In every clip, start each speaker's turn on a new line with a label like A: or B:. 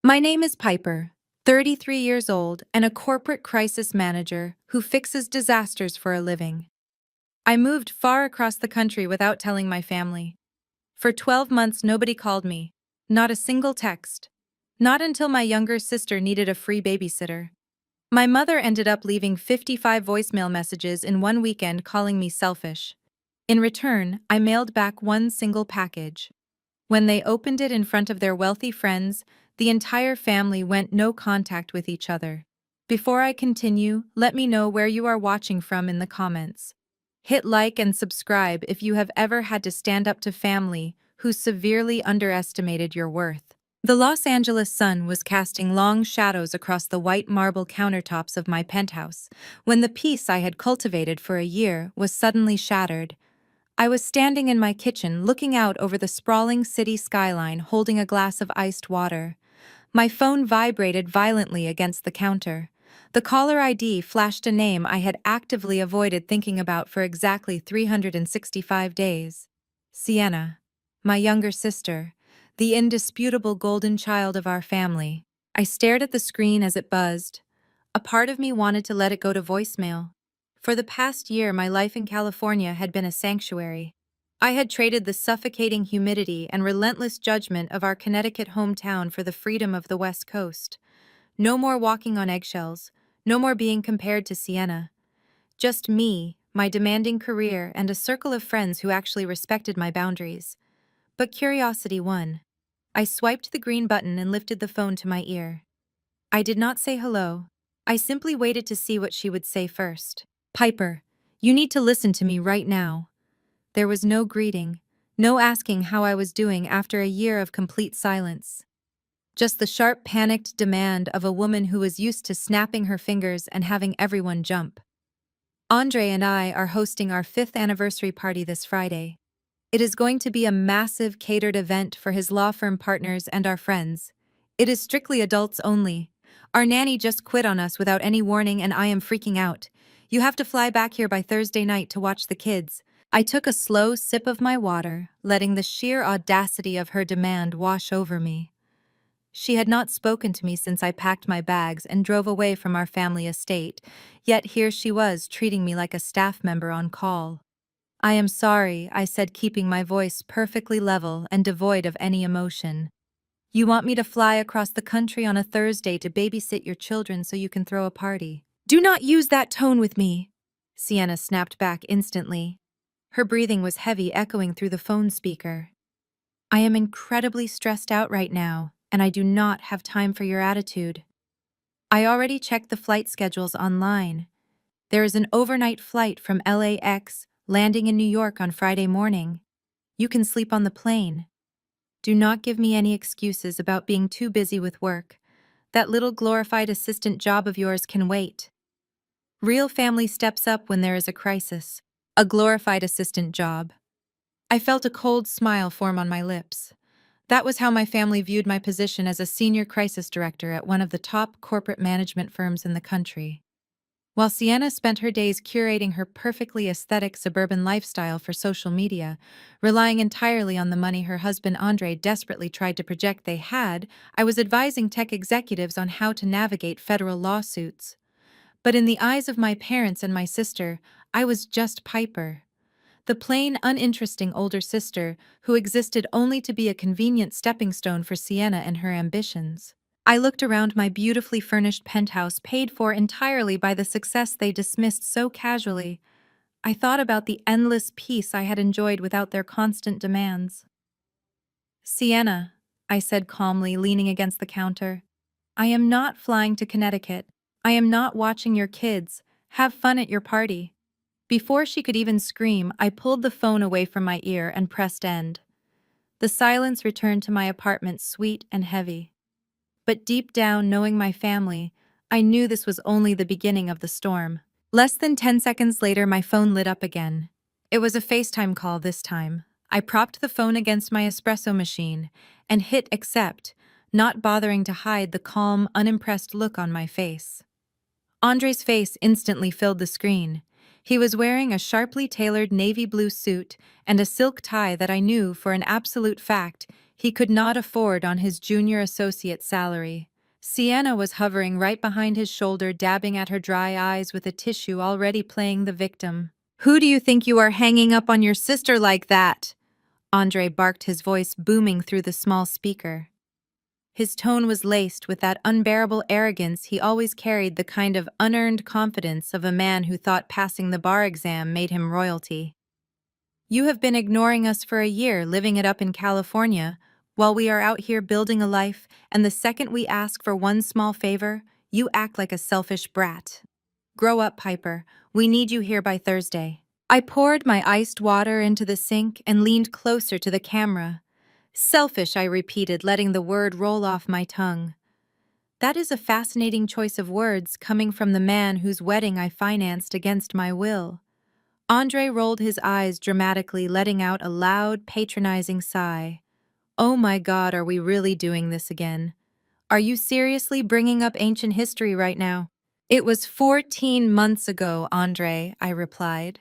A: My name is Piper, 33 years old and a corporate crisis manager who fixes disasters for a living. I moved far across the country without telling my family. For 12 months, nobody called me. Not a single text. Not until my younger sister needed a free babysitter. My mother ended up leaving 55 voicemail messages in one weekend calling me selfish. In return, I mailed back one single package. When they opened it in front of their wealthy friends, the entire family went no contact with each other. Before I continue, let me know where you are watching from in the comments. Hit like and subscribe if you have ever had to stand up to family who severely underestimated your worth. The Los Angeles sun was casting long shadows across the white marble countertops of my penthouse when the peace I had cultivated for a year was suddenly shattered. I was standing in my kitchen looking out over the sprawling city skyline holding a glass of iced water. My phone vibrated violently against the counter. The caller ID flashed a name I had actively avoided thinking about for exactly 365 days. Sienna, my younger sister, the indisputable golden child of our family. I stared at the screen as it buzzed. A part of me wanted to let it go to voicemail. For the past year, my life in California had been a sanctuary. I had traded the suffocating humidity and relentless judgment of our Connecticut hometown for the freedom of the West Coast. No more walking on eggshells, no more being compared to Sienna. Just me, my demanding career, and a circle of friends who actually respected my boundaries. But curiosity won. I swiped the green button and lifted the phone to my ear. I did not say hello. I simply waited to see what she would say first. Piper, you need to listen to me right now. There was no greeting, no asking how I was doing after a year of complete silence. Just the sharp, panicked demand of a woman who was used to snapping her fingers and having everyone jump. Andre and I are hosting our 5th anniversary party this Friday. It is going to be a massive catered event for his law firm partners and our friends. It is strictly adults only. Our nanny just quit on us without any warning and I am freaking out. You have to fly back here by Thursday night to watch the kids. I took a slow sip of my water, letting the sheer audacity of her demand wash over me. She had not spoken to me since I packed my bags and drove away from our family estate, yet here she was treating me like a staff member on call. I am sorry, I said, keeping my voice perfectly level and devoid of any emotion. You want me to fly across the country on a Thursday to babysit your children so you can throw a party? Do not use that tone with me, Sienna snapped back instantly. Her breathing was heavy, echoing through the phone speaker. I am incredibly stressed out right now, and I do not have time for your attitude. I already checked the flight schedules online. There is an overnight flight from LAX, landing in New York on Friday morning. You can sleep on the plane. Do not give me any excuses about being too busy with work. That little glorified assistant job of yours can wait. Real family steps up when there is a crisis. A glorified assistant job. I felt a cold smile form on my lips. That was how my family viewed my position as a senior crisis director at one of the top corporate management firms in the country. While Sienna spent her days curating her perfectly aesthetic suburban lifestyle for social media, relying entirely on the money her husband Andre desperately tried to project they had, I was advising tech executives on how to navigate federal lawsuits. But in the eyes of my parents and my sister, I was just Piper, the plain, uninteresting older sister who existed only to be a convenient stepping stone for Sienna and her ambitions. I looked around my beautifully furnished penthouse paid for entirely by the success they dismissed so casually. I thought about the endless peace I had enjoyed without their constant demands. Sienna, I said calmly, leaning against the counter, I am not flying to Connecticut. I am not watching your kids. Have fun at your party. Before she could even scream, I pulled the phone away from my ear and pressed end. The silence returned to my apartment, sweet and heavy. But deep down, knowing my family, I knew this was only the beginning of the storm. Less than 10 seconds later, my phone lit up again. It was a FaceTime call this time. I propped the phone against my espresso machine and hit accept, not bothering to hide the calm, unimpressed look on my face. Andre's face instantly filled the screen. He was wearing a sharply tailored navy blue suit and a silk tie that I knew for an absolute fact he could not afford on his junior associate salary. Sienna was hovering right behind his shoulder, dabbing at her dry eyes with a tissue, already playing the victim. "Who do you think you are, hanging up on your sister like that?" Andre barked, his voice booming through the small speaker. His tone was laced with that unbearable arrogance he always carried, the kind of unearned confidence of a man who thought passing the bar exam made him royalty. "You have been ignoring us for a year, living it up in California, while we are out here building a life, and the second we ask for one small favor, you act like a selfish brat. Grow up, Piper. We need you here by Thursday." I poured my iced water into the sink and leaned closer to the camera. "Selfish," I repeated, letting the word roll off my tongue. That is a fascinating choice of words coming from the man whose wedding I financed against my will. Andre rolled his eyes dramatically, letting out a loud, patronizing sigh. "Oh my God, are we really doing this again? Are you seriously bringing up ancient history right now?" "It was 14 months ago, Andre," I replied,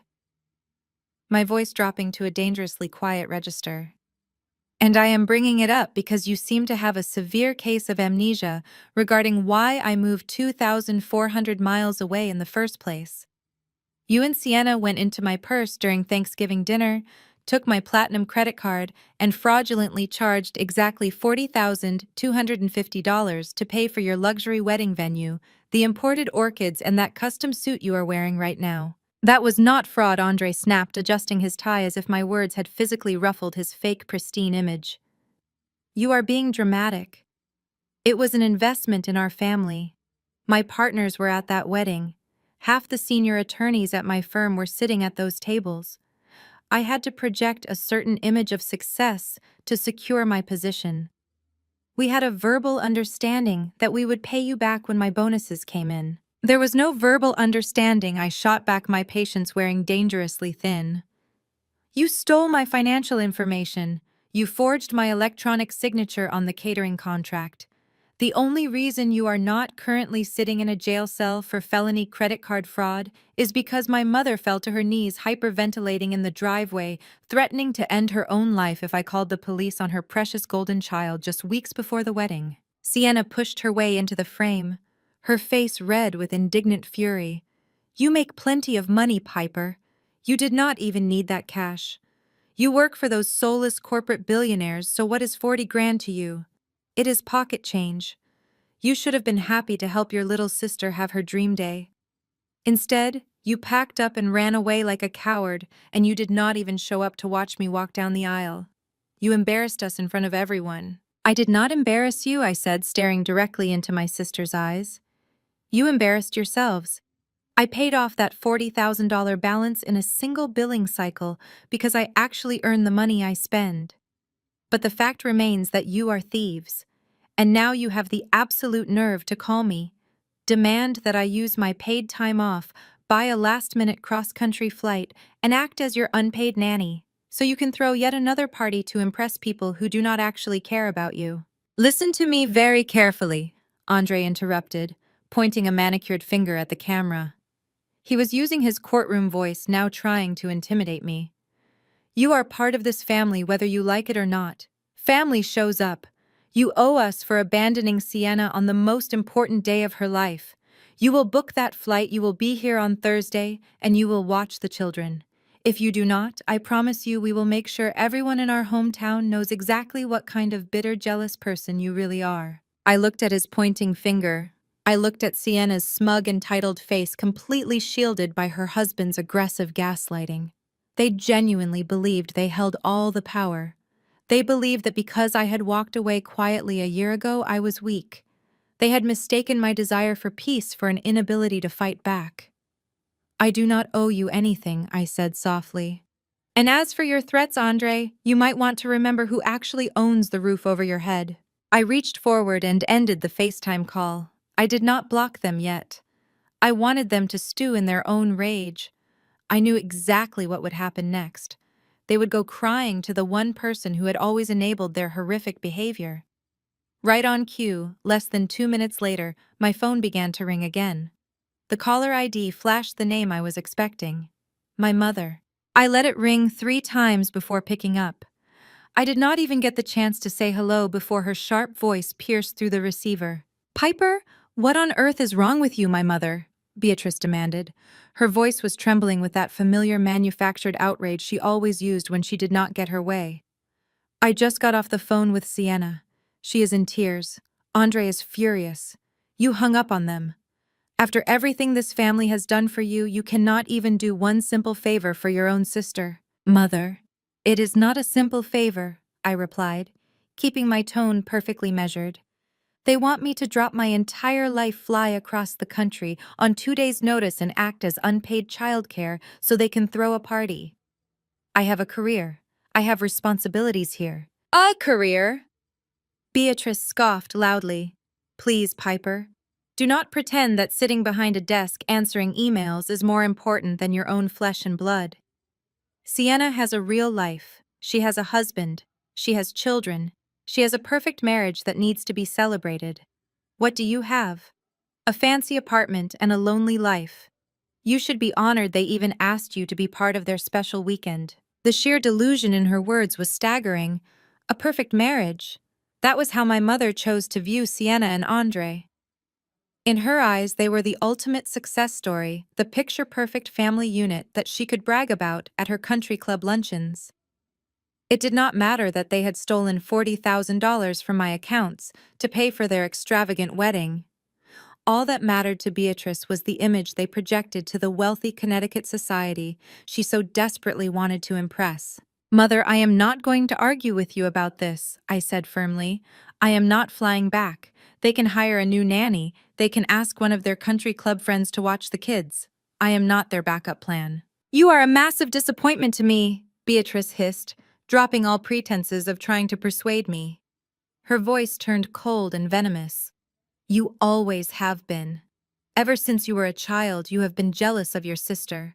A: my voice dropping to a dangerously quiet register. "And I am bringing it up because you seem to have a severe case of amnesia regarding why I moved 2,400 miles away in the first place. You and Sienna went into my purse during Thanksgiving dinner, took my platinum credit card, and fraudulently charged exactly $40,250 to pay for your luxury wedding venue, the imported orchids, and that custom suit you are wearing right now." "That was not fraud," Andre snapped, adjusting his tie as if my words had physically ruffled his fake, pristine image. "You are being dramatic. It was an investment in our family. My partners were at that wedding. Half the senior attorneys at my firm were sitting at those tables. I had to project a certain image of success to secure my position. We had a verbal understanding that we would pay you back when my bonuses came in." "There was no verbal understanding," I shot back, my patience wearing dangerously thin. "You stole my financial information. You forged my electronic signature on the catering contract. The only reason you are not currently sitting in a jail cell for felony credit card fraud is because my mother fell to her knees hyperventilating in the driveway, threatening to end her own life if I called the police on her precious golden child just weeks before the wedding." Sienna pushed her way into the frame, her face red with indignant fury. "You make plenty of money, Piper. You did not even need that cash. You work for those soulless corporate billionaires, so what is 40 grand to you? It is pocket change. You should have been happy to help your little sister have her dream day. Instead, you packed up and ran away like a coward, and you did not even show up to watch me walk down the aisle. You embarrassed us in front of everyone." "I did not embarrass you," I said, staring directly into my sister's eyes. "You embarrassed yourselves. I paid off that $40,000 balance in a single billing cycle because I actually earn the money I spend. But the fact remains that you are thieves, and now you have the absolute nerve to call me, demand that I use my paid time off, buy a last-minute cross-country flight, and act as your unpaid nanny, so you can throw yet another party to impress people who do not actually care about you." "Listen to me very carefully," Andre interrupted, pointing a manicured finger at the camera. He was using his courtroom voice, now trying to intimidate me. "You are part of this family whether you like it or not. Family shows up. You owe us for abandoning Sienna on the most important day of her life. You will book that flight, you will be here on Thursday, and you will watch the children. If you do not, I promise you we will make sure everyone in our hometown knows exactly what kind of bitter, jealous person you really are." I looked at his pointing finger. I looked at Sienna's smug, entitled face, completely shielded by her husband's aggressive gaslighting. They genuinely believed they held all the power. They believed that because I had walked away quietly a year ago, I was weak. They had mistaken my desire for peace for an inability to fight back. "I do not owe you anything," I said softly. "And as for your threats, Andre, you might want to remember who actually owns the roof over your head." I reached forward and ended the FaceTime call. I did not block them yet. I wanted them to stew in their own rage. I knew exactly what would happen next. They would go crying to the one person who had always enabled their horrific behavior. Right on cue, less than 2 minutes later, my phone began to ring again. The caller ID flashed the name I was expecting. My mother. I let it ring 3 times before picking up. I did not even get the chance to say hello before her sharp voice pierced through the receiver. "Piper, what on earth is wrong with you, my mother?" Beatrice demanded. Her voice was trembling with that familiar manufactured outrage she always used when she did not get her way. "I just got off the phone with Sienna. She is in tears. Andre is furious. You hung up on them. After everything this family has done for you, you cannot even do one simple favor for your own sister." "Mother, it is not a simple favor," I replied, keeping my tone perfectly measured. "They want me to drop my entire life, fly across the country on 2 days' notice and act as unpaid childcare so they can throw a party. I have a career. I have responsibilities here." "A career?" Beatrice scoffed loudly. "Please, Piper. Do not pretend that sitting behind a desk answering emails is more important than your own flesh and blood. Sienna has a real life. She has a husband. She has children. She has a perfect marriage that needs to be celebrated. What do you have? A fancy apartment and a lonely life. You should be honored they even asked you to be part of their special weekend." The sheer delusion in her words was staggering. A perfect marriage. That was how my mother chose to view Sienna and Andre. In her eyes, they were the ultimate success story, the picture-perfect family unit that she could brag about at her country club luncheons. It did not matter that they had stolen $40,000 from my accounts to pay for their extravagant wedding. All that mattered to Beatrice was the image they projected to the wealthy Connecticut society she so desperately wanted to impress. "Mother, I am not going to argue with you about this," I said firmly. "I am not flying back. They can hire a new nanny. They can ask one of their country club friends to watch the kids. I am not their backup plan." "You are a massive disappointment to me," Beatrice hissed, dropping all pretenses of trying to persuade me. Her voice turned cold and venomous. "You always have been. Ever since you were a child, you have been jealous of your sister.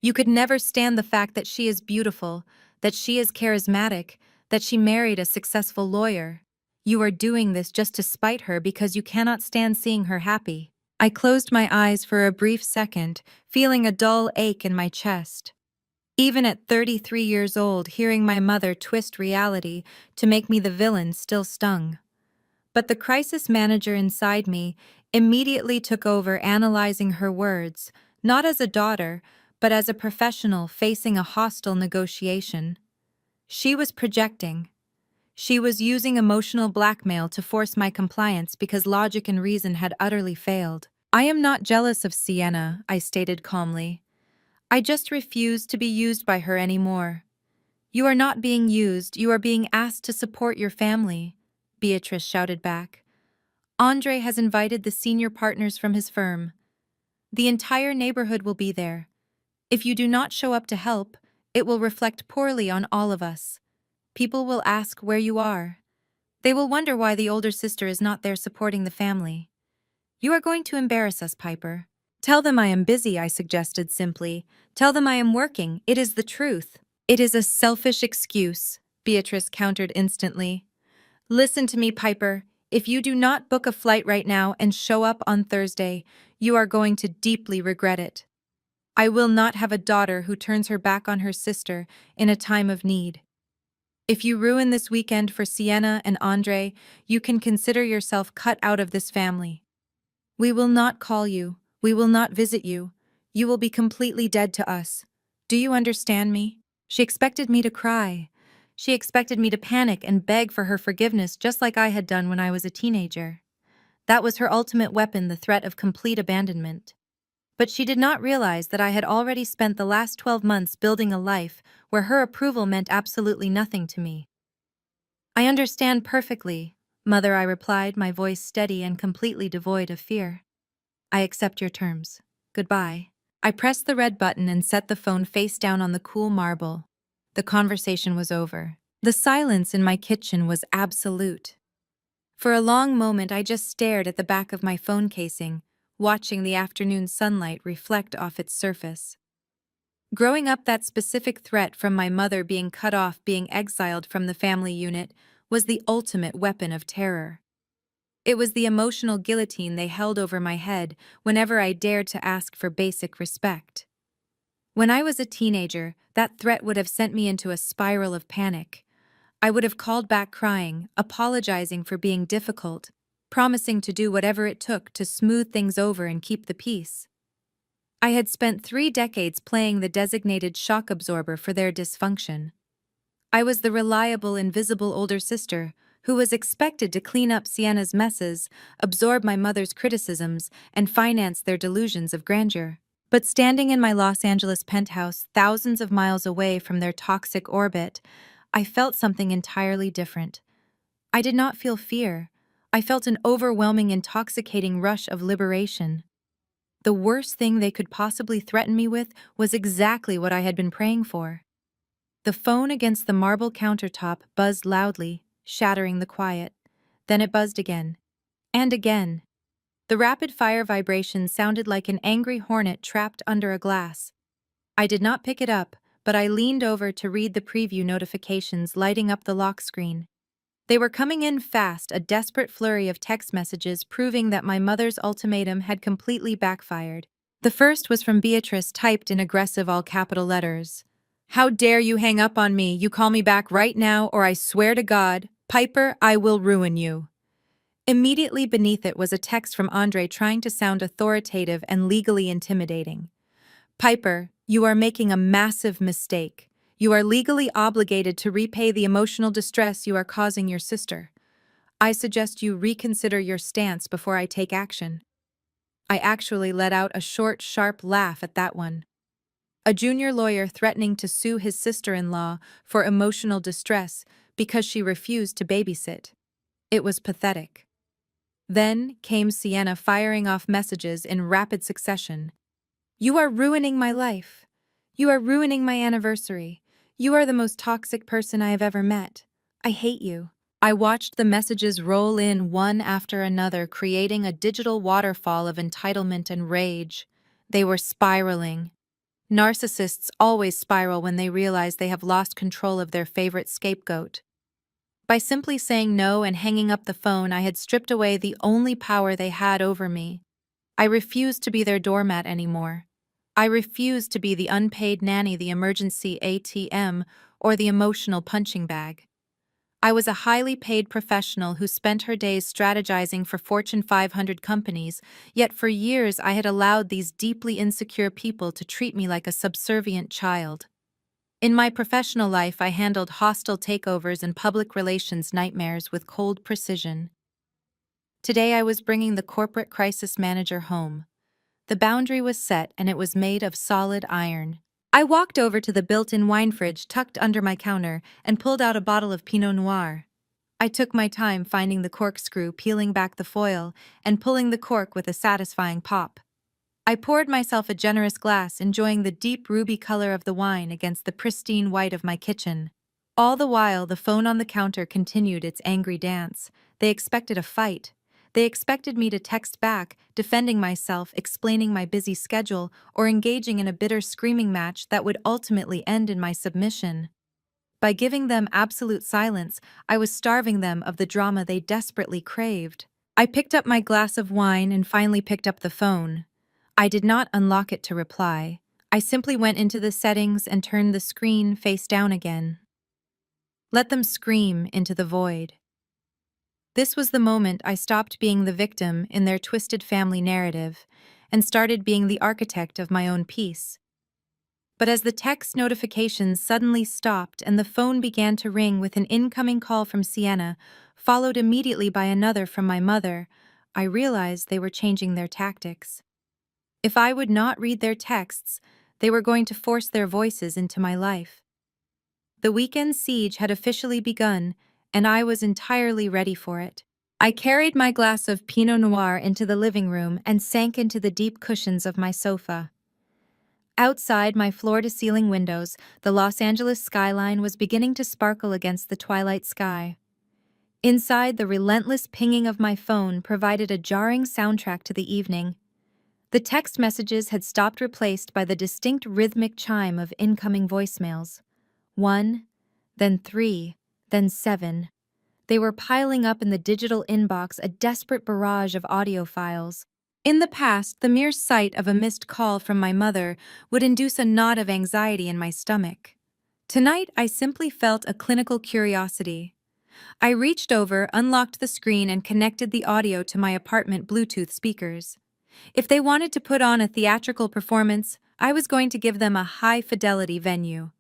A: You could never stand the fact that she is beautiful, that she is charismatic, that she married a successful lawyer. You are doing this just to spite her because you cannot stand seeing her happy." I closed my eyes for a brief second, feeling a dull ache in my chest. Even at 33 years old, hearing my mother twist reality to make me the villain still stung. But the crisis manager inside me immediately took over, analyzing her words, not as a daughter, but as a professional facing a hostile negotiation. She was projecting. She was using emotional blackmail to force my compliance because logic and reason had utterly failed. "I am not jealous of Sienna," I stated calmly. "I just refuse to be used by her anymore." "You are not being used, you are being asked to support your family," Beatrice shouted back. "Andre has invited the senior partners from his firm. The entire neighborhood will be there. If you do not show up to help, it will reflect poorly on all of us. People will ask where you are. They will wonder why the older sister is not there supporting the family. You are going to embarrass us, Piper." "Tell them I am busy," I suggested simply. "Tell them I am working. It is the truth." "It is a selfish excuse," Beatrice countered instantly. "Listen to me, Piper. If you do not book a flight right now and show up on Thursday, you are going to deeply regret it. I will not have a daughter who turns her back on her sister in a time of need. If you ruin this weekend for Sienna and Andre, you can consider yourself cut out of this family. We will not call you. We will not visit you. You will be completely dead to us. Do you understand me?" She expected me to cry. She expected me to panic and beg for her forgiveness just like I had done when I was a teenager. That was her ultimate weapon, the threat of complete abandonment. But she did not realize that I had already spent the last 12 months building a life where her approval meant absolutely nothing to me. "I understand perfectly, Mother," I replied, my voice steady and completely devoid of fear. "I accept your terms. Goodbye." I pressed the red button and set the phone face down on the cool marble. The conversation was over. The silence in my kitchen was absolute. For a long moment, I just stared at the back of my phone casing, watching the afternoon sunlight reflect off its surface. Growing up, that specific threat from my mother being cut off, being exiled from the family unit, was the ultimate weapon of terror. It was the emotional guillotine they held over my head whenever I dared to ask for basic respect. When I was a teenager, that threat would have sent me into a spiral of panic. I would have called back crying, apologizing for being difficult, promising to do whatever it took to smooth things over and keep the peace. I had spent 3 decades playing the designated shock absorber for their dysfunction. I was the reliable, invisible older sister who was expected to clean up Sienna's messes, absorb my mother's criticisms, and finance their delusions of grandeur. But standing in my Los Angeles penthouse, thousands of miles away from their toxic orbit, I felt something entirely different. I did not feel fear. I felt an overwhelming, intoxicating rush of liberation. The worst thing they could possibly threaten me with was exactly what I had been praying for. The phone against the marble countertop buzzed loudly, shattering the quiet. Then it buzzed again. And again. The rapid-fire vibration sounded like an angry hornet trapped under a glass. I did not pick it up, but I leaned over to read the preview notifications lighting up the lock screen. They were coming in fast, a desperate flurry of text messages proving that my mother's ultimatum had completely backfired. The first was from Beatrice, typed in aggressive all-capital letters. "How dare you hang up on me? You call me back right now, or I swear to God, Piper, I will ruin you." Immediately beneath it was a text from Andre trying to sound authoritative and legally intimidating. "Piper, you are making a massive mistake. You are legally obligated to repay the emotional distress you are causing your sister. I suggest you reconsider your stance before I take action." I actually let out a short, sharp laugh at that one. A junior lawyer threatening to sue his sister-in-law for emotional distress because she refused to babysit. It was pathetic. Then came Sienna firing off messages in rapid succession. "You are ruining my life. You are ruining my anniversary. You are the most toxic person I have ever met. I hate you." I watched the messages roll in one after another, creating a digital waterfall of entitlement and rage. They were spiraling. Narcissists always spiral when they realize they have lost control of their favorite scapegoat. By simply saying no and hanging up the phone, I had stripped away the only power they had over me. I refused to be their doormat anymore. I refused to be the unpaid nanny, the emergency ATM, or the emotional punching bag. I was a highly paid professional who spent her days strategizing for Fortune 500 companies, yet for years I had allowed these deeply insecure people to treat me like a subservient child. In my professional life, I handled hostile takeovers and public relations nightmares with cold precision. Today I was bringing the corporate crisis manager home. The boundary was set and it was made of solid iron. I walked over to the built-in wine fridge tucked under my counter and pulled out a bottle of Pinot Noir. I took my time finding the corkscrew, peeling back the foil, and pulling the cork with a satisfying pop. I poured myself a generous glass, enjoying the deep ruby color of the wine against the pristine white of my kitchen. All the while, the phone on the counter continued its angry dance. They expected a fight. They expected me to text back, defending myself, explaining my busy schedule, or engaging in a bitter screaming match that would ultimately end in my submission. By giving them absolute silence, I was starving them of the drama they desperately craved. I picked up my glass of wine and finally picked up the phone. I did not unlock it to reply. I simply went into the settings and turned the screen face down again. Let them scream into the void. This was the moment I stopped being the victim in their twisted family narrative and started being the architect of my own peace. But as the text notifications suddenly stopped and the phone began to ring with an incoming call from Sienna, followed immediately by another from my mother, I realized they were changing their tactics. If I would not read their texts, they were going to force their voices into my life. The weekend siege had officially begun, and I was entirely ready for it. I carried my glass of Pinot Noir into the living room and sank into the deep cushions of my sofa. Outside my floor-to-ceiling windows, the Los Angeles skyline was beginning to sparkle against the twilight sky. Inside, the relentless pinging of my phone provided a jarring soundtrack to the evening. The text messages had stopped, replaced by the distinct rhythmic chime of incoming voicemails. 1, then 3, then 7. They were piling up in the digital inbox, a desperate barrage of audio files. In the past, the mere sight of a missed call from my mother would induce a knot of anxiety in my stomach. Tonight, I simply felt a clinical curiosity. I reached over, unlocked the screen, and connected the audio to my apartment Bluetooth speakers. If they wanted to put on a theatrical performance, I was going to give them a high-fidelity venue.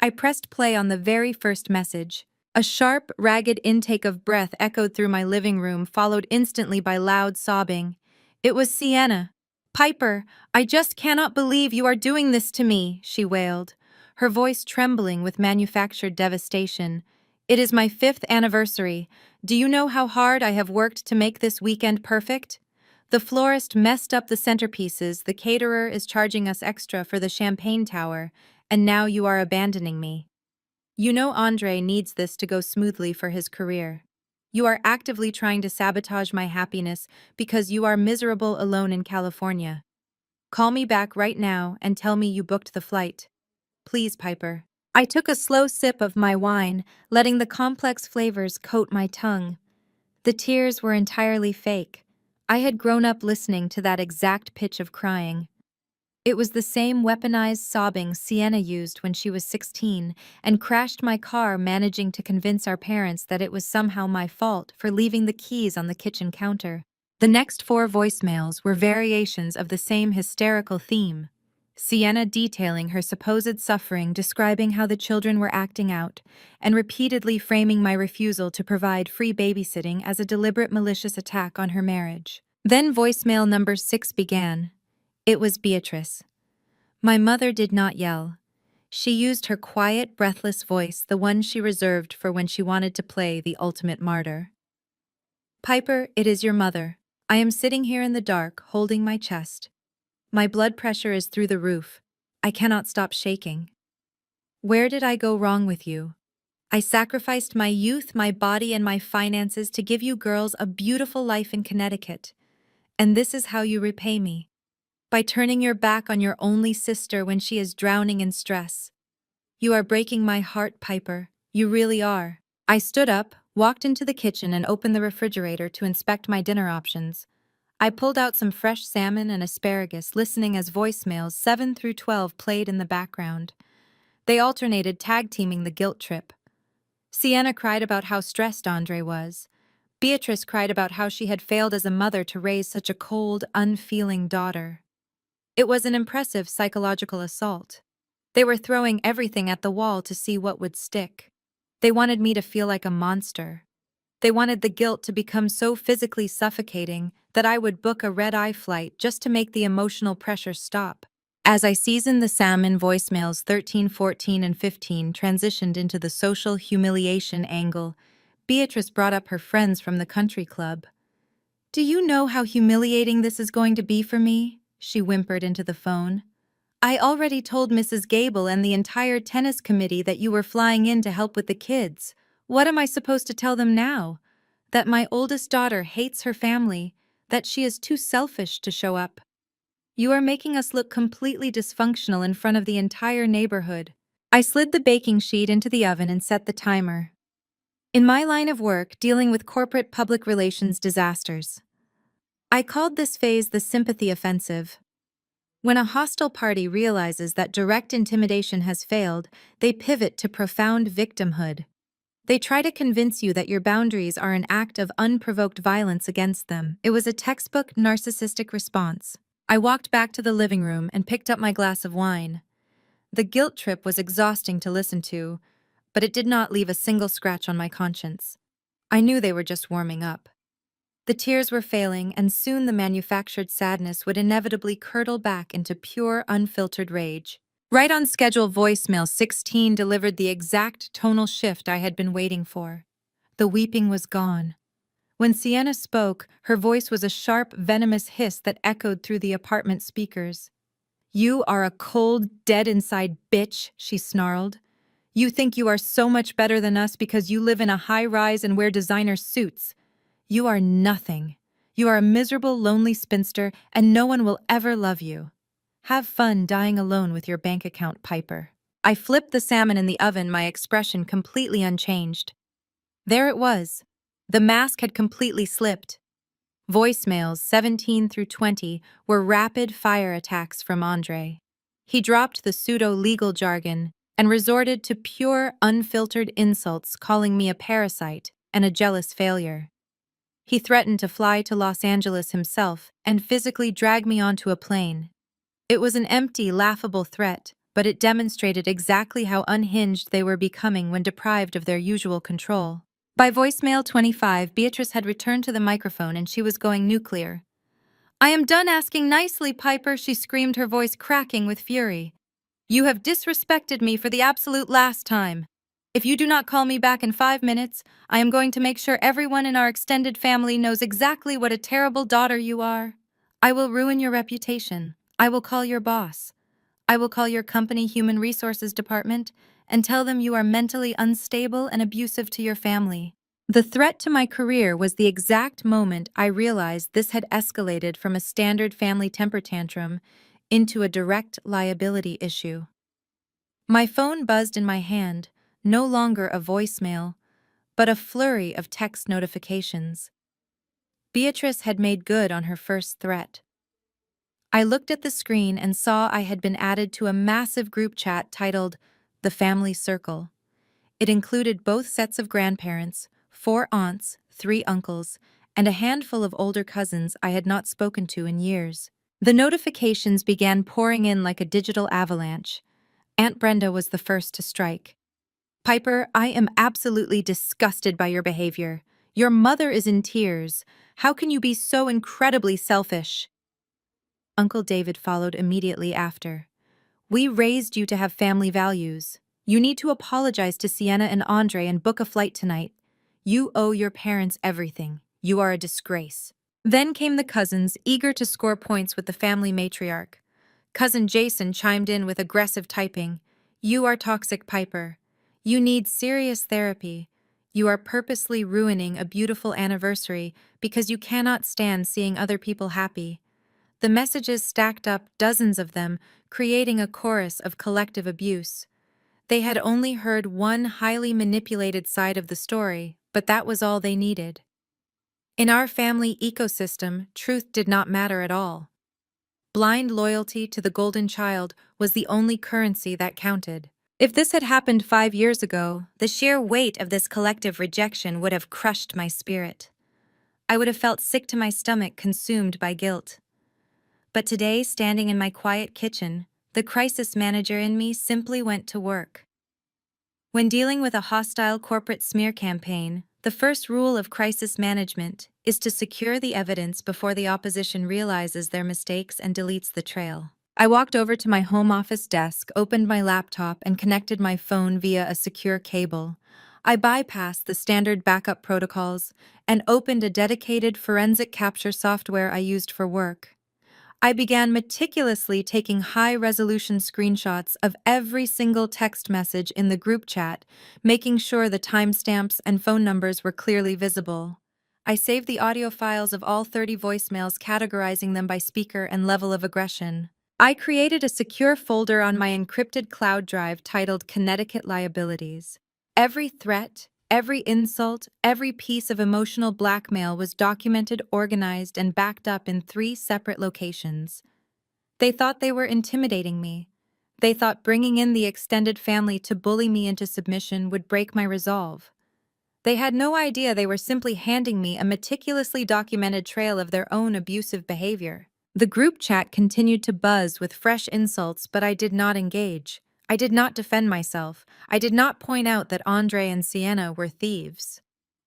A: I pressed play on the very first message. A sharp, ragged intake of breath echoed through my living room, followed instantly by loud sobbing. It was Sienna. "Piper, I just cannot believe you are doing this to me," she wailed, her voice trembling with manufactured devastation. "It is my 5th anniversary. Do you know how hard I have worked to make this weekend perfect? The florist messed up the centerpieces, the caterer is charging us extra for the champagne tower, and now you are abandoning me. You know Andre needs this to go smoothly for his career. You are actively trying to sabotage my happiness because you are miserable alone in California. Call me back right now and tell me you booked the flight. Please, Piper." I took a slow sip of my wine, letting the complex flavors coat my tongue. The tears were entirely fake. I had grown up listening to that exact pitch of crying. It was the same weaponized sobbing Sienna used when she was 16 and crashed my car, managing to convince our parents that it was somehow my fault for leaving the keys on the kitchen counter. The next 4 voicemails were variations of the same hysterical theme. Sienna detailing her supposed suffering, describing how the children were acting out, and repeatedly framing my refusal to provide free babysitting as a deliberate malicious attack on her marriage. Then voicemail number 6 began. It was Beatrice. My mother did not yell. She used her quiet, breathless voice, the one she reserved for when she wanted to play the ultimate martyr. "Piper, it is your mother. I am sitting here in the dark, holding my chest. My blood pressure is through the roof. I cannot stop shaking. Where did I go wrong with you? I sacrificed my youth, my body, and my finances to give you girls a beautiful life in Connecticut. And this is how you repay me. By turning your back on your only sister when she is drowning in stress. You are breaking my heart, Piper. You really are." I stood up, walked into the kitchen, and opened the refrigerator to inspect my dinner options. I pulled out some fresh salmon and asparagus, listening as voicemails 7 through 12 played in the background. They alternated, tag-teaming the guilt trip. Sienna cried about how stressed Andre was. Beatrice cried about how she had failed as a mother to raise such a cold, unfeeling daughter. It was an impressive psychological assault. They were throwing everything at the wall to see what would stick. They wanted me to feel like a monster. They wanted the guilt to become so physically suffocating that I would book a red-eye flight just to make the emotional pressure stop. As I seasoned the salmon, voicemails 13, 14, and 15 transitioned into the social humiliation angle. Beatrice brought up her friends from the country club. "Do you know how humiliating this is going to be for me?" she whimpered into the phone. "I already told Mrs. Gable and the entire tennis committee that you were flying in to help with the kids. What am I supposed to tell them now? That my oldest daughter hates her family, that she is too selfish to show up. You are making us look completely dysfunctional in front of the entire neighborhood." I slid the baking sheet into the oven and set the timer. In my line of work, dealing with corporate public relations disasters, I called this phase the sympathy offensive. When a hostile party realizes that direct intimidation has failed, they pivot to profound victimhood. They try to convince you that your boundaries are an act of unprovoked violence against them. It was a textbook narcissistic response. I walked back to the living room and picked up my glass of wine. The guilt trip was exhausting to listen to, but it did not leave a single scratch on my conscience. I knew they were just warming up. The tears were failing, and soon the manufactured sadness would inevitably curdle back into pure, unfiltered rage. Right on schedule, voicemail 16 delivered the exact tonal shift I had been waiting for. The weeping was gone. When Sienna spoke, her voice was a sharp, venomous hiss that echoed through the apartment speakers. "You are a cold, dead-inside bitch," she snarled. "You think you are so much better than us because you live in a high-rise and wear designer suits. You are nothing. You are a miserable, lonely spinster, and no one will ever love you. Have fun dying alone with your bank account, Piper." I flipped the salmon in the oven, my expression completely unchanged. There it was. The mask had completely slipped. Voicemails 17 through 20 were rapid-fire attacks from Andre. He dropped the pseudo-legal jargon. and resorted to pure, unfiltered insults, calling me a parasite and a jealous failure. He threatened to fly to Los Angeles himself and physically drag me onto a plane. It was an empty, laughable threat, but it demonstrated exactly how unhinged they were becoming when deprived of their usual control. By voicemail 25, Beatrice had returned to the microphone and she was going nuclear. "I am done asking nicely, Piper," she screamed, her voice cracking with fury. "You have disrespected me for the absolute last time. If you do not call me back in 5 minutes, I am going to make sure everyone in our extended family knows exactly what a terrible daughter you are. I will ruin your reputation. I will call your boss. I will call your company human resources department and tell them you are mentally unstable and abusive to your family." The threat to my career was the exact moment I realized this had escalated from a standard family temper tantrum into a direct liability issue. My phone buzzed in my hand, no longer a voicemail, but a flurry of text notifications. Beatrice had made good on her first threat. I looked at the screen and saw I had been added to a massive group chat titled The Family Circle. It included both sets of grandparents, 4 aunts, 3 uncles, and a handful of older cousins I had not spoken to in years. The notifications began pouring in like a digital avalanche. Aunt Brenda was the first to strike. "Piper, I am absolutely disgusted by your behavior. Your mother is in tears. How can you be so incredibly selfish?" Uncle David followed immediately after. "We raised you to have family values. You need to apologize to Sienna and Andre and book a flight tonight. You owe your parents everything. You are a disgrace." Then came the cousins, eager to score points with the family matriarch. Cousin Jason chimed in with aggressive typing. "You are toxic, Piper. You need serious therapy. You are purposely ruining a beautiful anniversary because you cannot stand seeing other people happy." The messages stacked up, dozens of them, creating a chorus of collective abuse. They had only heard one highly manipulated side of the story, but that was all they needed. In our family ecosystem, truth did not matter at all. Blind loyalty to the golden child was the only currency that counted. If this had happened 5 years ago, the sheer weight of this collective rejection would have crushed my spirit. I would have felt sick to my stomach, consumed by guilt. But today, standing in my quiet kitchen, the crisis manager in me simply went to work. When dealing with a hostile corporate smear campaign, the first rule of crisis management is to secure the evidence before the opposition realizes their mistakes and deletes the trail. I walked over to my home office desk, opened my laptop, and connected my phone via a secure cable. I bypassed the standard backup protocols and opened a dedicated forensic capture software I used for work. I began meticulously taking high-resolution screenshots of every single text message in the group chat, making sure the timestamps and phone numbers were clearly visible. I saved the audio files of all 30 voicemails, categorizing them by speaker and level of aggression. I created a secure folder on my encrypted cloud drive titled Connecticut Liabilities. Every threat, every insult, every piece of emotional blackmail was documented, organized, and backed up in 3 separate locations. They thought they were intimidating me. They thought bringing in the extended family to bully me into submission would break my resolve. They had no idea they were simply handing me a meticulously documented trail of their own abusive behavior. The group chat continued to buzz with fresh insults, but I did not engage. I did not defend myself. I did not point out that Andre and Sienna were thieves.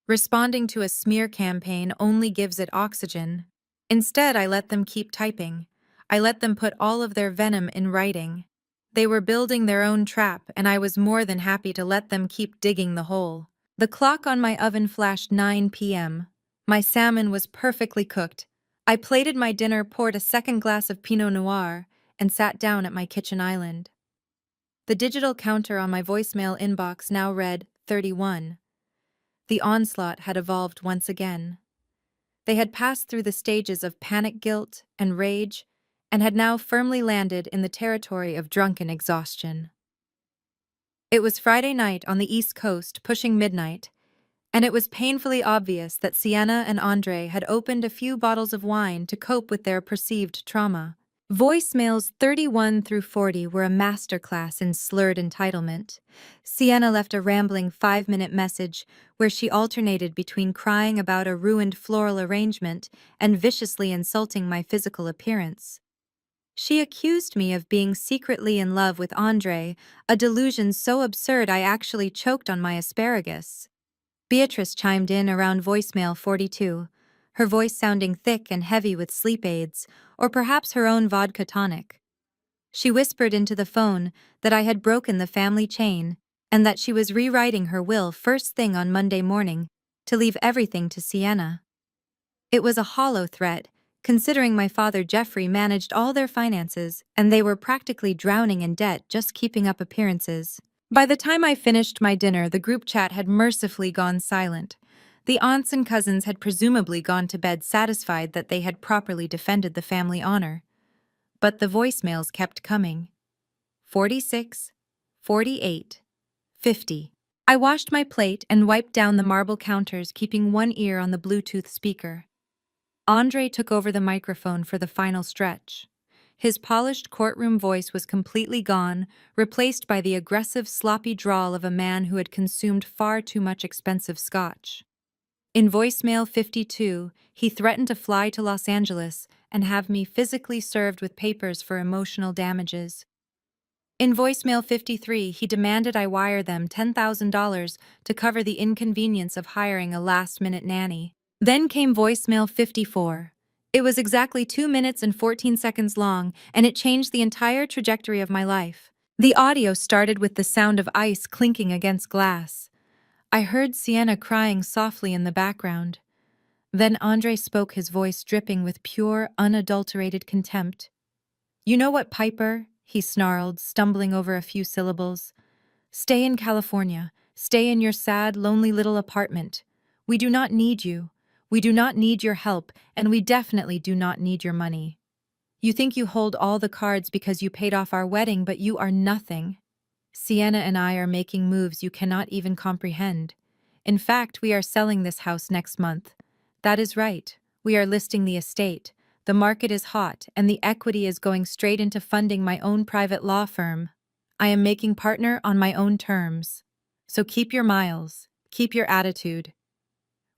A: Responding to a smear campaign only gives it oxygen. Instead, I let them keep typing. I let them put all of their venom in writing. They were building their own trap, and I was more than happy to let them keep digging the hole. The clock on my oven flashed 9 p.m. My salmon was perfectly cooked. I plated my dinner, poured a second glass of Pinot Noir, and sat down at my kitchen island. The digital counter on my voicemail inbox now read 31. The onslaught had evolved once again. They had passed through the stages of panic, guilt, and rage, and had now firmly landed in the territory of drunken exhaustion. It was Friday night on the East Coast, pushing midnight, and it was painfully obvious that Sienna and Andre had opened a few bottles of wine to cope with their perceived trauma. Voicemails 31 through 40 were a masterclass in slurred entitlement. Sienna left a rambling 5-minute message where she alternated between crying about a ruined floral arrangement and viciously insulting my physical appearance. She accused me of being secretly in love with Andre, a delusion so absurd I actually choked on my asparagus. Beatrice chimed in around voicemail 42, her voice sounding thick and heavy with sleep aids, or perhaps her own vodka tonic. She whispered into the phone that I had broken the family chain and that she was rewriting her will first thing on Monday morning to leave everything to Sienna. It was a hollow threat, considering my father Jeffrey managed all their finances and they were practically drowning in debt just keeping up appearances. By the time I finished my dinner, the group chat had mercifully gone silent. The aunts and cousins had presumably gone to bed satisfied that they had properly defended the family honor. But the voicemails kept coming. 46, 48, 50. I washed my plate and wiped down the marble counters, keeping one ear on the Bluetooth speaker. Andre took over the microphone for the final stretch. His polished courtroom voice was completely gone, replaced by the aggressive, sloppy drawl of a man who had consumed far too much expensive scotch. In voicemail 52, he threatened to fly to Los Angeles and have me physically served with papers for emotional damages. In voicemail 53, he demanded I wire them $10,000 to cover the inconvenience of hiring a last-minute nanny. Then came voicemail 54. It was exactly 2 minutes and 14 seconds long, and it changed the entire trajectory of my life. The audio started with the sound of ice clinking against glass. I heard Sienna crying softly in the background. Then Andre spoke, his voice dripping with pure, unadulterated contempt. "You know what, Piper?" he snarled, stumbling over a few syllables. "Stay in California. Stay in your sad, lonely little apartment. We do not need you. We do not need your help, and we definitely do not need your money. You think you hold all the cards because you paid off our wedding, but you are nothing. Sienna and I are making moves you cannot even comprehend. In fact, we are selling this house next month. That is right. We are listing the estate. The market is hot, and the equity is going straight into funding my own private law firm. I am making partner on my own terms. So keep your miles. Keep your attitude.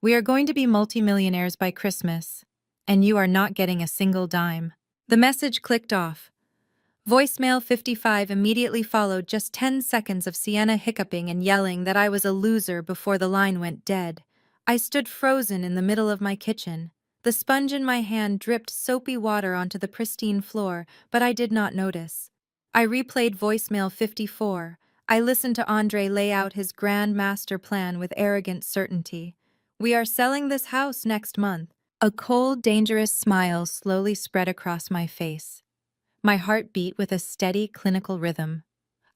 A: We are going to be multimillionaires by Christmas, and you are not getting a single dime." The message clicked off. Voicemail 55 immediately followed, just 10 seconds of Sienna hiccuping and yelling that I was a loser before the line went dead. I stood frozen in the middle of my kitchen. The sponge in my hand dripped soapy water onto the pristine floor, but I did not notice. I replayed voicemail 54. I listened to Andre lay out his grand master plan with arrogant certainty. "We are selling this house next month." A cold, dangerous smile slowly spread across my face. My heart beat with a steady, clinical rhythm.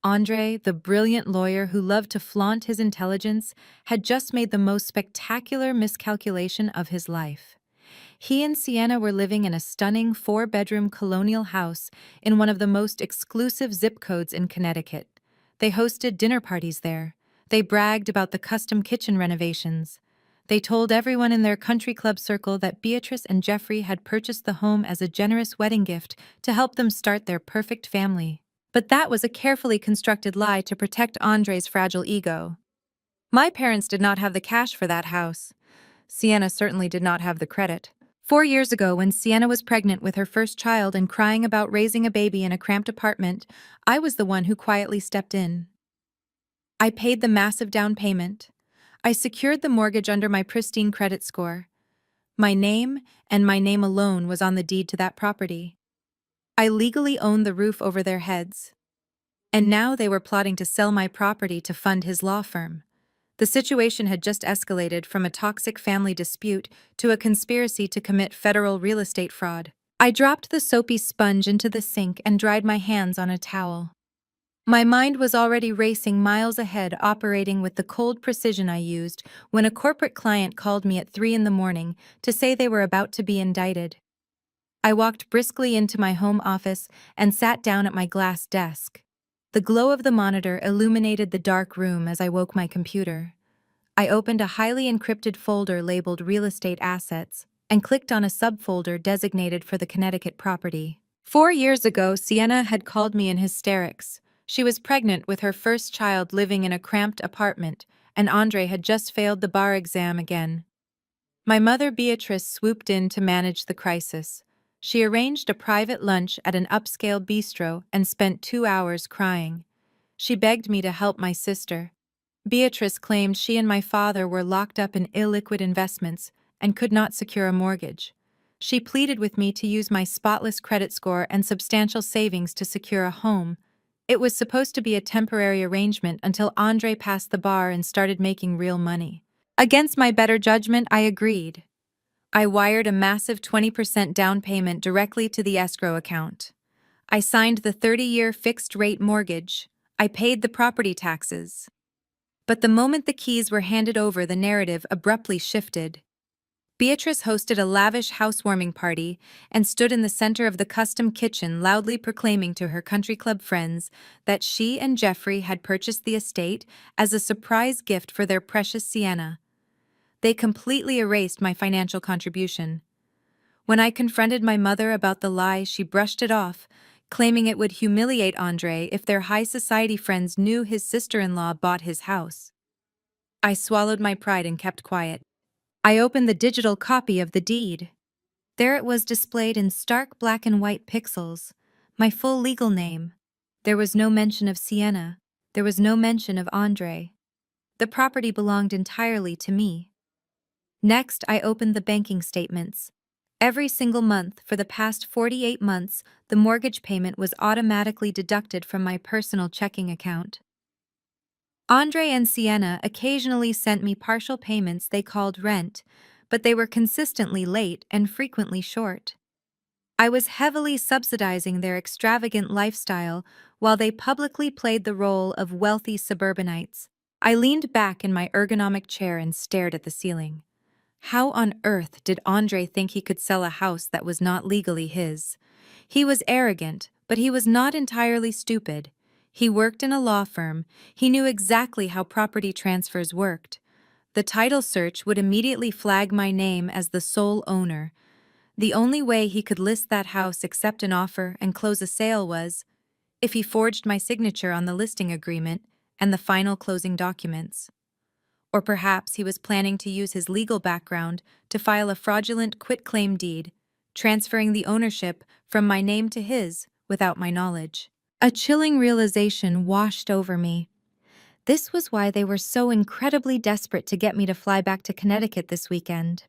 A: Andre, the brilliant lawyer who loved to flaunt his intelligence, had just made the most spectacular miscalculation of his life. He and Sienna were living in a stunning 4-bedroom colonial house in one of the most exclusive zip codes in Connecticut. They hosted dinner parties there. They bragged about the custom kitchen renovations. They told everyone in their country club circle that Beatrice and Jeffrey had purchased the home as a generous wedding gift to help them start their perfect family. But that was a carefully constructed lie to protect Andre's fragile ego. My parents did not have the cash for that house. Sienna certainly did not have the credit. 4 years ago, when Sienna was pregnant with her first child and crying about raising a baby in a cramped apartment, I was the one who quietly stepped in. I paid the massive down payment. I secured the mortgage under my pristine credit score. My name, and my name alone, was on the deed to that property. I legally owned the roof over their heads. And now they were plotting to sell my property to fund his law firm. The situation had just escalated from a toxic family dispute to a conspiracy to commit federal real estate fraud. I dropped the soapy sponge into the sink and dried my hands on a towel. My mind was already racing miles ahead, operating with the cold precision I used when a corporate client called me at 3 in the morning to say they were about to be indicted. I walked briskly into my home office and sat down at my glass desk. The glow of the monitor illuminated the dark room as I woke my computer. I opened a highly encrypted folder labeled Real Estate Assets and clicked on a subfolder designated for the Connecticut property. 4 years ago, Sienna had called me in hysterics. She was pregnant with her first child living in a cramped apartment, and Andre had just failed the bar exam again. My mother Beatrice swooped in to manage the crisis. She arranged a private lunch at an upscale bistro and spent 2 hours crying. She begged me to help my sister. Beatrice claimed she and my father were locked up in illiquid investments and could not secure a mortgage. She pleaded with me to use my spotless credit score and substantial savings to secure a home. It was supposed to be a temporary arrangement until Andre passed the bar and started making real money. Against my better judgment, I agreed. I wired a massive 20% down payment directly to the escrow account. I signed the 30-year fixed-rate mortgage. I paid the property taxes. But the moment the keys were handed over, the narrative abruptly shifted. Beatrice hosted a lavish housewarming party and stood in the center of the custom kitchen loudly proclaiming to her country club friends that she and Jeffrey had purchased the estate as a surprise gift for their precious Sienna. They completely erased my financial contribution. When I confronted my mother about the lie, she brushed it off, claiming it would humiliate Andre if their high society friends knew his sister-in-law bought his house. I swallowed my pride and kept quiet. I opened the digital copy of the deed. There it was displayed in stark black and white pixels, my full legal name. There was no mention of Sienna. There was no mention of Andre. The property belonged entirely to me. Next, I opened the banking statements. Every single month for the past 48 months, the mortgage payment was automatically deducted from my personal checking account. Andre and Sienna occasionally sent me partial payments they called rent, but they were consistently late and frequently short. I was heavily subsidizing their extravagant lifestyle while they publicly played the role of wealthy suburbanites. I leaned back in my ergonomic chair and stared at the ceiling. How on earth did Andre think he could sell a house that was not legally his? He was arrogant, but he was not entirely stupid. He worked in a law firm. He knew exactly how property transfers worked. The title search would immediately flag my name as the sole owner. The only way he could list that house, accept an offer, and close a sale was if he forged my signature on the listing agreement and the final closing documents. Or perhaps he was planning to use his legal background to file a fraudulent quitclaim deed, transferring the ownership from my name to his without my knowledge. A chilling realization washed over me. This was why they were so incredibly desperate to get me to fly back to Connecticut this weekend.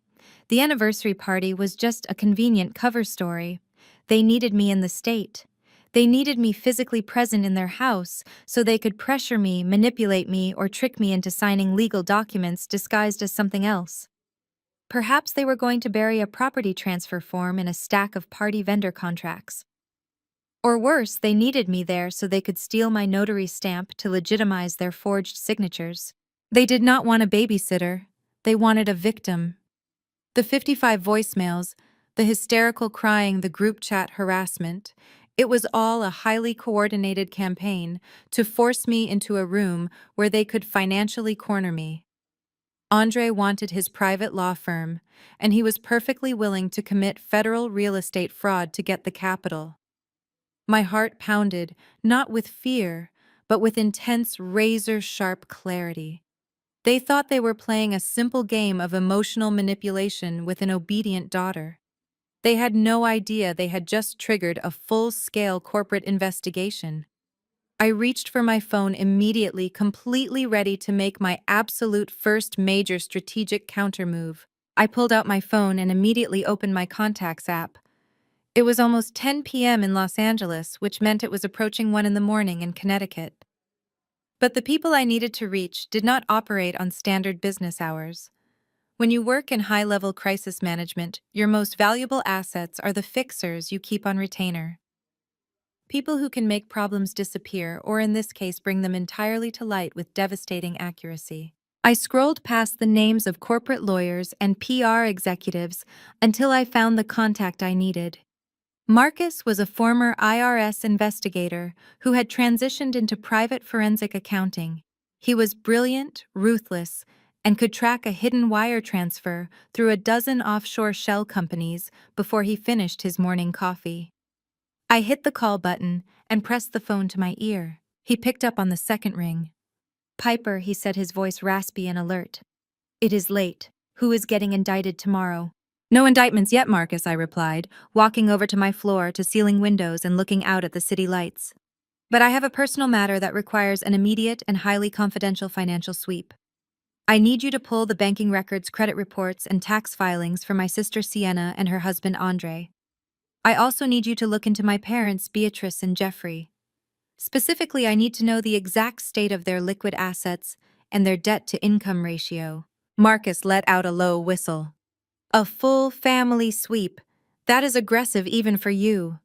A: The anniversary party was just a convenient cover story. They needed me in the state. They needed me physically present in their house so they could pressure me, manipulate me, or trick me into signing legal documents disguised as something else. Perhaps they were going to bury a property transfer form in a stack of party vendor contracts. Or worse, they needed me there so they could steal my notary stamp to legitimize their forged signatures. They did not want a babysitter. They wanted a victim. The 55 voicemails, the hysterical crying, the group chat harassment, it was all a highly coordinated campaign to force me into a room where they could financially corner me. Andre wanted his private law firm, and he was perfectly willing to commit federal real estate fraud to get the capital. My heart pounded, not with fear, but with intense, razor-sharp clarity. They thought they were playing a simple game of emotional manipulation with an obedient daughter. They had no idea they had just triggered a full-scale corporate investigation. I reached for my phone immediately, completely ready to make my absolute first major strategic countermove. I pulled out my phone and immediately opened my contacts app. It was almost 10 p.m. in Los Angeles, which meant it was approaching 1 in the morning in Connecticut. But the people I needed to reach did not operate on standard business hours. When you work in high-level crisis management, your most valuable assets are the fixers you keep on retainer. People who can make problems disappear, or in this case bring them entirely to light with devastating accuracy. I scrolled past the names of corporate lawyers and PR executives until I found the contact I needed. Marcus was a former IRS investigator who had transitioned into private forensic accounting. He was brilliant, ruthless, and could track a hidden wire transfer through a dozen offshore shell companies before he finished his morning coffee. I hit the call button and pressed the phone to my ear. He picked up on the second ring. "Piper," he said, his voice raspy and alert. "It is late. Who is getting indicted tomorrow?" "No indictments yet, Marcus," I replied, walking over to my floor to ceiling windows and looking out at the city lights. "But I have a personal matter that requires an immediate and highly confidential financial sweep. I need you to pull the banking records, credit reports, and tax filings for my sister Sienna and her husband Andre. I also need you to look into my parents, Beatrice and Jeffrey. Specifically, I need to know the exact state of their liquid assets and their debt-to-income ratio." Marcus let out a low whistle. "A full family sweep. That is aggressive even for you.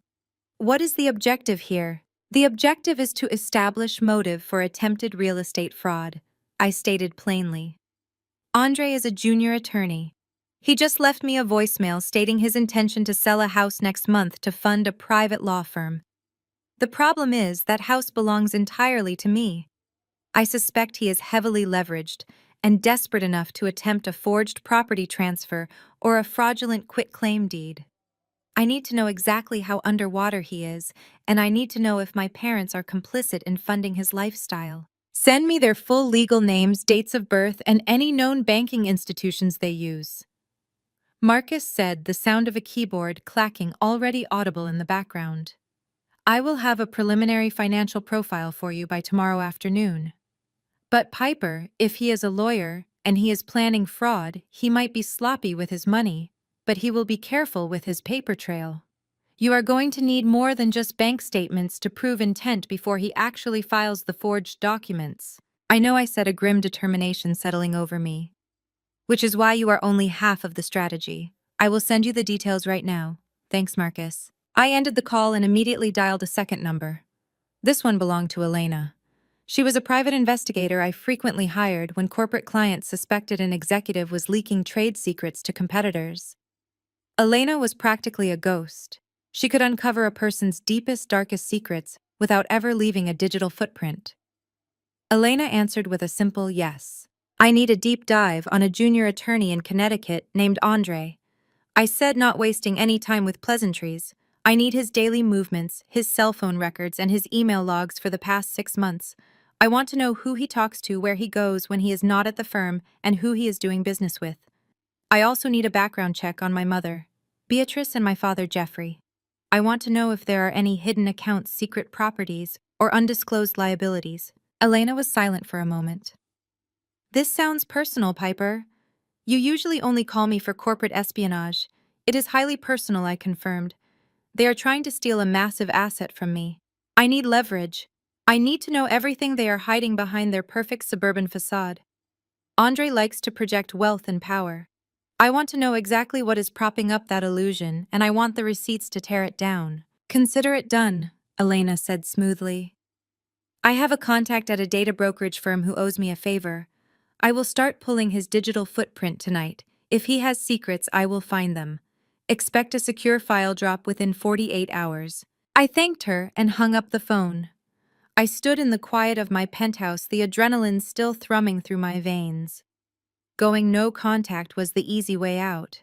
A: What is the objective here?" "The objective is to establish motive for attempted real estate fraud," I stated plainly. "Andre is a junior attorney. He just left me a voicemail stating his intention to sell a house next month to fund a private law firm. The problem is that house belongs entirely to me. I suspect he is heavily leveraged and desperate enough to attempt a forged property transfer or a fraudulent quitclaim deed. I need to know exactly how underwater he is, and I need to know if my parents are complicit in funding his lifestyle. Send me their full legal names, dates of birth, and any known banking institutions they use." Marcus said, the sound of a keyboard clacking already audible in the background. "I will have a preliminary financial profile for you by tomorrow afternoon. But Piper, if he is a lawyer and he is planning fraud, he might be sloppy with his money, but he will be careful with his paper trail. You are going to need more than just bank statements to prove intent before he actually files the forged documents." I know, I said, a grim determination settling over me. "Which is why you are only half of the strategy. I will send you the details right now. Thanks, Marcus." I ended the call and immediately dialed a second number. This one belonged to Elena. She was a private investigator I frequently hired when corporate clients suspected an executive was leaking trade secrets to competitors. Elena was practically a ghost. She could uncover a person's deepest, darkest secrets without ever leaving a digital footprint. Elena answered with a simple yes. "I need a deep dive on a junior attorney in Connecticut named Andre." I said, not wasting any time with pleasantries. "I need his daily movements, his cell phone records, and his email logs for the past 6 months. I want to know who he talks to, where he goes when he is not at the firm, and who he is doing business with. I also need a background check on my mother, Beatrice, and my father, Jeffrey. I want to know if there are any hidden accounts, secret properties, or undisclosed liabilities." Elena was silent for a moment. "This sounds personal, Piper. You usually only call me for corporate espionage. It is highly personal," I confirmed. "They are trying to steal a massive asset from me. I need leverage. I need to know everything they are hiding behind their perfect suburban facade. Andre likes to project wealth and power. I want to know exactly what is propping up that illusion, and I want the receipts to tear it down." "Consider it done," Elena said smoothly. "I have a contact at a data brokerage firm who owes me a favor. I will start pulling his digital footprint tonight. If he has secrets, I will find them. Expect a secure file drop within 48 hours. I thanked her and hung up the phone. I stood in the quiet of my penthouse, the adrenaline still thrumming through my veins. Going no contact was the easy way out.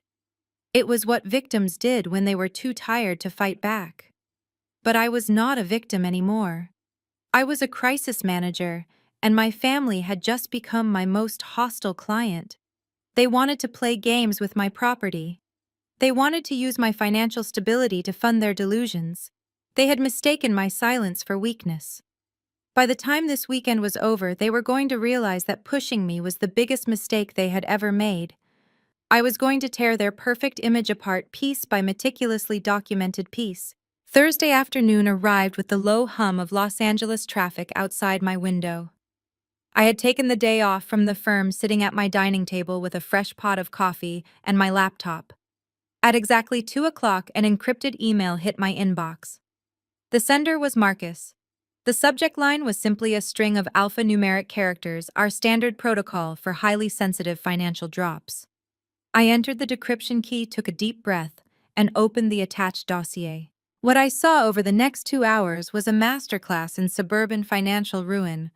A: It was what victims did when they were too tired to fight back. But I was not a victim anymore. I was a crisis manager, and my family had just become my most hostile client. They wanted to play games with my property. They wanted to use my financial stability to fund their delusions. They had mistaken my silence for weakness. By the time this weekend was over, they were going to realize that pushing me was the biggest mistake they had ever made. I was going to tear their perfect image apart piece by meticulously documented piece. Thursday afternoon arrived with the low hum of Los Angeles traffic outside my window. I had taken the day off from the firm, sitting at my dining table with a fresh pot of coffee and my laptop. At exactly 2 o'clock, an encrypted email hit my inbox. The sender was Marcus. The subject line was simply a string of alphanumeric characters, our standard protocol for highly sensitive financial drops. I entered the decryption key, took a deep breath, and opened the attached dossier. What I saw over the next 2 hours was a masterclass in suburban financial ruin.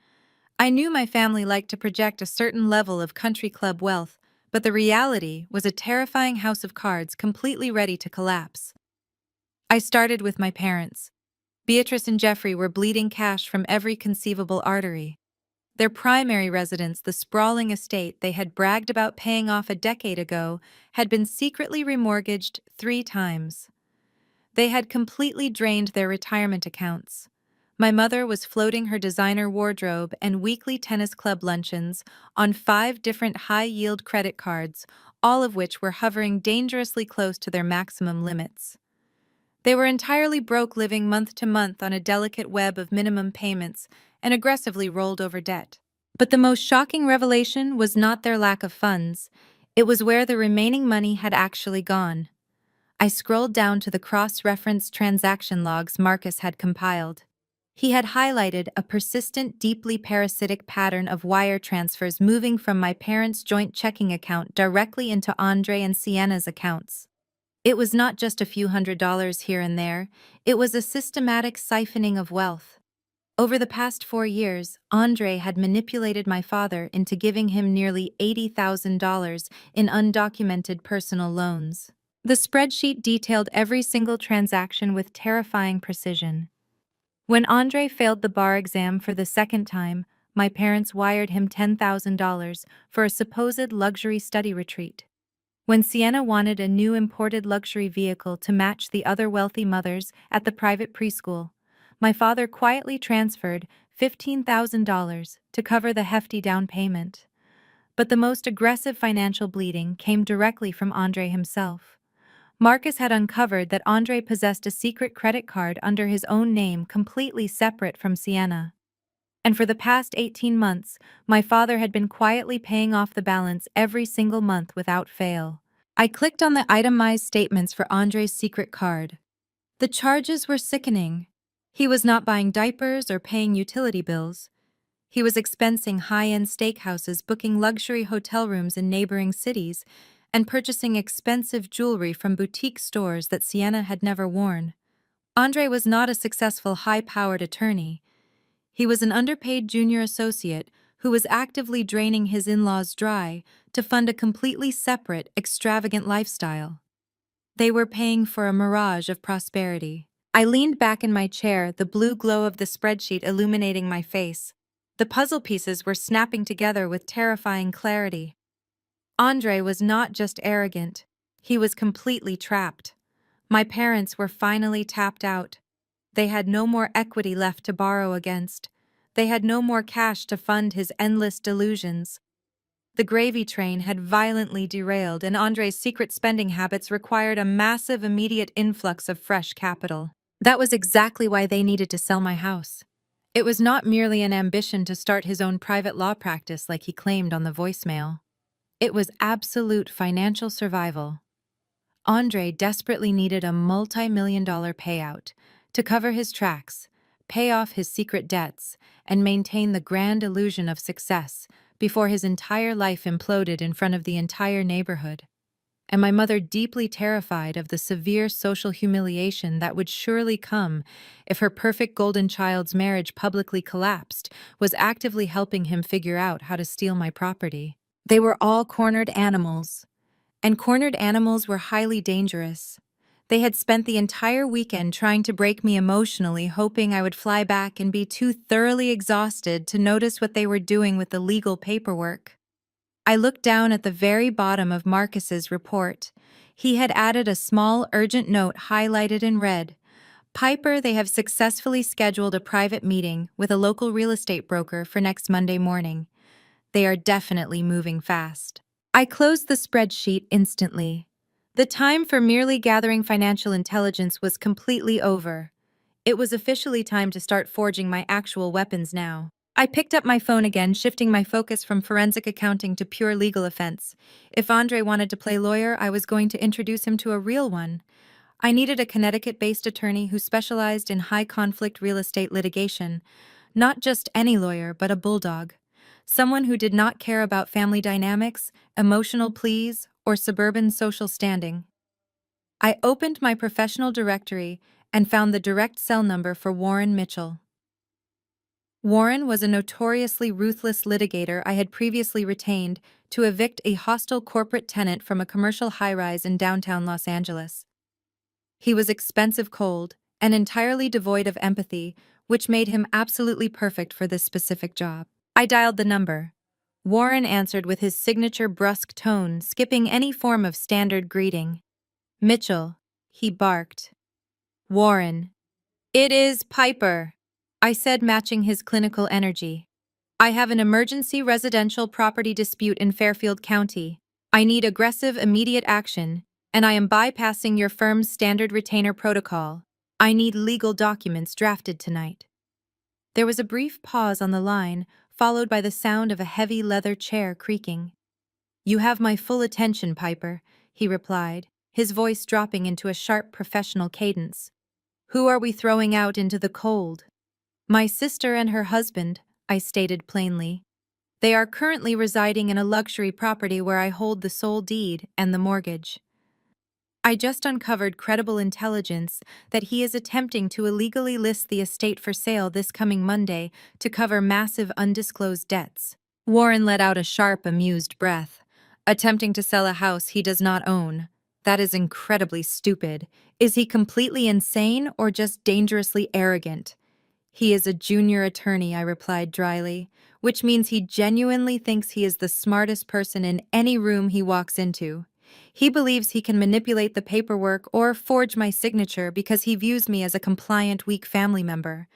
A: I knew my family liked to project a certain level of country club wealth, but the reality was a terrifying house of cards completely ready to collapse. I started with my parents. Beatrice and Jeffrey were bleeding cash from every conceivable artery. Their primary residence, the sprawling estate they had bragged about paying off a decade ago, had been secretly remortgaged 3 times. They had completely drained their retirement accounts. My mother was floating her designer wardrobe and weekly tennis club luncheons on 5 different high-yield credit cards, all of which were hovering dangerously close to their maximum limits. They were entirely broke, living month to month on a delicate web of minimum payments and aggressively rolled over debt. But the most shocking revelation was not their lack of funds, it was where the remaining money had actually gone. I scrolled down to the cross-referenced transaction logs Marcus had compiled. He had highlighted a persistent, deeply parasitic pattern of wire transfers moving from my parents' joint checking account directly into Andre and Sienna's accounts. It was not just a few $100s here and there, it was a systematic siphoning of wealth. Over the past 4 years, Andre had manipulated my father into giving him nearly $80,000 in undocumented personal loans. The spreadsheet detailed every single transaction with terrifying precision. When Andre failed the bar exam for the second time, my parents wired him $10,000 for a supposed luxury study retreat. When Sienna wanted a new imported luxury vehicle to match the other wealthy mothers at the private preschool, my father quietly transferred $15,000 to cover the hefty down payment. But the most aggressive financial bleeding came directly from Andre himself. Marcus had uncovered that Andre possessed a secret credit card under his own name completely separate from Sienna. And for the past 18 months, my father had been quietly paying off the balance every single month without fail. I clicked on the itemized statements for Andre's secret card. The charges were sickening. He was not buying diapers or paying utility bills. He was expensing high-end steakhouses, booking luxury hotel rooms in neighboring cities, and purchasing expensive jewelry from boutique stores that Sienna had never worn. Andre was not a successful, high-powered attorney. He was an underpaid junior associate who was actively draining his in-laws dry to fund a completely separate, extravagant lifestyle. They were paying for a mirage of prosperity. I leaned back in my chair, the blue glow of the spreadsheet illuminating my face. The puzzle pieces were snapping together with terrifying clarity. Andre was not just arrogant, he was completely trapped. My parents were finally tapped out. They had no more equity left to borrow against. They had no more cash to fund his endless delusions. The gravy train had violently derailed, and Andre's secret spending habits required a massive immediate influx of fresh capital. That was exactly why they needed to sell my house. It was not merely an ambition to start his own private law practice like he claimed on the voicemail. It was absolute financial survival. Andre desperately needed a multi-million-dollar payout to cover his tracks, pay off his secret debts, and maintain the grand illusion of success before his entire life imploded in front of the entire neighborhood. And my mother, deeply terrified of the severe social humiliation that would surely come if her perfect golden child's marriage publicly collapsed, was actively helping him figure out how to steal my property. They were all cornered animals, and cornered animals were highly dangerous. They had spent the entire weekend trying to break me emotionally, hoping I would fly back and be too thoroughly exhausted to notice what they were doing with the legal paperwork. I looked down at the very bottom of Marcus's report. He had added a small, urgent note highlighted in red. Piper, they have successfully scheduled a private meeting with a local real estate broker for next Monday morning. They are definitely moving fast. I closed the spreadsheet instantly. The time for merely gathering financial intelligence was completely over. It was officially time to start forging my actual weapons now. I picked up my phone again, shifting my focus from forensic accounting to pure legal offense. If Andre wanted to play lawyer, I was going to introduce him to a real one. I needed a Connecticut-based attorney who specialized in high-conflict real estate litigation. Not just any lawyer, but a bulldog. Someone who did not care about family dynamics, emotional pleas, or suburban social standing. I opened my professional directory and found the direct cell number for Warren Mitchell. Warren was a notoriously ruthless litigator I had previously retained to evict a hostile corporate tenant from a commercial high-rise in downtown Los Angeles. He was expensive cold, and entirely devoid of empathy, which made him absolutely perfect for this specific job. I dialed the number. Warren answered with his signature brusque tone, skipping any form of standard greeting. "Mitchell," he barked. "Warren." "It is Piper," I said, matching his clinical energy. "I have an emergency residential property dispute in Fairfield County. I need aggressive, immediate action, and I am bypassing your firm's standard retainer protocol. I need legal documents drafted tonight." There was a brief pause on the line, followed by the sound of a heavy leather chair creaking. "You have my full attention, Piper," he replied, his voice dropping into a sharp professional cadence. "Who are we throwing out into the cold?" "My sister and her husband," I stated plainly. "They are currently residing in a luxury property where I hold the sole deed and the mortgage. I just uncovered credible intelligence that he is attempting to illegally list the estate for sale this coming Monday to cover massive undisclosed debts." Warren let out a sharp, amused breath. "Attempting to sell a house he does not own. That is incredibly stupid. Is he completely insane or just dangerously arrogant?" "He is a junior attorney," I replied dryly, "which means he genuinely thinks he is the smartest person in any room he walks into. He believes he can manipulate the paperwork or forge my signature because he views me as a compliant, weak family member.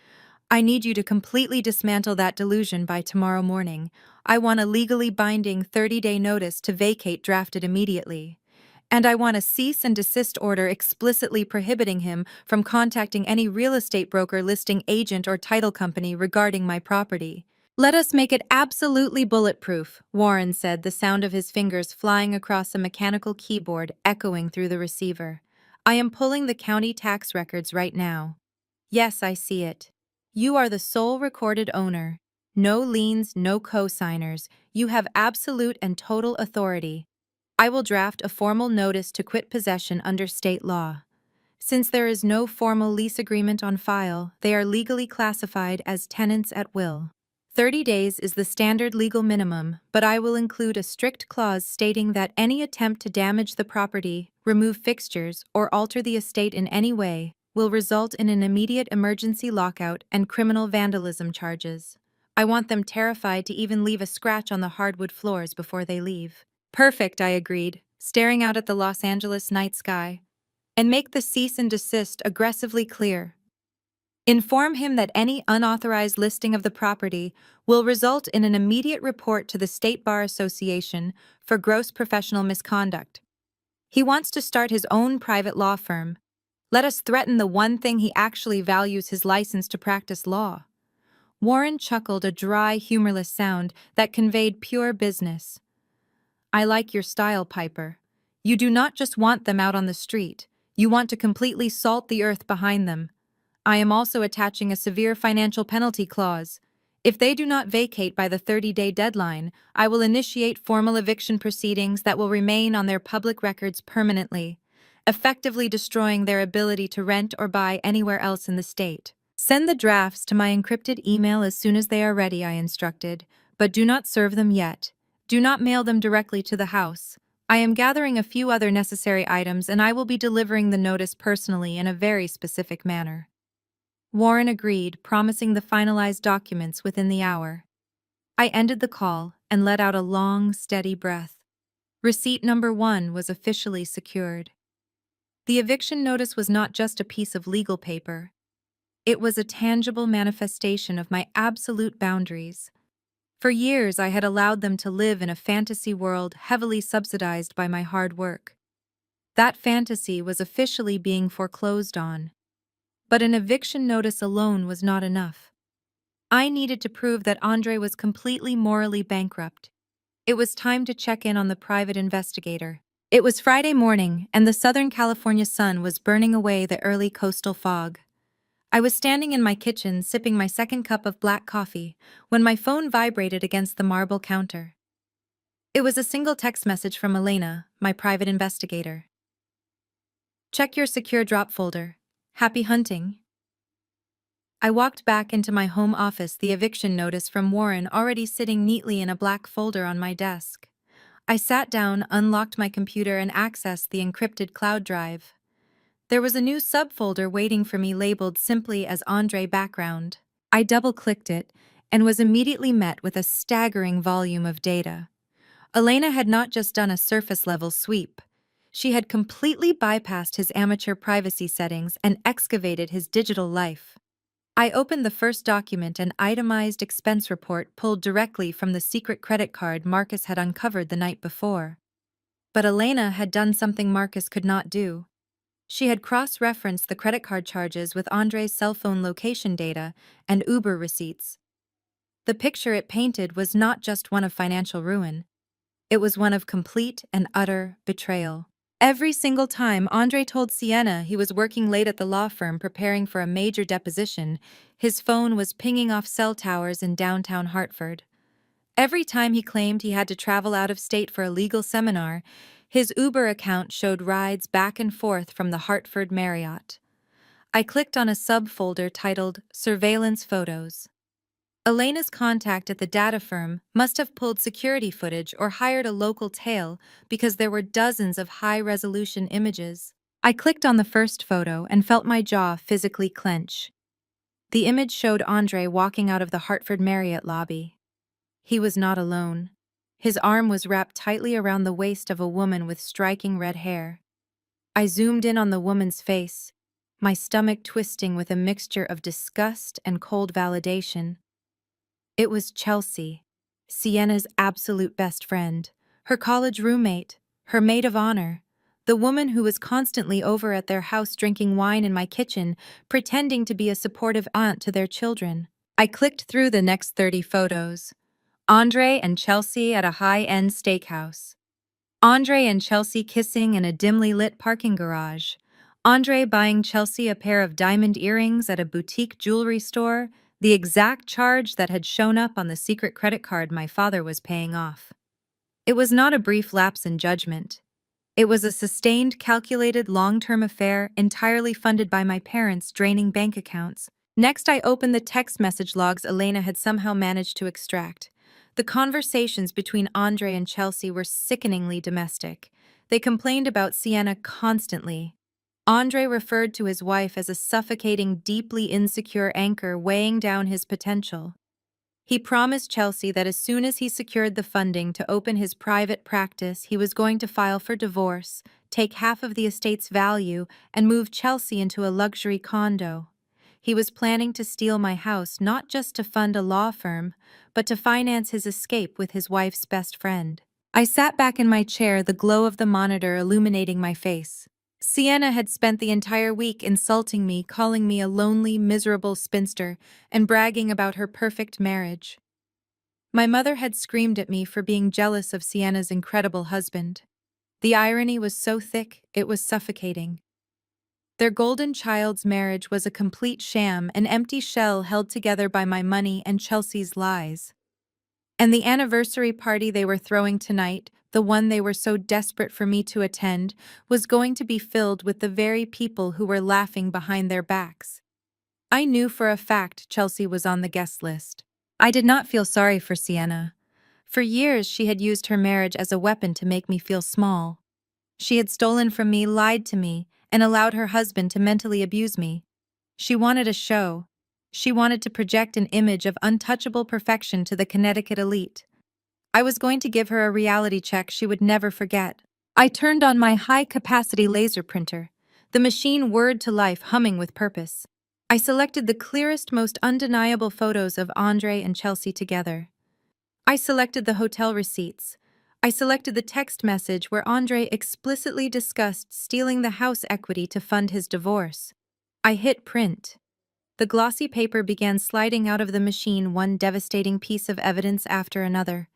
A: I need you to completely dismantle that delusion by tomorrow morning. I want a legally binding 30-day notice to vacate drafted immediately. And I want a cease and desist order explicitly prohibiting him from contacting any real estate broker, listing agent, or title company regarding my property." "Let us make it absolutely bulletproof," Warren said, the sound of his fingers flying across a mechanical keyboard echoing through the receiver. "I am pulling the county tax records right now." "Yes, I see it. You are the sole recorded owner. No liens, no co-signers. You have absolute and total authority. I will draft a formal notice to quit possession under state law. Since there is no formal lease agreement on file, they are legally classified as tenants at will. 30 days is the standard legal minimum, but I will include a strict clause stating that any attempt to damage the property, remove fixtures, or alter the estate in any way will result in an immediate emergency lockout and criminal vandalism charges. I want them terrified to even leave a scratch on the hardwood floors before they leave." "Perfect," I agreed, staring out at the Los Angeles night sky. "And make the cease and desist aggressively clear. Inform him that any unauthorized listing of the property will result in an immediate report to the State Bar Association for gross professional misconduct. He wants to start his own private law firm. Let us threaten the one thing he actually values: his license to practice law." Warren chuckled, a dry, humorless sound that conveyed pure business. "I like your style, Piper. You do not just want them out on the street. You want to completely salt the earth behind them. I am also attaching a severe financial penalty clause. If they do not vacate by the 30-day deadline, I will initiate formal eviction proceedings that will remain on their public records permanently, effectively destroying their ability to rent or buy anywhere else in the state. Send the drafts to my encrypted email as soon as they are ready," I instructed, "but do not serve them yet. Do not mail them directly to the house. I am gathering a few other necessary items, and I will be delivering the notice personally in a very specific manner." Warren agreed, promising the finalized documents within the hour. I ended the call and let out a long, steady breath. Receipt number 1 was officially secured. The eviction notice was not just a piece of legal paper. It was a tangible manifestation of my absolute boundaries. For years, I had allowed them to live in a fantasy world heavily subsidized by my hard work. That fantasy was officially being foreclosed on. But an eviction notice alone was not enough. I needed to prove that Andre was completely morally bankrupt. It was time to check in on the private investigator. It was Friday morning, and the Southern California sun was burning away the early coastal fog. I was standing in my kitchen sipping my second cup of black coffee when my phone vibrated against the marble counter. It was a single text message from Elena, my private investigator. "Check your secure drop folder. Happy hunting." I walked back into my home office, the eviction notice from Warren already sitting neatly in a black folder on my desk. I sat down, unlocked my computer, and accessed the encrypted cloud drive. There was a new subfolder waiting for me labeled simply as Andre Background. I double-clicked it and was immediately met with a staggering volume of data. Elena had not just done a surface-level sweep. She had completely bypassed his amateur privacy settings and excavated his digital life. I opened the first document, an itemized expense report pulled directly from the secret credit card Marcus had uncovered the night before. But Elena had done something Marcus could not do. She had cross-referenced the credit card charges with Andre's cell phone location data and Uber receipts. The picture it painted was not just one of financial ruin. It was one of complete and utter betrayal. Every single time Andre told Sienna he was working late at the law firm preparing for a major deposition, his phone was pinging off cell towers in downtown Hartford. Every time he claimed he had to travel out of state for a legal seminar, his Uber account showed rides back and forth from the Hartford Marriott. I clicked on a subfolder titled Surveillance Photos. Elena's contact at the data firm must have pulled security footage or hired a local tail because there were dozens of high-resolution images. I clicked on the first photo and felt my jaw physically clench. The image showed Andre walking out of the Hartford Marriott lobby. He was not alone. His arm was wrapped tightly around the waist of a woman with striking red hair. I zoomed in on the woman's face, my stomach twisting with a mixture of disgust and cold validation. It was Chelsea, Sienna's absolute best friend, her college roommate, her maid of honor, the woman who was constantly over at their house drinking wine in my kitchen, pretending to be a supportive aunt to their children. I clicked through the next 30 photos. Andre and Chelsea at a high-end steakhouse. Andre and Chelsea kissing in a dimly lit parking garage. Andre buying Chelsea a pair of diamond earrings at a boutique jewelry store, the exact charge that had shown up on the secret credit card my father was paying off. It was not a brief lapse in judgment. It was a sustained, calculated, long-term affair entirely funded by my parents' draining bank accounts. Next, I opened the text message logs Elena had somehow managed to extract. The conversations between Andre and Chelsea were sickeningly domestic. They complained about Sienna constantly. Andre referred to his wife as a suffocating, deeply insecure anchor weighing down his potential. He promised Chelsea that as soon as he secured the funding to open his private practice, he was going to file for divorce, take half of the estate's value, and move Chelsea into a luxury condo. He was planning to steal my house not just to fund a law firm, but to finance his escape with his wife's best friend. I sat back in my chair, the glow of the monitor illuminating my face. Sienna had spent the entire week insulting me, calling me a lonely, miserable spinster, and bragging about her perfect marriage. My mother had screamed at me for being jealous of Sienna's incredible husband. The irony was so thick, it was suffocating. Their golden child's marriage was a complete sham, an empty shell held together by my money and Chelsea's lies. And the anniversary party they were throwing tonight, the one they were so desperate for me to attend, was going to be filled with the very people who were laughing behind their backs. I knew for a fact Chelsea was on the guest list. I did not feel sorry for Sienna. For years she had used her marriage as a weapon to make me feel small. She had stolen from me, lied to me, and allowed her husband to mentally abuse me. She wanted a show. She wanted to project an image of untouchable perfection to the Connecticut elite. I was going to give her a reality check she would never forget. I turned on my high-capacity laser printer, the machine whirred to life, humming with purpose. I selected the clearest, most undeniable photos of Andre and Chelsea together. I selected the hotel receipts. I selected the text message where Andre explicitly discussed stealing the house equity to fund his divorce. I hit print. The glossy paper began sliding out of the machine, one devastating piece of evidence after another.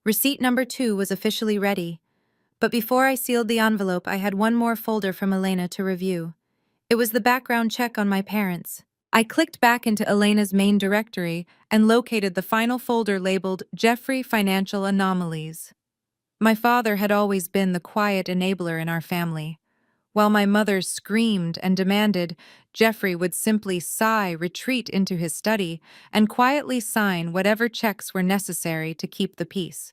A: Receipt number 2 was officially ready. But before I sealed the envelope, I had one more folder from Elena to review. It was the background check on my parents. I clicked back into Elena's main directory and located the final folder labeled Jeffrey Financial Anomalies. My father had always been the quiet enabler in our family. While my mother screamed and demanded, Jeffrey would simply sigh, retreat into his study, and quietly sign whatever checks were necessary to keep the peace.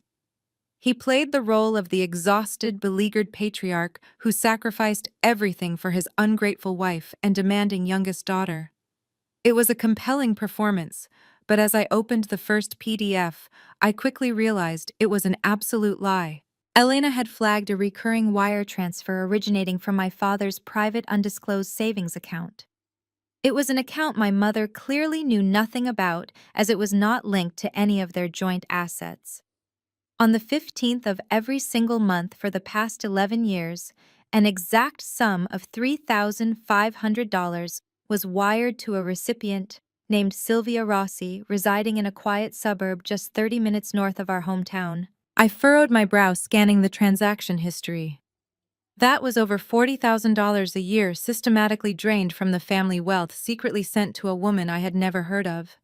A: He played the role of the exhausted, beleaguered patriarch who sacrificed everything for his ungrateful wife and demanding youngest daughter. It was a compelling performance, but as I opened the first PDF, I quickly realized it was an absolute lie. Elena had flagged a recurring wire transfer originating from my father's private undisclosed savings account. It was an account my mother clearly knew nothing about, as it was not linked to any of their joint assets. On the 15th of every single month for the past 11 years, an exact sum of $3,500 was wired to a recipient named Sylvia Rossi, residing in a quiet suburb just 30 minutes north of our hometown. I furrowed my brow scanning the transaction history. That was over $40,000 a year systematically drained from the family wealth secretly sent to a woman I had never heard of.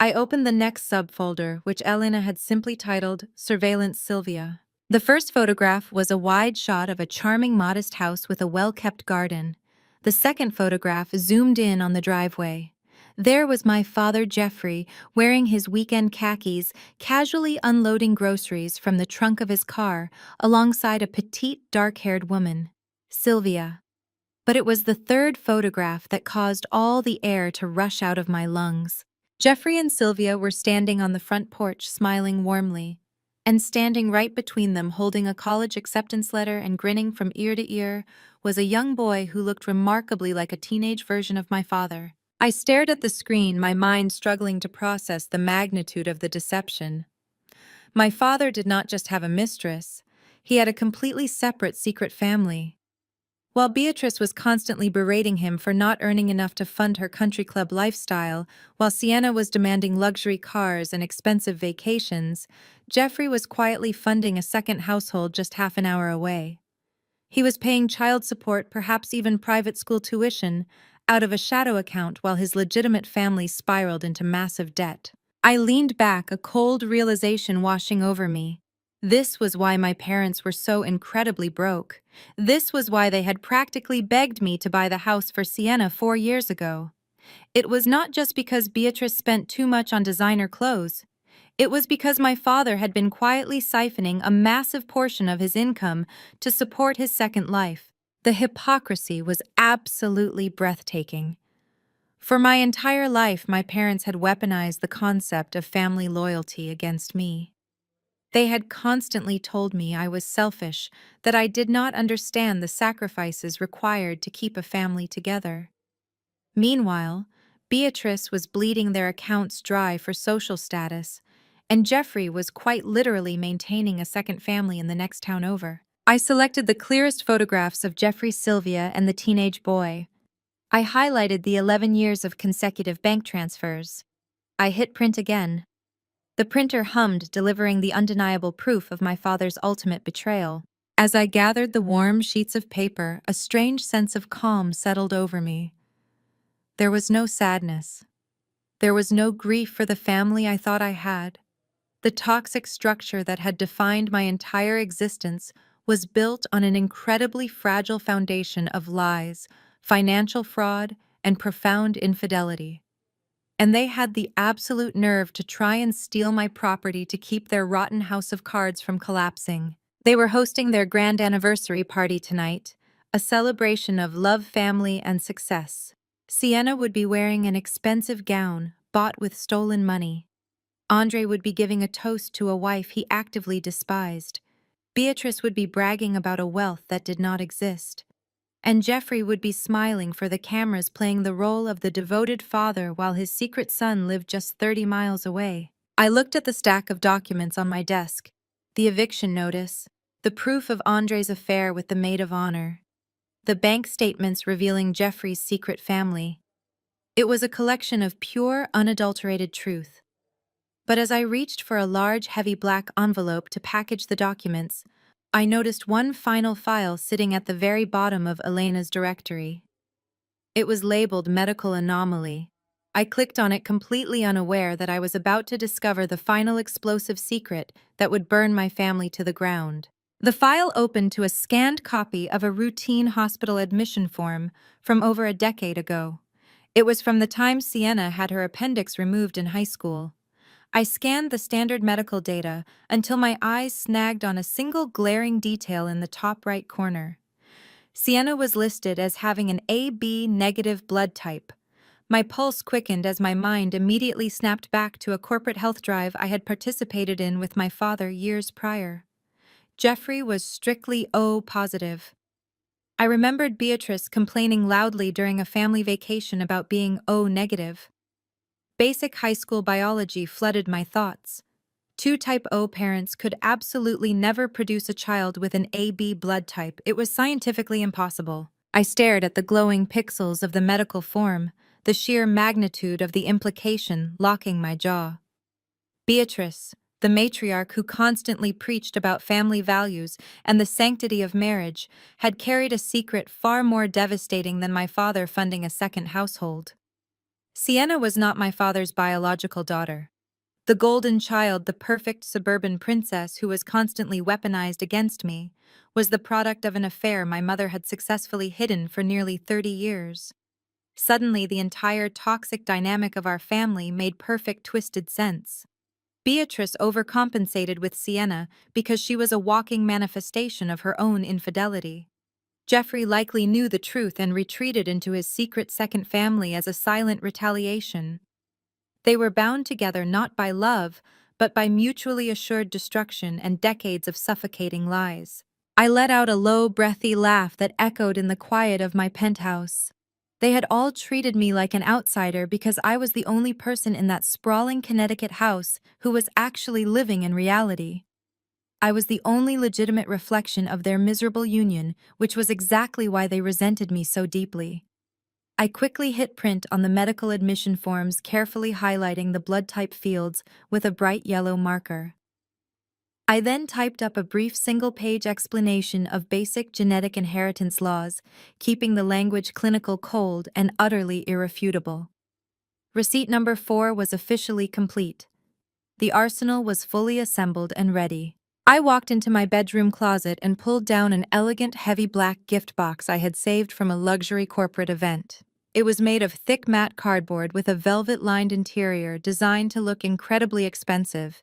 A: I opened the next subfolder, which Elena had simply titled Surveillance Sylvia. The first photograph was a wide shot of a charming, modest house with a well-kept garden. The second photograph zoomed in on the driveway. There was my father, Jeffrey, wearing his weekend khakis, casually unloading groceries from the trunk of his car, alongside a petite, dark-haired woman, Sylvia. But it was the third photograph that caused all the air to rush out of my lungs. Jeffrey and Sylvia were standing on the front porch, smiling warmly, and standing right between them, holding a college acceptance letter and grinning from ear to ear, was a young boy who looked remarkably like a teenage version of my father. I stared at the screen, my mind struggling to process the magnitude of the deception. My father did not just have a mistress, he had a completely separate secret family. While Beatrice was constantly berating him for not earning enough to fund her country club lifestyle, while Sienna was demanding luxury cars and expensive vacations, Jeffrey was quietly funding a second household just half an hour away. He was paying child support, perhaps even private school tuition, out of a shadow account while his legitimate family spiraled into massive debt. I leaned back, a cold realization washing over me. This was why my parents were so incredibly broke. This was why they had practically begged me to buy the house for Sienna 4 years ago. It was not just because Beatrice spent too much on designer clothes. It was because my father had been quietly siphoning a massive portion of his income to support his second life. The hypocrisy was absolutely breathtaking. For my entire life, my parents had weaponized the concept of family loyalty against me. They had constantly told me I was selfish, that I did not understand the sacrifices required to keep a family together. Meanwhile, Beatrice was bleeding their accounts dry for social status, and Jeffrey was quite literally maintaining a second family in the next town over. I selected the clearest photographs of Jeffrey, Sylvia, and the teenage boy. I highlighted the 11 years of consecutive bank transfers. I hit print again. The printer hummed, delivering the undeniable proof of my father's ultimate betrayal. As I gathered the warm sheets of paper, a strange sense of calm settled over me. There was no sadness. There was no grief for the family I thought I had. The toxic structure that had defined my entire existence was built on an incredibly fragile foundation of lies, financial fraud, and profound infidelity. And they had the absolute nerve to try and steal my property to keep their rotten house of cards from collapsing. They were hosting their grand anniversary party tonight, a celebration of love, family, and success. Sienna would be wearing an expensive gown, bought with stolen money. Andre would be giving a toast to a wife he actively despised. Beatrice would be bragging about a wealth that did not exist. And Jeffrey would be smiling for the cameras, playing the role of the devoted father while his secret son lived just 30 miles away. I looked at the stack of documents on my desk, the eviction notice, the proof of Andre's affair with the maid of honor, the bank statements revealing Jeffrey's secret family. It was a collection of pure, unadulterated truth. But as I reached for a large, heavy black envelope to package the documents, I noticed one final file sitting at the very bottom of Elena's directory. It was labeled Medical Anomaly. I clicked on it, completely unaware that I was about to discover the final explosive secret that would burn my family to the ground. The file opened to a scanned copy of a routine hospital admission form from over a decade ago. It was from the time Sienna had her appendix removed in high school. I scanned the standard medical data until my eyes snagged on a single glaring detail in the top right corner. Sienna was listed as having an AB negative blood type. My pulse quickened as my mind immediately snapped back to a corporate health drive I had participated in with my father years prior. Jeffrey was strictly O positive. I remembered Beatrice complaining loudly during a family vacation about being O negative. Basic high school biology flooded my thoughts. Two type O parents could absolutely never produce a child with an AB blood type. It was scientifically impossible. I stared at the glowing pixels of the medical form, the sheer magnitude of the implication locking my jaw. Beatrice, the matriarch who constantly preached about family values and the sanctity of marriage, had carried a secret far more devastating than my father funding a second household. Sienna was not my father's biological daughter. The golden child, the perfect suburban princess who was constantly weaponized against me, was the product of an affair my mother had successfully hidden for nearly 30 years. Suddenly, the entire toxic dynamic of our family made perfect twisted sense. Beatrice overcompensated with Sienna because she was a walking manifestation of her own infidelity. Jeffrey likely knew the truth and retreated into his secret second family as a silent retaliation. They were bound together not by love, but by mutually assured destruction and decades of suffocating lies. I let out a low, breathy laugh that echoed in the quiet of my penthouse. They had all treated me like an outsider because I was the only person in that sprawling Connecticut house who was actually living in reality. I was the only legitimate reflection of their miserable union, which was exactly why they resented me so deeply. I quickly hit print on the medical admission forms, carefully highlighting the blood type fields with a bright yellow marker. I then typed up a brief single-page explanation of basic genetic inheritance laws, keeping the language clinical, cold, and utterly irrefutable. Receipt number 4 was officially complete. The arsenal was fully assembled and ready. I walked into my bedroom closet and pulled down an elegant, heavy black gift box I had saved from a luxury corporate event. It was made of thick matte cardboard with a velvet-lined interior designed to look incredibly expensive.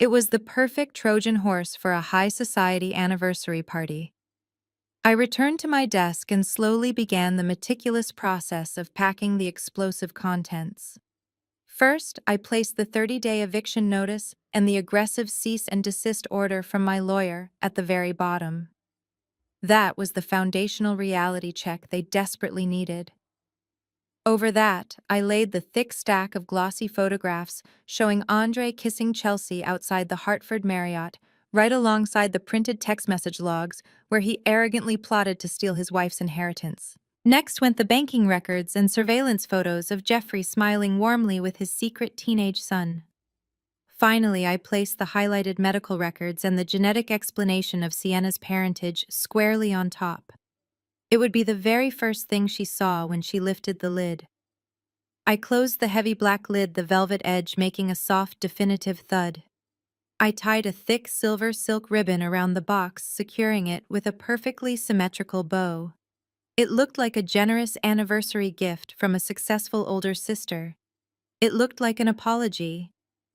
A: It was the perfect Trojan horse for a high society anniversary party. I returned to my desk and slowly began the meticulous process of packing the explosive contents. First, I placed the 30-day eviction notice and the aggressive cease and desist order from my lawyer at the very bottom. That was the foundational reality check they desperately needed. Over that, I laid the thick stack of glossy photographs showing Andre kissing Chelsea outside the Hartford Marriott, right alongside the printed text message logs where he arrogantly plotted to steal his wife's inheritance. Next went the banking records and surveillance photos of Jeffrey smiling warmly with his secret teenage son. Finally, I placed the highlighted medical records and the genetic explanation of Sienna's parentage squarely on top. It would be the very first thing she saw when she lifted the lid. I closed the heavy black lid, the velvet edge making a soft, definitive thud. I tied a thick silver silk ribbon around the box, securing it with a perfectly symmetrical bow. It looked like a generous anniversary gift from a successful older sister. It looked like an apology.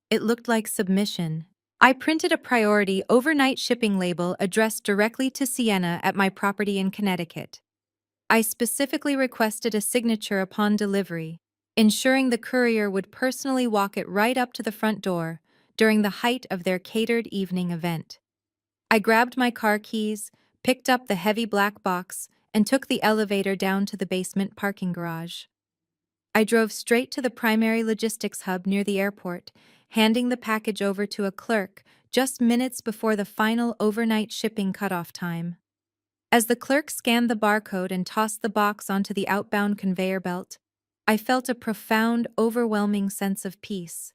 A: It looked like submission. I printed a priority overnight shipping label addressed directly to Sienna at my property in Connecticut. I specifically requested a signature upon delivery, ensuring the courier would personally walk it right up to the front door during the height of their catered evening event. I grabbed my car keys, picked up the heavy black box, and took the elevator down to the basement parking garage. I drove straight to the primary logistics hub near the airport, handing the package over to a clerk just minutes before the final overnight shipping cutoff time. As the clerk scanned the barcode and tossed the box onto the outbound conveyor belt, I felt a profound, overwhelming sense of peace.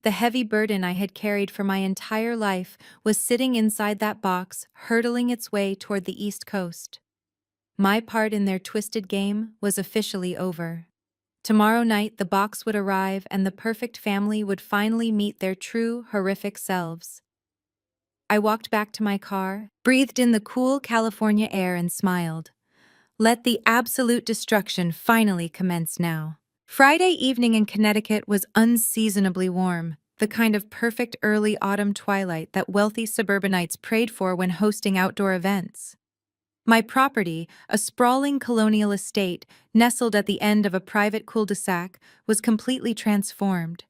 A: The heavy burden I had carried for my entire life was sitting inside that box, hurtling its way toward the East Coast. My part in their twisted game was officially over. Tomorrow night, the box would arrive and the perfect family would finally meet their true, horrific selves. I walked back to my car, breathed in the cool California air and smiled. Let the absolute destruction finally commence now. Friday evening in Connecticut was unseasonably warm. the kind of perfect early autumn twilight that wealthy suburbanites prayed for when hosting outdoor events. My property, a sprawling colonial estate nestled at the end of a private cul-de-sac, was completely transformed.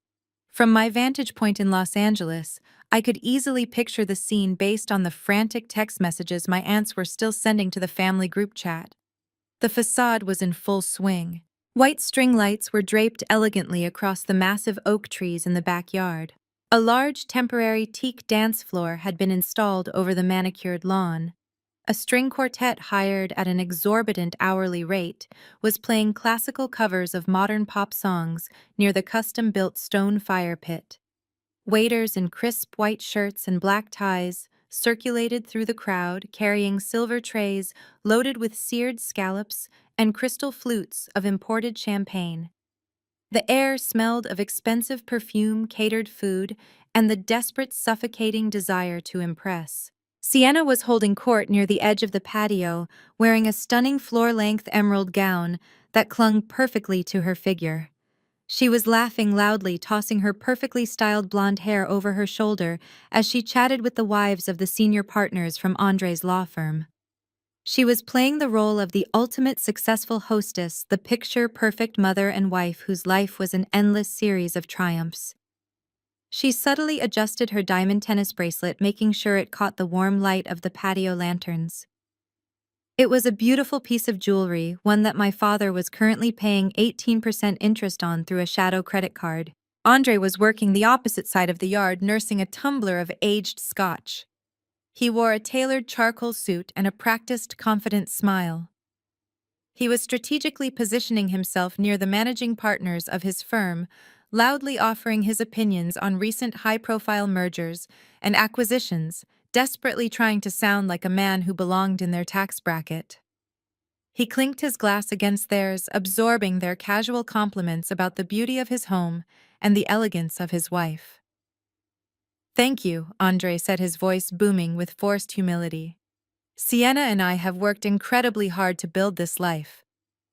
A: From my vantage point in Los Angeles, I could easily picture the scene based on the frantic text messages my aunts were still sending to the family group chat. The facade was in full swing. White string lights were draped elegantly across the massive oak trees in the backyard. A large temporary teak dance floor had been installed over the manicured lawn. A string quartet hired at an exorbitant hourly rate was playing classical covers of modern pop songs near the custom-built stone fire pit. Waiters in crisp white shirts and black ties circulated through the crowd carrying silver trays loaded with seared scallops and crystal flutes of imported champagne. The air smelled of expensive perfume, catered food, and the desperate, suffocating desire to impress. Sienna was holding court near the edge of the patio, wearing a stunning floor-length emerald gown that clung perfectly to her figure. She was laughing loudly, tossing her perfectly styled blonde hair over her shoulder as she chatted with the wives of the senior partners from Andre's law firm. She was playing the role of the ultimate successful hostess, the picture-perfect mother and wife whose life was an endless series of triumphs. She subtly adjusted her diamond tennis bracelet, making sure it caught the warm light of the patio lanterns. It was a beautiful piece of jewelry, one that my father was currently paying 18% interest on through a shadow credit card. Andre was working the opposite side of the yard, nursing a tumbler of aged scotch. He wore a tailored charcoal suit and a practiced, confident smile. He was strategically positioning himself near the managing partners of his firm, loudly offering his opinions on recent high-profile mergers and acquisitions, desperately trying to sound like a man who belonged in their tax bracket. He clinked his glass against theirs, absorbing their casual compliments about the beauty of his home and the elegance of his wife. "Thank you," Andre said, his voice booming with forced humility. "Sienna and I have worked incredibly hard to build this life.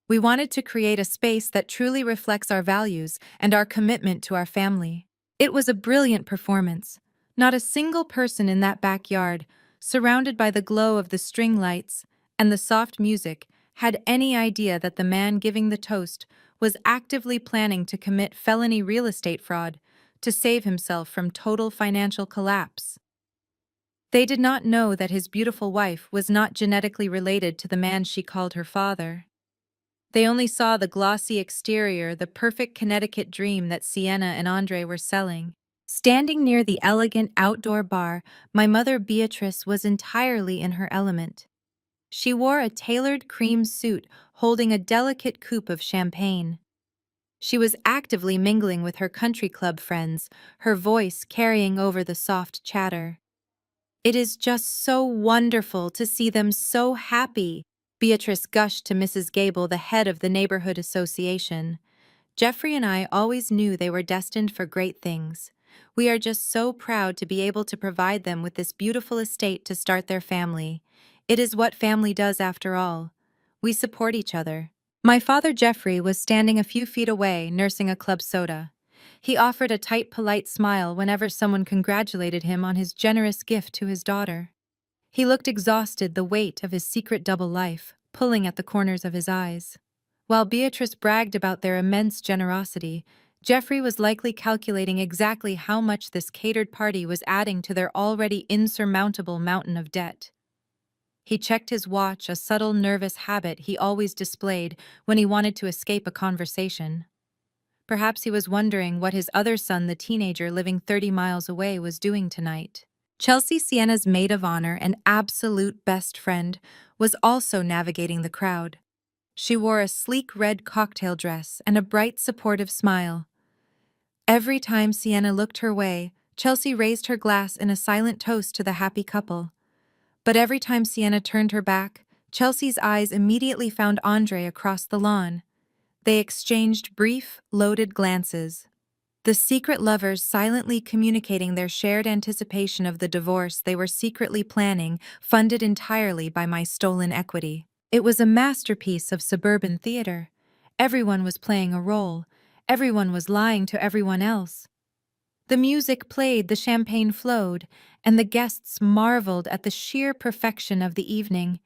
A: We wanted to create a space that truly reflects our values and our commitment to our family." It was a brilliant performance. Not a single person in that backyard, surrounded by the glow of the string lights and the soft music, had any idea that the man giving the toast was actively planning to commit felony real estate fraud to save himself from total financial collapse. They did not know that his beautiful wife was not genetically related to the man she called her father. They only saw the glossy exterior, the perfect Connecticut dream that Sienna and Andre were selling. Standing near the elegant outdoor bar, my mother Beatrice was entirely in her element. She wore a tailored cream suit holding a delicate coupe of champagne. She was actively mingling with her country club friends, her voice carrying over the soft chatter. "It is just so wonderful to see them so happy," Beatrice gushed to Mrs. Gable, the head of the neighborhood association. "Jeffrey and I always knew they were destined for great things. We are just so proud to be able to provide them with this beautiful estate to start their family. It is what family does after all. We support each other." My father Jeffrey was standing a few feet away, nursing a club soda. He offered a tight, polite smile whenever someone congratulated him on his generous gift to his daughter. He looked exhausted, the weight of his secret double life pulling at the corners of his eyes. While Beatrice bragged about their immense generosity, Jeffrey was likely calculating exactly how much this catered party was adding to their already insurmountable mountain of debt. He checked his watch, a subtle, nervous habit he always displayed when he wanted to escape a conversation. Perhaps he was wondering what his other son, the teenager living 30 miles away, was doing tonight. Chelsea, Sienna's maid of honor and absolute best friend, was also navigating the crowd. She wore a sleek red cocktail dress and a bright, supportive smile. Every time Sienna looked her way, Chelsea raised her glass in a silent toast to the happy couple. But every time Sienna turned her back, Chelsea's eyes immediately found Andre across the lawn. They exchanged brief, loaded glances. The secret lovers silently communicating their shared anticipation of the divorce they were secretly planning, funded entirely by my stolen equity. It was a masterpiece of suburban theater. Everyone was playing a role. Everyone was lying to everyone else. The music played, the champagne flowed, and the guests marveled at the sheer perfection of the evening.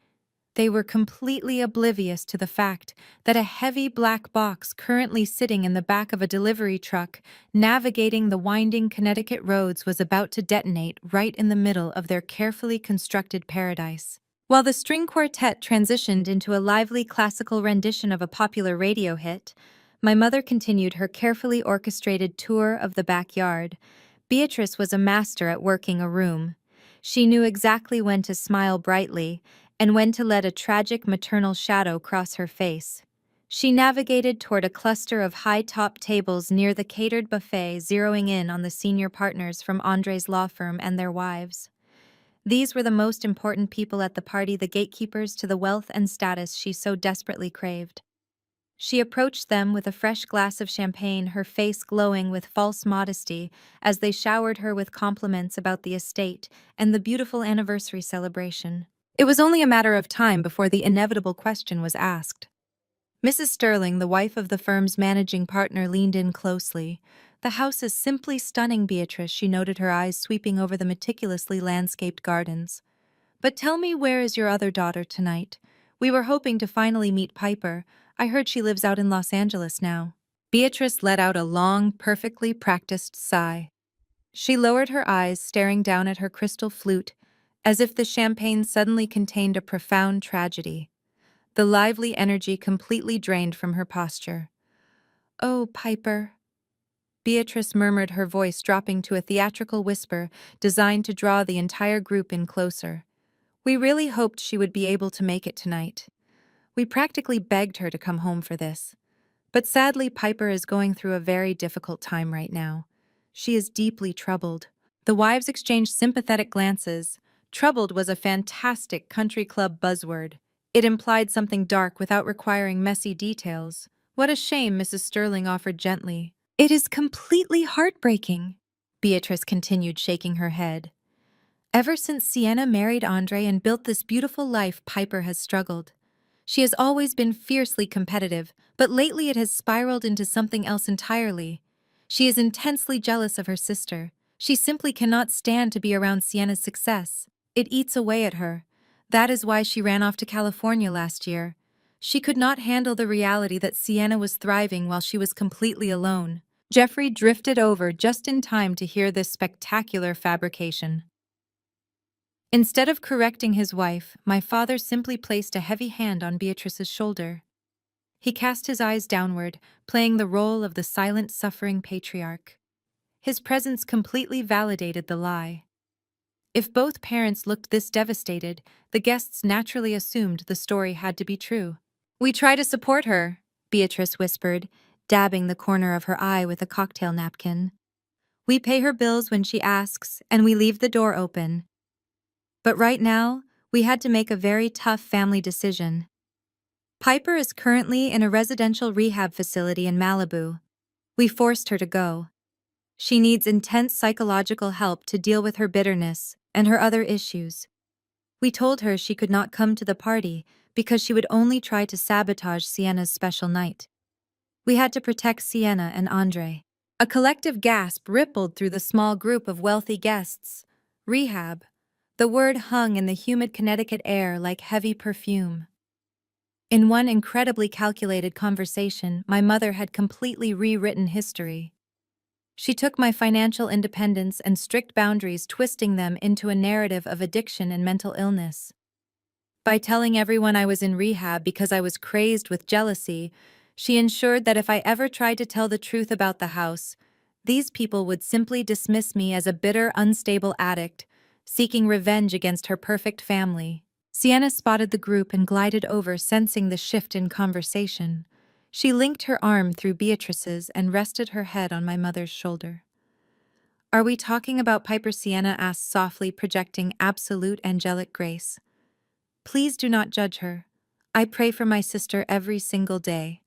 A: They were completely oblivious to the fact that a heavy black box currently sitting in the back of a delivery truck navigating the winding Connecticut roads was about to detonate right in the middle of their carefully constructed paradise. While the string quartet transitioned into a lively classical rendition of a popular radio hit, my mother continued her carefully orchestrated tour of the backyard. Beatrice was a master at working a room. She knew exactly when to smile brightly and when to let a tragic maternal shadow cross her face. She navigated toward a cluster of high-top tables near the catered buffet, zeroing in on the senior partners from Andre's law firm and their wives. These were the most important people at the party, the gatekeepers to the wealth and status she so desperately craved. She approached them with a fresh glass of champagne, her face glowing with false modesty as they showered her with compliments about the estate and the beautiful anniversary celebration. It was only a matter of time before the inevitable question was asked. Mrs. Sterling, the wife of the firm's managing partner, leaned in closely. "The house is simply stunning, Beatrice," she noted, her eyes sweeping over the meticulously landscaped gardens. "But tell me, where is your other daughter tonight? We were hoping to finally meet Piper. I heard she lives out in Los Angeles now." Beatrice let out a long, perfectly practiced sigh. She lowered her eyes, staring down at her crystal flute, as if the champagne suddenly contained a profound tragedy. The lively energy completely drained from her posture. "Oh, Piper," Beatrice murmured, her voice dropping to a theatrical whisper designed to draw the entire group in closer. "We really hoped she would be able to make it tonight. We practically begged her to come home for this. But sadly, Piper is going through a very difficult time right now. She is deeply troubled." The wives exchanged sympathetic glances. Troubled was a fantastic country club buzzword. It implied something dark without requiring messy details. "What a shame," Mrs. Sterling offered gently. "It is completely heartbreaking," Beatrice continued, shaking her head. "Ever since Sienna married Andre and built this beautiful life, Piper has struggled. She has always been fiercely competitive, but lately it has spiraled into something else entirely. She is intensely jealous of her sister. She simply cannot stand to be around Sienna's success. It eats away at her. That is why she ran off to California last year. She could not handle the reality that Sienna was thriving while she was completely alone." Jeffrey drifted over just in time to hear this spectacular fabrication. Instead of correcting his wife, my father simply placed a heavy hand on Beatrice's shoulder. He cast his eyes downward, playing the role of the silent, suffering patriarch. His presence completely validated the lie. If both parents looked this devastated, the guests naturally assumed the story had to be true. "We try to support her," Beatrice whispered, dabbing the corner of her eye with a cocktail napkin. "We pay her bills when she asks, and we leave the door open. But right now, we had to make a very tough family decision. Piper is currently in a residential rehab facility in Malibu. We forced her to go. She needs intense psychological help to deal with her bitterness and her other issues. We told her she could not come to the party because she would only try to sabotage Sienna's special night. We had to protect Sienna and Andre." A collective gasp rippled through the small group of wealthy guests. Rehab. The word hung in the humid Connecticut air like heavy perfume. In one incredibly calculated conversation, my mother had completely rewritten history. She took my financial independence and strict boundaries, twisting them into a narrative of addiction and mental illness. By telling everyone I was in rehab because I was crazed with jealousy, she ensured that if I ever tried to tell the truth about the house, these people would simply dismiss me as a bitter, unstable addict, seeking revenge against her perfect family. Sienna spotted the group and glided over, sensing the shift in conversation. She linked her arm through Beatrice's and rested her head on my mother's shoulder. "Are we talking about Piper?" Sienna asked softly, projecting absolute angelic grace. "Please do not judge her. I pray for my sister every single day.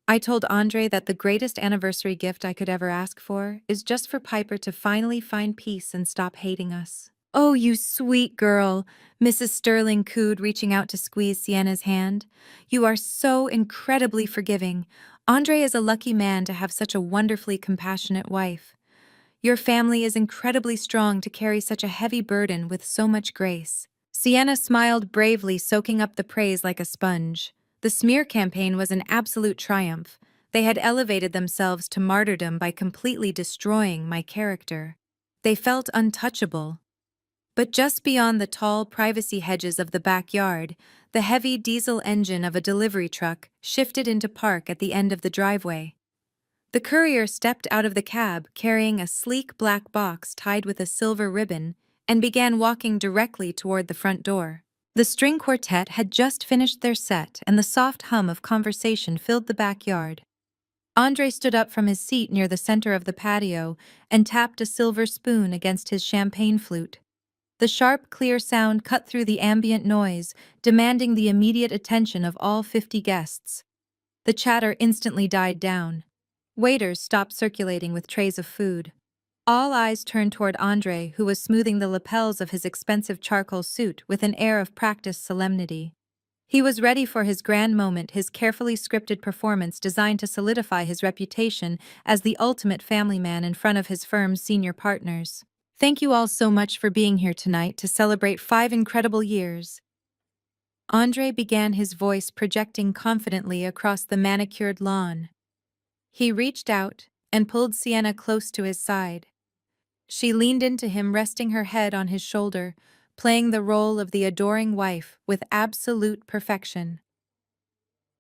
A: I told Andre that the greatest anniversary gift I could ever ask for is just for Piper to finally find peace and stop hating us." "Oh, you sweet girl," Mrs. Sterling cooed, reaching out to squeeze Sienna's hand. "You are so incredibly forgiving. Andre is a lucky man to have such a wonderfully compassionate wife. Your family is incredibly strong to carry such a heavy burden with so much grace. Sienna smiled bravely, soaking up the praise like a sponge. The smear campaign was an absolute triumph. They had elevated themselves to martyrdom by completely destroying my character. They felt untouchable. But just beyond the tall privacy hedges of the backyard, the heavy diesel engine of a delivery truck shifted into park at the end of the driveway. The courier stepped out of the cab carrying a sleek black box tied with a silver ribbon and began walking directly toward the front door. The string quartet had just finished their set and the soft hum of conversation filled the backyard. Andre stood up from his seat near the center of the patio and tapped a silver spoon against his champagne flute. The sharp, clear sound cut through the ambient noise, demanding the immediate attention of all 50 guests. The chatter instantly died down. Waiters stopped circulating with trays of food. All eyes turned toward Andre, who was smoothing the lapels of his expensive charcoal suit with an air of practiced solemnity. He was ready for his grand moment, his carefully scripted performance designed to solidify his reputation as the ultimate family man in front of his firm's senior partners. Thank you all so much for being here tonight to celebrate 5 incredible years. Andre began, his voice projecting confidently across the manicured lawn. He reached out and pulled Sienna close to his side. She leaned into him, resting her head on his shoulder, playing the role of the adoring wife with absolute perfection.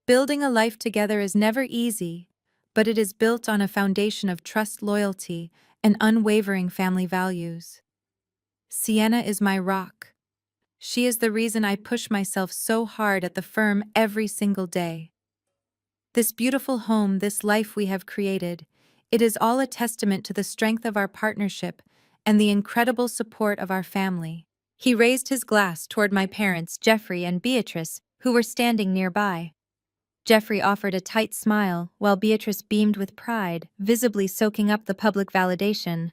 A: Building a life together is never easy, but it is built on a foundation of trust, loyalty, and unwavering family values. Sienna is my rock. She is the reason I push myself so hard at the firm every single day. This beautiful home, this life we have created, it is all a testament to the strength of our partnership and the incredible support of our family. He raised his glass toward my parents, Jeffrey and Beatrice, who were standing nearby. Jeffrey offered a tight smile, while Beatrice beamed with pride, visibly soaking up the public validation.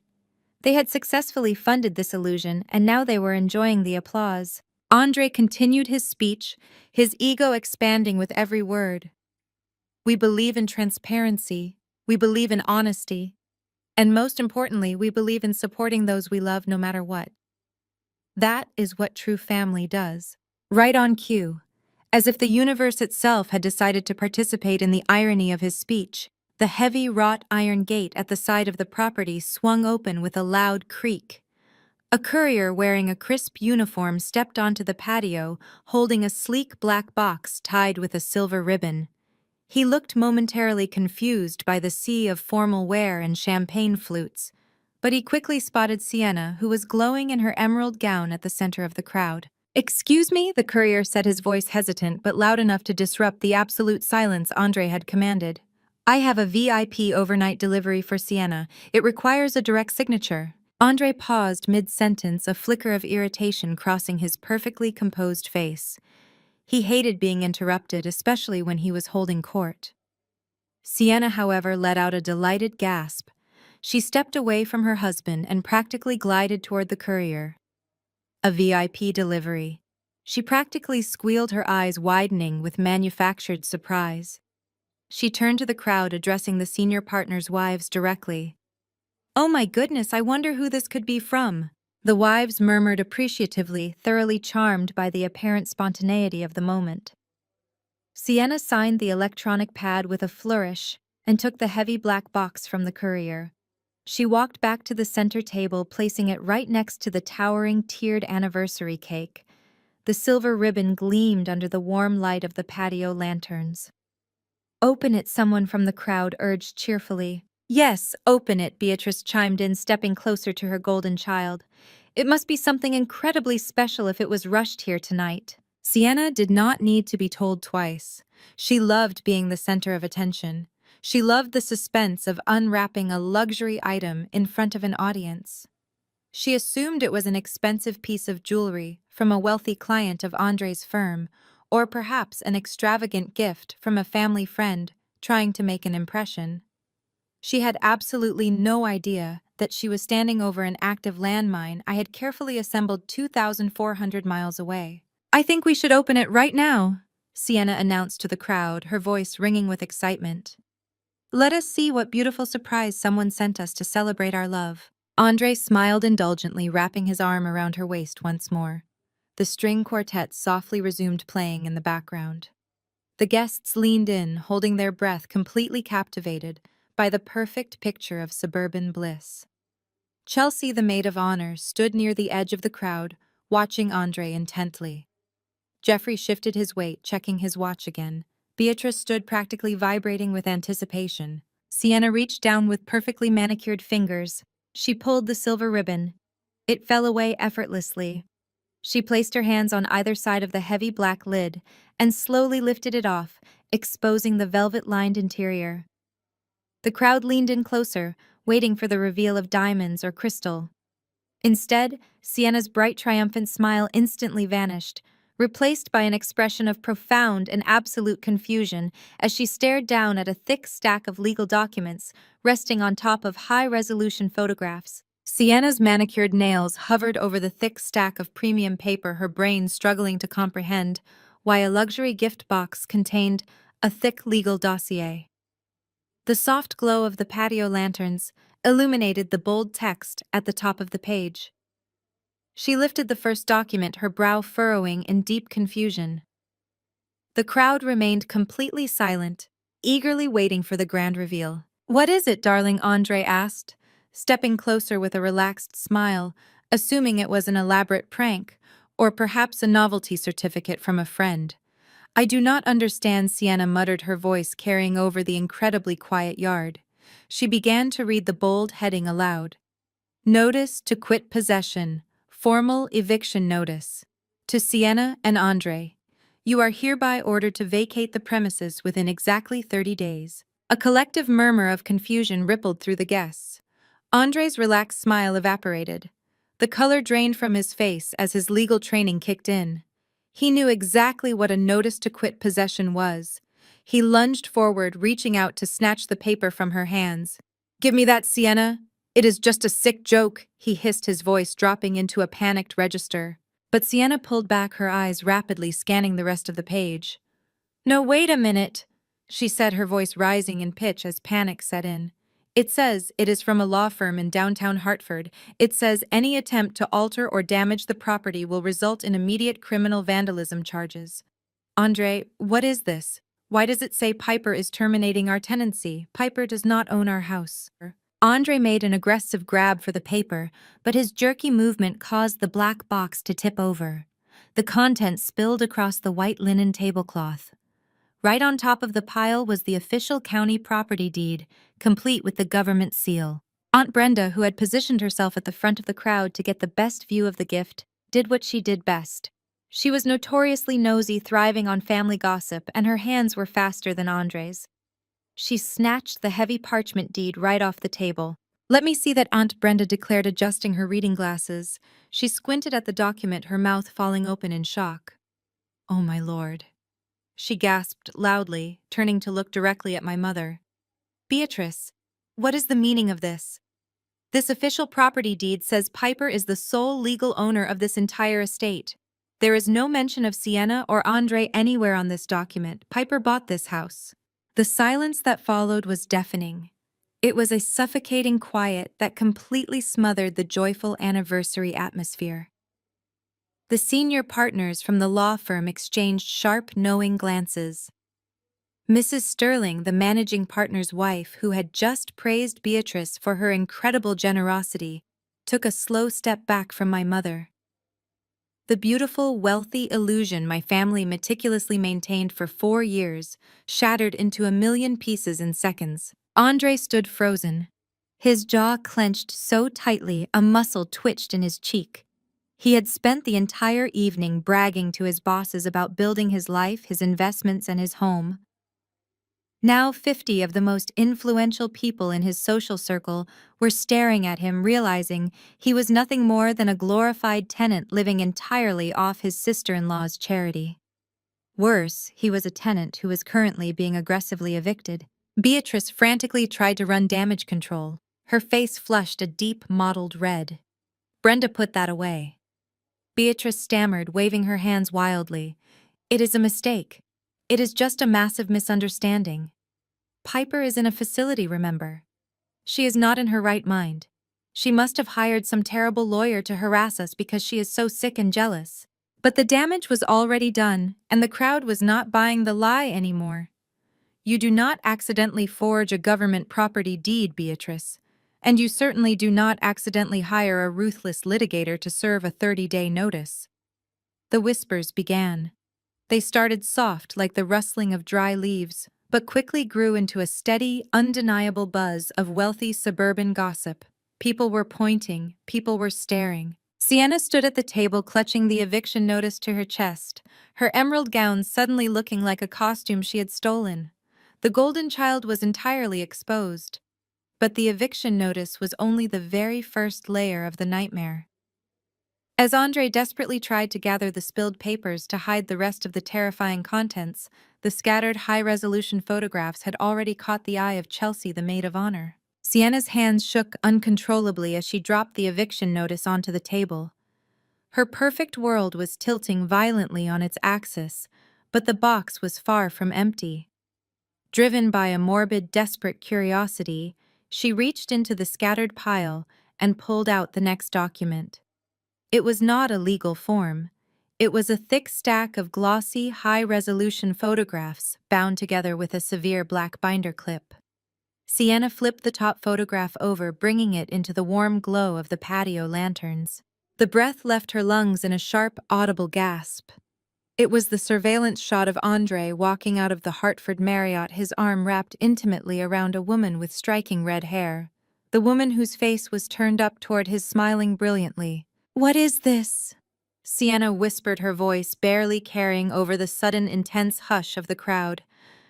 A: They had successfully funded this illusion, and now they were enjoying the applause. Andre continued his speech, his ego expanding with every word. We believe in transparency, we believe in honesty, and most importantly, we believe in supporting those we love no matter what. That is what true family does. Right on cue. As if the universe itself had decided to participate in the irony of his speech, the heavy wrought iron gate at the side of the property swung open with a loud creak. A courier wearing a crisp uniform stepped onto the patio, holding a sleek black box tied with a silver ribbon. He looked momentarily confused by the sea of formal wear and champagne flutes, but he quickly spotted Sienna, who was glowing in her emerald gown at the center of the crowd. "Excuse me," the courier said, his voice hesitant but loud enough to disrupt the absolute silence Andre had commanded. "I have a VIP overnight delivery for Sienna. It requires a direct signature." Andre paused mid-sentence, a flicker of irritation crossing his perfectly composed face. He hated being interrupted, especially when he was holding court. Sienna, however, let out a delighted gasp. She stepped away from her husband and practically glided toward the courier. A VIP delivery. She practically squealed, her eyes widening with manufactured surprise. She turned to the crowd, addressing the senior partners' wives directly. "Oh my goodness, I wonder who this could be from." The wives murmured appreciatively, thoroughly charmed by the apparent spontaneity of the moment. Sienna signed the electronic pad with a flourish and took the heavy black box from the courier. She walked back to the center table, placing it right next to the towering tiered anniversary cake. The silver ribbon gleamed under the warm light of the patio lanterns. "Open it," someone from the crowd urged cheerfully. "Yes, open it," Beatrice chimed in, stepping closer to her golden child. "It must be something incredibly special if it was rushed here tonight." Sienna did not need to be told twice. She loved being the center of attention. She loved the suspense of unwrapping a luxury item in front of an audience. She assumed it was an expensive piece of jewelry from a wealthy client of Andre's firm, or perhaps an extravagant gift from a family friend trying to make an impression. She had absolutely no idea that she was standing over an active landmine I had carefully assembled 2,400 miles away. "I think we should open it right now," Sienna announced to the crowd, her voice ringing with excitement. "Let us see what beautiful surprise someone sent us to celebrate our love." Andre smiled indulgently, wrapping his arm around her waist once more. The string quartet softly resumed playing in the background. The guests leaned in, holding their breath, completely captivated by the perfect picture of suburban bliss. Chelsea, the maid of honor, stood near the edge of the crowd, watching Andre intently. Jeffrey shifted his weight, checking his watch again. Beatrice stood practically vibrating with anticipation. Sienna reached down with perfectly manicured fingers. She pulled the silver ribbon. It fell away effortlessly. She placed her hands on either side of the heavy black lid and slowly lifted it off, exposing the velvet-lined interior. The crowd leaned in closer, waiting for the reveal of diamonds or crystal. Instead, Sienna's bright, triumphant smile instantly vanished, replaced by an expression of profound and absolute confusion as she stared down at a thick stack of legal documents resting on top of high-resolution photographs. Sienna's manicured nails hovered over the thick stack of premium paper, her brain struggling to comprehend why a luxury gift box contained a thick legal dossier. The soft glow of the patio lanterns illuminated the bold text at the top of the page. She lifted the first document, her brow furrowing in deep confusion. The crowd remained completely silent, eagerly waiting for the grand reveal. "What is it, darling?" Andre asked, stepping closer with a relaxed smile, assuming it was an elaborate prank, or perhaps a novelty certificate from a friend. "I do not understand," Sienna muttered, her voice carrying over the incredibly quiet yard. She began to read the bold heading aloud. "Notice to quit possession. Formal eviction notice. To Sienna and Andre. You are hereby ordered to vacate the premises within exactly 30 days. A collective murmur of confusion rippled through the guests. Andre's relaxed smile evaporated. The color drained from his face as his legal training kicked in. He knew exactly what a notice to quit possession was. He lunged forward, reaching out to snatch the paper from her hands. "Give me that, Sienna! It is just a sick joke," he hissed, his voice dropping into a panicked register. But Sienna pulled back, her eyes rapidly scanning the rest of the page. "No, wait a minute," she said, her voice rising in pitch as panic set in. "It says it is from a law firm in downtown Hartford. It says any attempt to alter or damage the property will result in immediate criminal vandalism charges." "Andre, what is this? Why does it say Piper is terminating our tenancy? Piper does not own our house." Andre made an aggressive grab for the paper, but his jerky movement caused the black box to tip over. The contents spilled across the white linen tablecloth. Right on top of the pile was the official county property deed, complete with the government seal. Aunt Brenda, who had positioned herself at the front of the crowd to get the best view of the gift, did what she did best. She was notoriously nosy, thriving on family gossip, and her hands were faster than Andre's. She snatched the heavy parchment deed right off the table. "Let me see that," Aunt Brenda declared, adjusting her reading glasses. She squinted at the document, her mouth falling open in shock. "Oh, my lord," she gasped loudly, turning to look directly at my mother. "Beatrice, what is the meaning of this? This official property deed says Piper is the sole legal owner of this entire estate. There is no mention of Sienna or Andre anywhere on this document. Piper bought this house." The silence that followed was deafening. It was a suffocating quiet that completely smothered the joyful anniversary atmosphere. The senior partners from the law firm exchanged sharp, knowing glances. Mrs. Sterling, the managing partner's wife, who had just praised Beatrice for her incredible generosity, took a slow step back from my mother. The beautiful, wealthy illusion my family meticulously maintained for 4 years shattered into a million pieces in seconds. Andre stood frozen. His jaw clenched so tightly a muscle twitched in his cheek. He had spent the entire evening bragging to his bosses about building his life, his investments, and his home. Now 50 of the most influential people in his social circle were staring at him, realizing he was nothing more than a glorified tenant living entirely off his sister-in-law's charity. Worse, he was a tenant who was currently being aggressively evicted. Beatrice frantically tried to run damage control. Her face flushed a deep, mottled red. Brenda put that away. Beatrice stammered, waving her hands wildly. "It is a mistake. It is just a massive misunderstanding. Piper is in a facility, remember. She is not in her right mind." She must have hired some terrible lawyer to harass us because she is so sick and jealous. But the damage was already done, and the crowd was not buying the lie anymore. You do not accidentally forge a government property deed, Beatrice. And you certainly do not accidentally hire a ruthless litigator to serve a 30-day notice. The whispers began. They started soft like the rustling of dry leaves, but quickly grew into a steady, undeniable buzz of wealthy suburban gossip. People were pointing, people were staring. Sienna stood at the table clutching the eviction notice to her chest, her emerald gown suddenly looking like a costume she had stolen. The golden child was entirely exposed. But the eviction notice was only the very first layer of the nightmare. As Andre desperately tried to gather the spilled papers to hide the rest of the terrifying contents, the scattered high-resolution photographs had already caught the eye of Chelsea, the maid of honor. Sienna's hands shook uncontrollably as she dropped the eviction notice onto the table. Her perfect world was tilting violently on its axis, but the box was far from empty. Driven by a morbid, desperate curiosity, she reached into the scattered pile and pulled out the next document. It was not a legal form. It was a thick stack of glossy, high-resolution photographs bound together with a severe black binder clip. Sienna flipped the top photograph over, bringing it into the warm glow of the patio lanterns. The breath left her lungs in a sharp, audible gasp. It was the surveillance shot of Andre walking out of the Hartford Marriott, his arm wrapped intimately around a woman with striking red hair. The woman whose face was turned up toward his, smiling brilliantly. "What is this?" Sienna whispered, her voice barely carrying over the sudden intense hush of the crowd.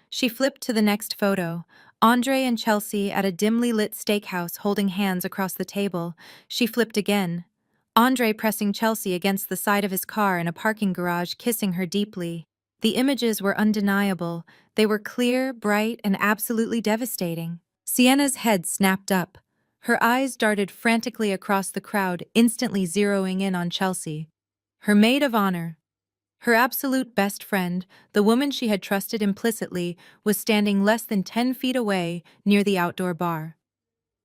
A: She flipped to the next photo. Andre and Chelsea at a dimly lit steakhouse holding hands across the table. She flipped again. Andre pressing Chelsea against the side of his car in a parking garage, kissing her deeply. The images were undeniable. They were clear, bright, and absolutely devastating. Sienna's head snapped up. Her eyes darted frantically across the crowd, instantly zeroing in on Chelsea. Her maid of honor, her absolute best friend, the woman she had trusted implicitly, was standing less than 10 feet away near the outdoor bar.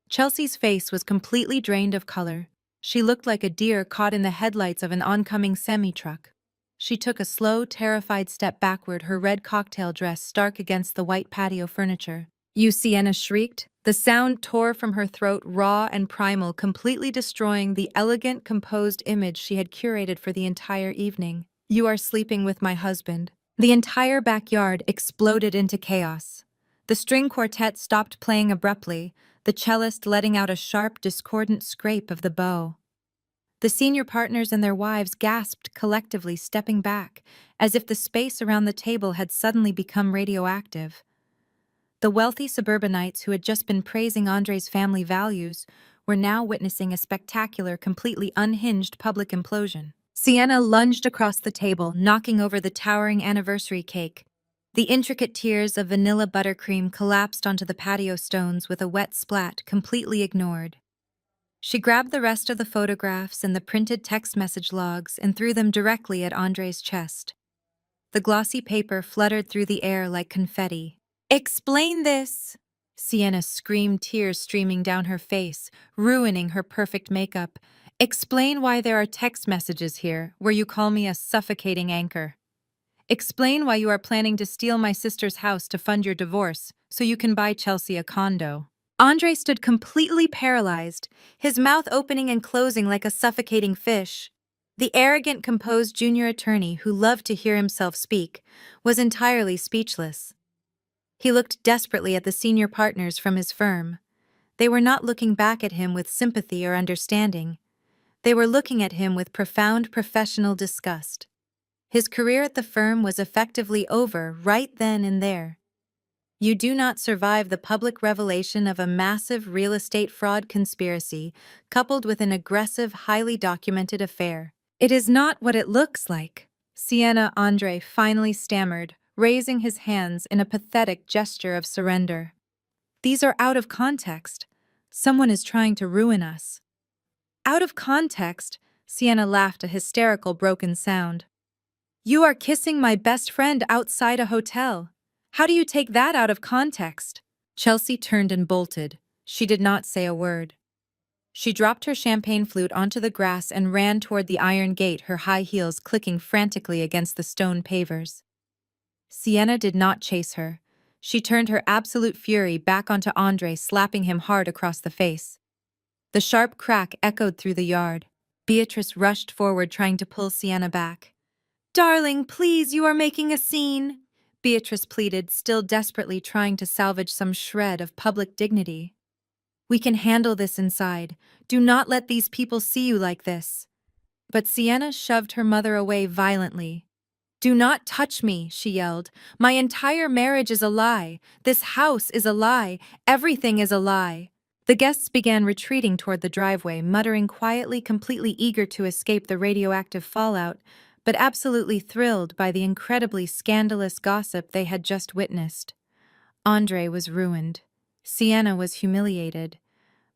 A: Chelsea's face was completely drained of color. She looked like a deer caught in the headlights of an oncoming semi-truck. She took a slow, terrified step backward, her red cocktail dress stark against the white patio furniture. "You," Sienna shrieked. The sound tore from her throat, raw and primal, completely destroying the elegant, composed image she had curated for the entire evening. "You are sleeping with my husband." The entire backyard exploded into chaos. The string quartet stopped playing abruptly, the cellist letting out a sharp, discordant scrape of the bow. The senior partners and their wives gasped collectively, stepping back, as if the space around the table had suddenly become radioactive. The wealthy suburbanites who had just been praising Andre's family values were now witnessing a spectacular, completely unhinged public implosion. Sienna lunged across the table, knocking over the towering anniversary cake. The intricate tiers of vanilla buttercream collapsed onto the patio stones with a wet splat completely ignored. She grabbed the rest of the photographs and the printed text message logs and threw them directly at Andre's chest. The glossy paper fluttered through the air like confetti. "Explain this!" Sienna screamed, tears streaming down her face, ruining her perfect makeup. "Explain why there are text messages here where you call me a suffocating anchor. Explain why you are planning to steal my sister's house to fund your divorce so you can buy Chelsea a condo." Andre stood completely paralyzed, his mouth opening and closing like a suffocating fish. The arrogant, composed junior attorney who loved to hear himself speak was entirely speechless. He looked desperately at the senior partners from his firm. They were not looking back at him with sympathy or understanding. They were looking at him with profound professional disgust. His career at the firm was effectively over right then and there. You do not survive the public revelation of a massive real estate fraud conspiracy coupled with an aggressive, highly documented affair. "It is not what it looks like," Sienna Andre finally stammered, raising his hands in a pathetic gesture of surrender. "These are out of context. Someone is trying to ruin us." "Out of context?" Sienna laughed, a hysterical, broken sound. "You are kissing my best friend outside a hotel. How do you take that out of context?" Chelsea turned and bolted. She did not say a word. She dropped her champagne flute onto the grass and ran toward the iron gate, her high heels clicking frantically against the stone pavers. Sienna did not chase her. She turned her absolute fury back onto Andre, slapping him hard across the face. The sharp crack echoed through the yard. Beatrice rushed forward, trying to pull Sienna back. "Darling, please, you are making a scene," Beatrice pleaded, still desperately trying to salvage some shred of public dignity. "We can handle this inside. Do not let these people see you like this." But Sienna shoved her mother away violently. "Do not touch me," she yelled. "My entire marriage is a lie. This house is a lie. Everything is a lie." The guests began retreating toward the driveway, muttering quietly, completely eager to escape the radioactive fallout, but absolutely thrilled by the incredibly scandalous gossip they had just witnessed. Andre was ruined. Sienna was humiliated.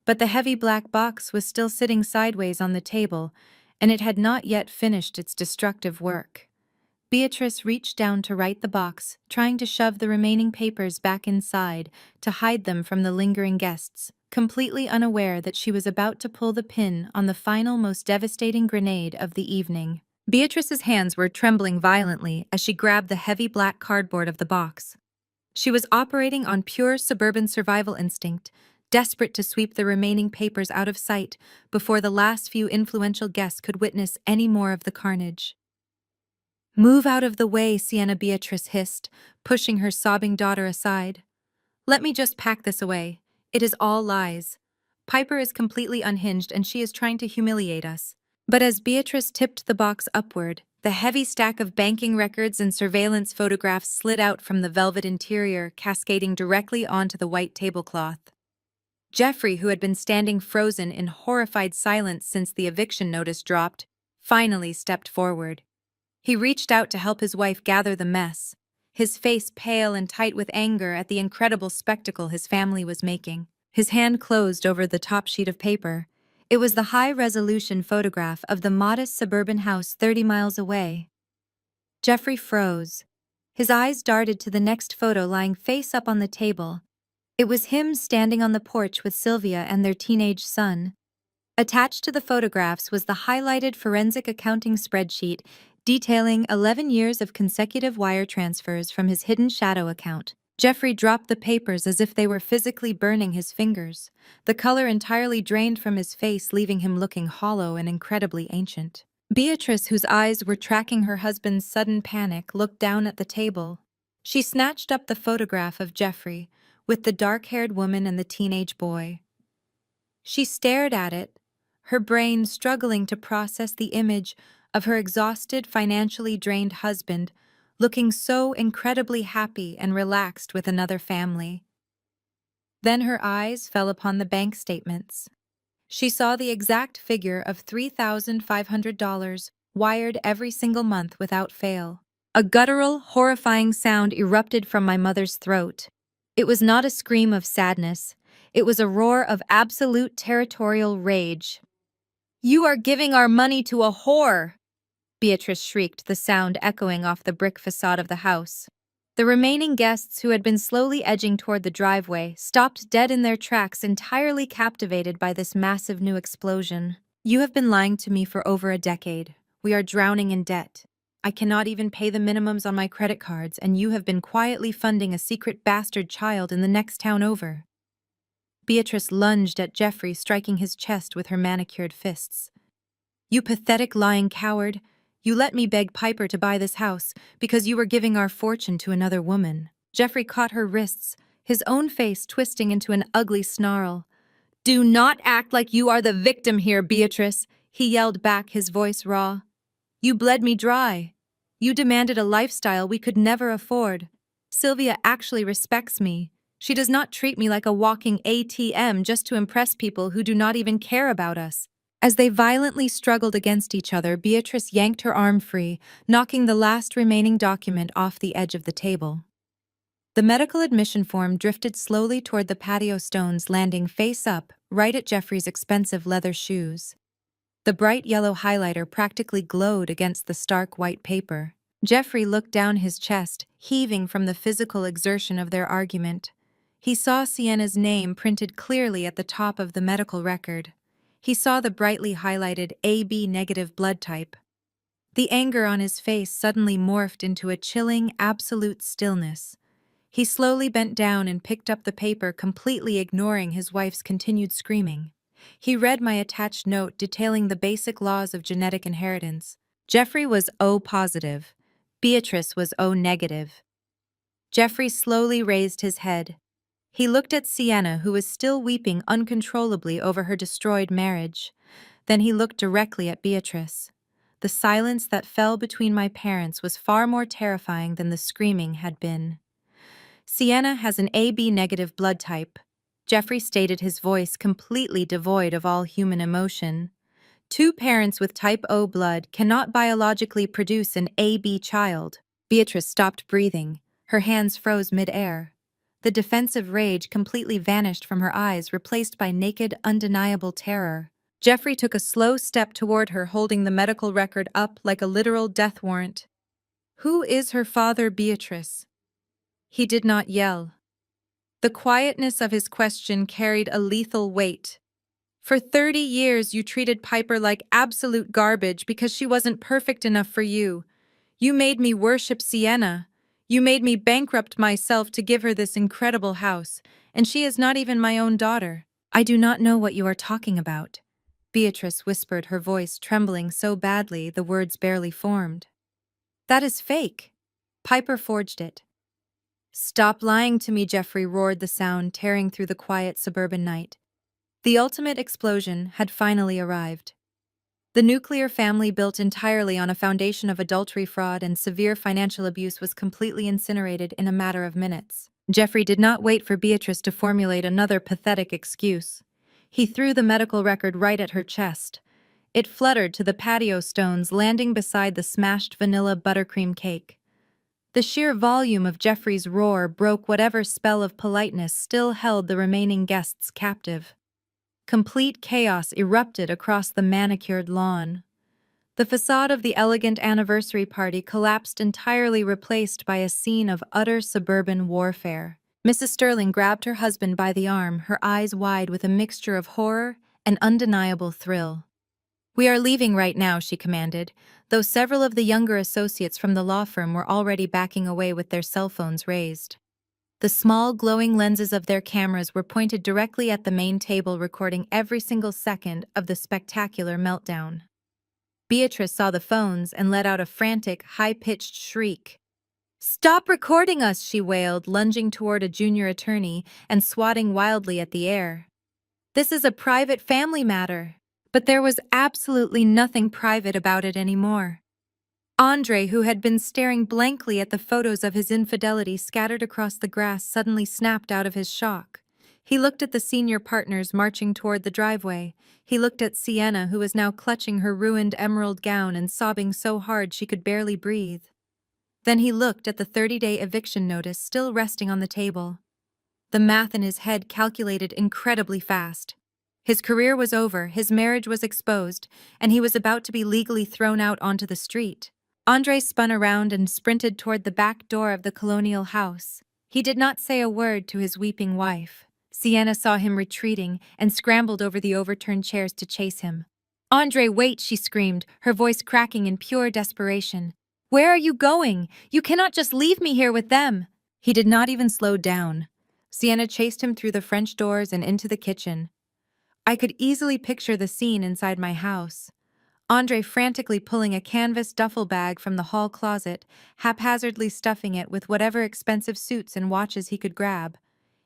A: But the heavy black box was still sitting sideways on the table, and it had not yet finished its destructive work. Beatrice reached down to right the box, trying to shove the remaining papers back inside to hide them from the lingering guests, completely unaware that she was about to pull the pin on the final, most devastating grenade of the evening. Beatrice's hands were trembling violently as she grabbed the heavy black cardboard of the box. She was operating on pure suburban survival instinct, desperate to sweep the remaining papers out of sight before the last few influential guests could witness any more of the carnage. "Move out of the way," Sienna Beatrice hissed, pushing her sobbing daughter aside. "Let me just pack this away. It is all lies. Piper is completely unhinged and she is trying to humiliate us." But as Beatrice tipped the box upward, the heavy stack of banking records and surveillance photographs slid out from the velvet interior, cascading directly onto the white tablecloth. Jeffrey, who had been standing frozen in horrified silence since the eviction notice dropped, finally stepped forward. He reached out to help his wife gather the mess, his face pale and tight with anger at the incredible spectacle his family was making. His hand closed over the top sheet of paper. It was the high-resolution photograph of the modest suburban house 30 miles away. Jeffrey froze. His eyes darted to the next photo lying face up on the table. It was him standing on the porch with Sylvia and their teenage son. Attached to the photographs was the highlighted forensic accounting spreadsheet detailing 11 years of consecutive wire transfers from his hidden shadow account. Jeffrey dropped the papers as if they were physically burning his fingers. The color entirely drained from his face, leaving him looking hollow and incredibly ancient. Beatrice, whose eyes were tracking her husband's sudden panic, looked down at the table. She snatched up the photograph of Jeffrey, with the dark-haired woman and the teenage boy. She stared at it, her brain struggling to process the image of her exhausted, financially drained husband, looking so incredibly happy and relaxed with another family. Then her eyes fell upon the bank statements. She saw the exact figure of $3,500 wired every single month without fail. A guttural, horrifying sound erupted from my mother's throat. It was not a scream of sadness. It was a roar of absolute territorial rage. "You are giving our money to a whore!" Beatrice shrieked, the sound echoing off the brick facade of the house. The remaining guests, who had been slowly edging toward the driveway, stopped dead in their tracks, entirely captivated by this massive new explosion. "You have been lying to me for over a decade. We are drowning in debt. I cannot even pay the minimums on my credit cards, and you have been quietly funding a secret bastard child in the next town over." Beatrice lunged at Jeffrey, striking his chest with her manicured fists. "You pathetic lying coward! You let me beg Piper to buy this house because you were giving our fortune to another woman." Jeffrey caught her wrists, his own face twisting into an ugly snarl. "Do not act like you are the victim here, Beatrice," he yelled back, his voice raw. "You bled me dry. You demanded a lifestyle we could never afford. Sylvia actually respects me. She does not treat me like a walking ATM just to impress people who do not even care about us." As they violently struggled against each other, Beatrice yanked her arm free, knocking the last remaining document off the edge of the table. The medical admission form drifted slowly toward the patio stones, landing face up, right at Jeffrey's expensive leather shoes. The bright yellow highlighter practically glowed against the stark white paper. Jeffrey looked down his chest, heaving from the physical exertion of their argument. He saw Sienna's name printed clearly at the top of the medical record. He saw the brightly highlighted AB negative blood type. The anger on his face suddenly morphed into a chilling, absolute stillness. He slowly bent down and picked up the paper, completely ignoring his wife's continued screaming. He read my attached note detailing the basic laws of genetic inheritance. Jeffrey was O positive. Beatrice was O negative. Jeffrey slowly raised his head. He looked at Sienna, who was still weeping uncontrollably over her destroyed marriage. Then he looked directly at Beatrice. The silence that fell between my parents was far more terrifying than the screaming had been. Sienna has an AB negative blood type. Jeffrey stated, his voice completely devoid of all human emotion. Two parents with type O blood cannot biologically produce an AB child. Beatrice stopped breathing. Her hands froze mid-air. The defensive rage completely vanished from her eyes, replaced by naked, undeniable terror. Jeffrey took a slow step toward her, holding the medical record up like a literal death warrant. "Who is her father, Beatrice?" He did not yell. The quietness of his question carried a lethal weight. "For 30 years you treated Piper like absolute garbage because she wasn't perfect enough for you. You made me worship Sienna. You made me bankrupt myself to give her this incredible house, and she is not even my own daughter." "I do not know what you are talking about," Beatrice whispered, her voice trembling so badly the words barely formed. "That is fake. Piper forged it." "Stop lying to me," Jeffrey roared, the sound tearing through the quiet suburban night. The ultimate explosion had finally arrived. The nuclear family, built entirely on a foundation of adultery, fraud, and severe financial abuse, was completely incinerated in a matter of minutes. Jeffrey did not wait for Beatrice to formulate another pathetic excuse. He threw the medical record right at her chest. It fluttered to the patio stones, landing beside the smashed vanilla buttercream cake. The sheer volume of Jeffrey's roar broke whatever spell of politeness still held the remaining guests captive. Complete chaos erupted across the manicured lawn. The facade of the elegant anniversary party collapsed entirely, replaced by a scene of utter suburban warfare. Mrs. Sterling grabbed her husband by the arm, her eyes wide with a mixture of horror and undeniable thrill. "We are leaving right now," she commanded, though several of the younger associates from the law firm were already backing away with their cell phones raised. The small, glowing lenses of their cameras were pointed directly at the main table, recording every single second of the spectacular meltdown. Beatrice saw the phones and let out a frantic, high-pitched shriek. "Stop recording us!" she wailed, lunging toward a junior attorney and swatting wildly at the air. "This is a private family matter." But there was absolutely nothing private about it anymore. Andre, who had been staring blankly at the photos of his infidelity scattered across the grass, suddenly snapped out of his shock. He looked at the senior partners marching toward the driveway. He looked at Sienna, who was now clutching her ruined emerald gown and sobbing so hard she could barely breathe. Then he looked at the 30-day eviction notice still resting on the table. The math in his head calculated incredibly fast. His career was over, his marriage was exposed, and he was about to be legally thrown out onto the street. Andre spun around and sprinted toward the back door of the colonial house. He did not say a word to his weeping wife. Sienna saw him retreating and scrambled over the overturned chairs to chase him. "Andre, wait!" she screamed, her voice cracking in pure desperation. "Where are you going? You cannot just leave me here with them!" He did not even slow down. Sienna chased him through the French doors and into the kitchen. I could easily picture the scene inside my house. Andre frantically pulling a canvas duffel bag from the hall closet, haphazardly stuffing it with whatever expensive suits and watches he could grab.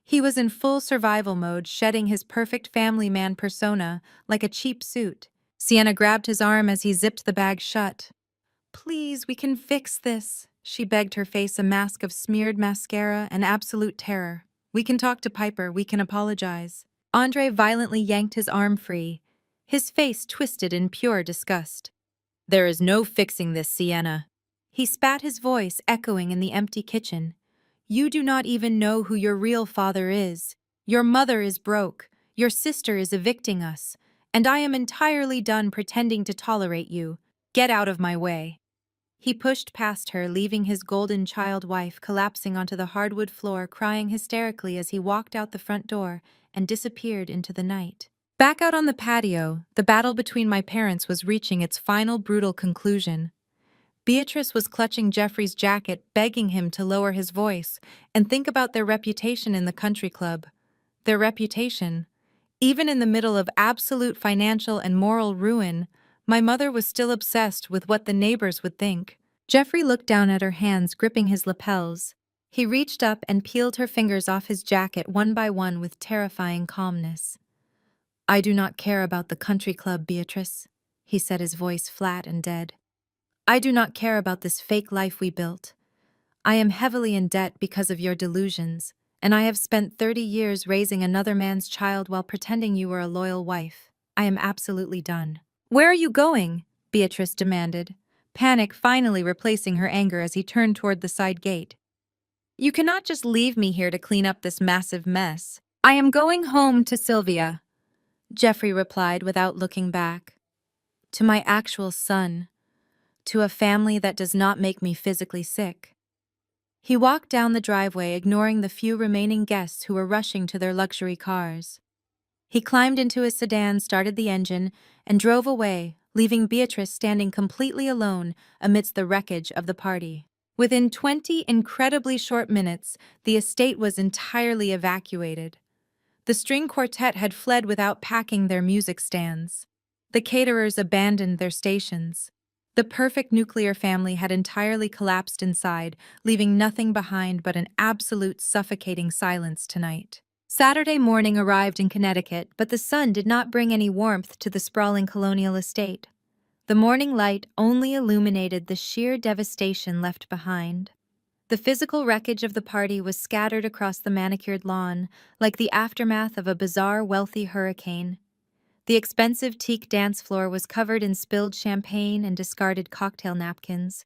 A: He was in full survival mode, shedding his perfect family man persona like a cheap suit. Sienna grabbed his arm as he zipped the bag shut. "Please, we can fix this," she begged, her face a mask of smeared mascara and absolute terror. "We can talk to Piper, we can apologize." Andre violently yanked his arm free, his face twisted in pure disgust. "There is no fixing this, Sienna." He spat, his voice echoing in the empty kitchen. "You do not even know who your real father is. Your mother is broke, your sister is evicting us, and I am entirely done pretending to tolerate you. Get out of my way." He pushed past her, leaving his golden child wife collapsing onto the hardwood floor, crying hysterically as he walked out the front door and disappeared into the night. Back out on the patio, the battle between my parents was reaching its final brutal conclusion. Beatrice was clutching Jeffrey's jacket, begging him to lower his voice and think about their reputation in the country club. Their reputation. Even in the middle of absolute financial and moral ruin, my mother was still obsessed with what the neighbors would think. Jeffrey looked down at her hands, gripping his lapels. He reached up and peeled her fingers off his jacket one by one with terrifying calmness. "I do not care about the country club, Beatrice," he said, his voice flat and dead. "I do not care about this fake life we built. I am heavily in debt because of your delusions, and I have spent 30 years raising another man's child while pretending you were a loyal wife. I am absolutely done." "Where are you going?" Beatrice demanded, panic finally replacing her anger as he turned toward the side gate. "You cannot just leave me here to clean up this massive mess." "I am going home to Sylvia," Jeffrey replied without looking back. "To my actual son. To a family that does not make me physically sick." He walked down the driveway, ignoring the few remaining guests who were rushing to their luxury cars. He climbed into his sedan, started the engine, and drove away, leaving Beatrice standing completely alone amidst the wreckage of the party. Within 20 incredibly short minutes, the estate was entirely evacuated. The string quartet had fled without packing their music stands. The caterers abandoned their stations. The perfect nuclear family had entirely collapsed inside, leaving nothing behind but an absolute suffocating silence tonight. Saturday morning arrived in Connecticut, but the sun did not bring any warmth to the sprawling colonial estate. The morning light only illuminated the sheer devastation left behind. The physical wreckage of the party was scattered across the manicured lawn, like the aftermath of a bizarre, wealthy hurricane. The expensive teak dance floor was covered in spilled champagne and discarded cocktail napkins.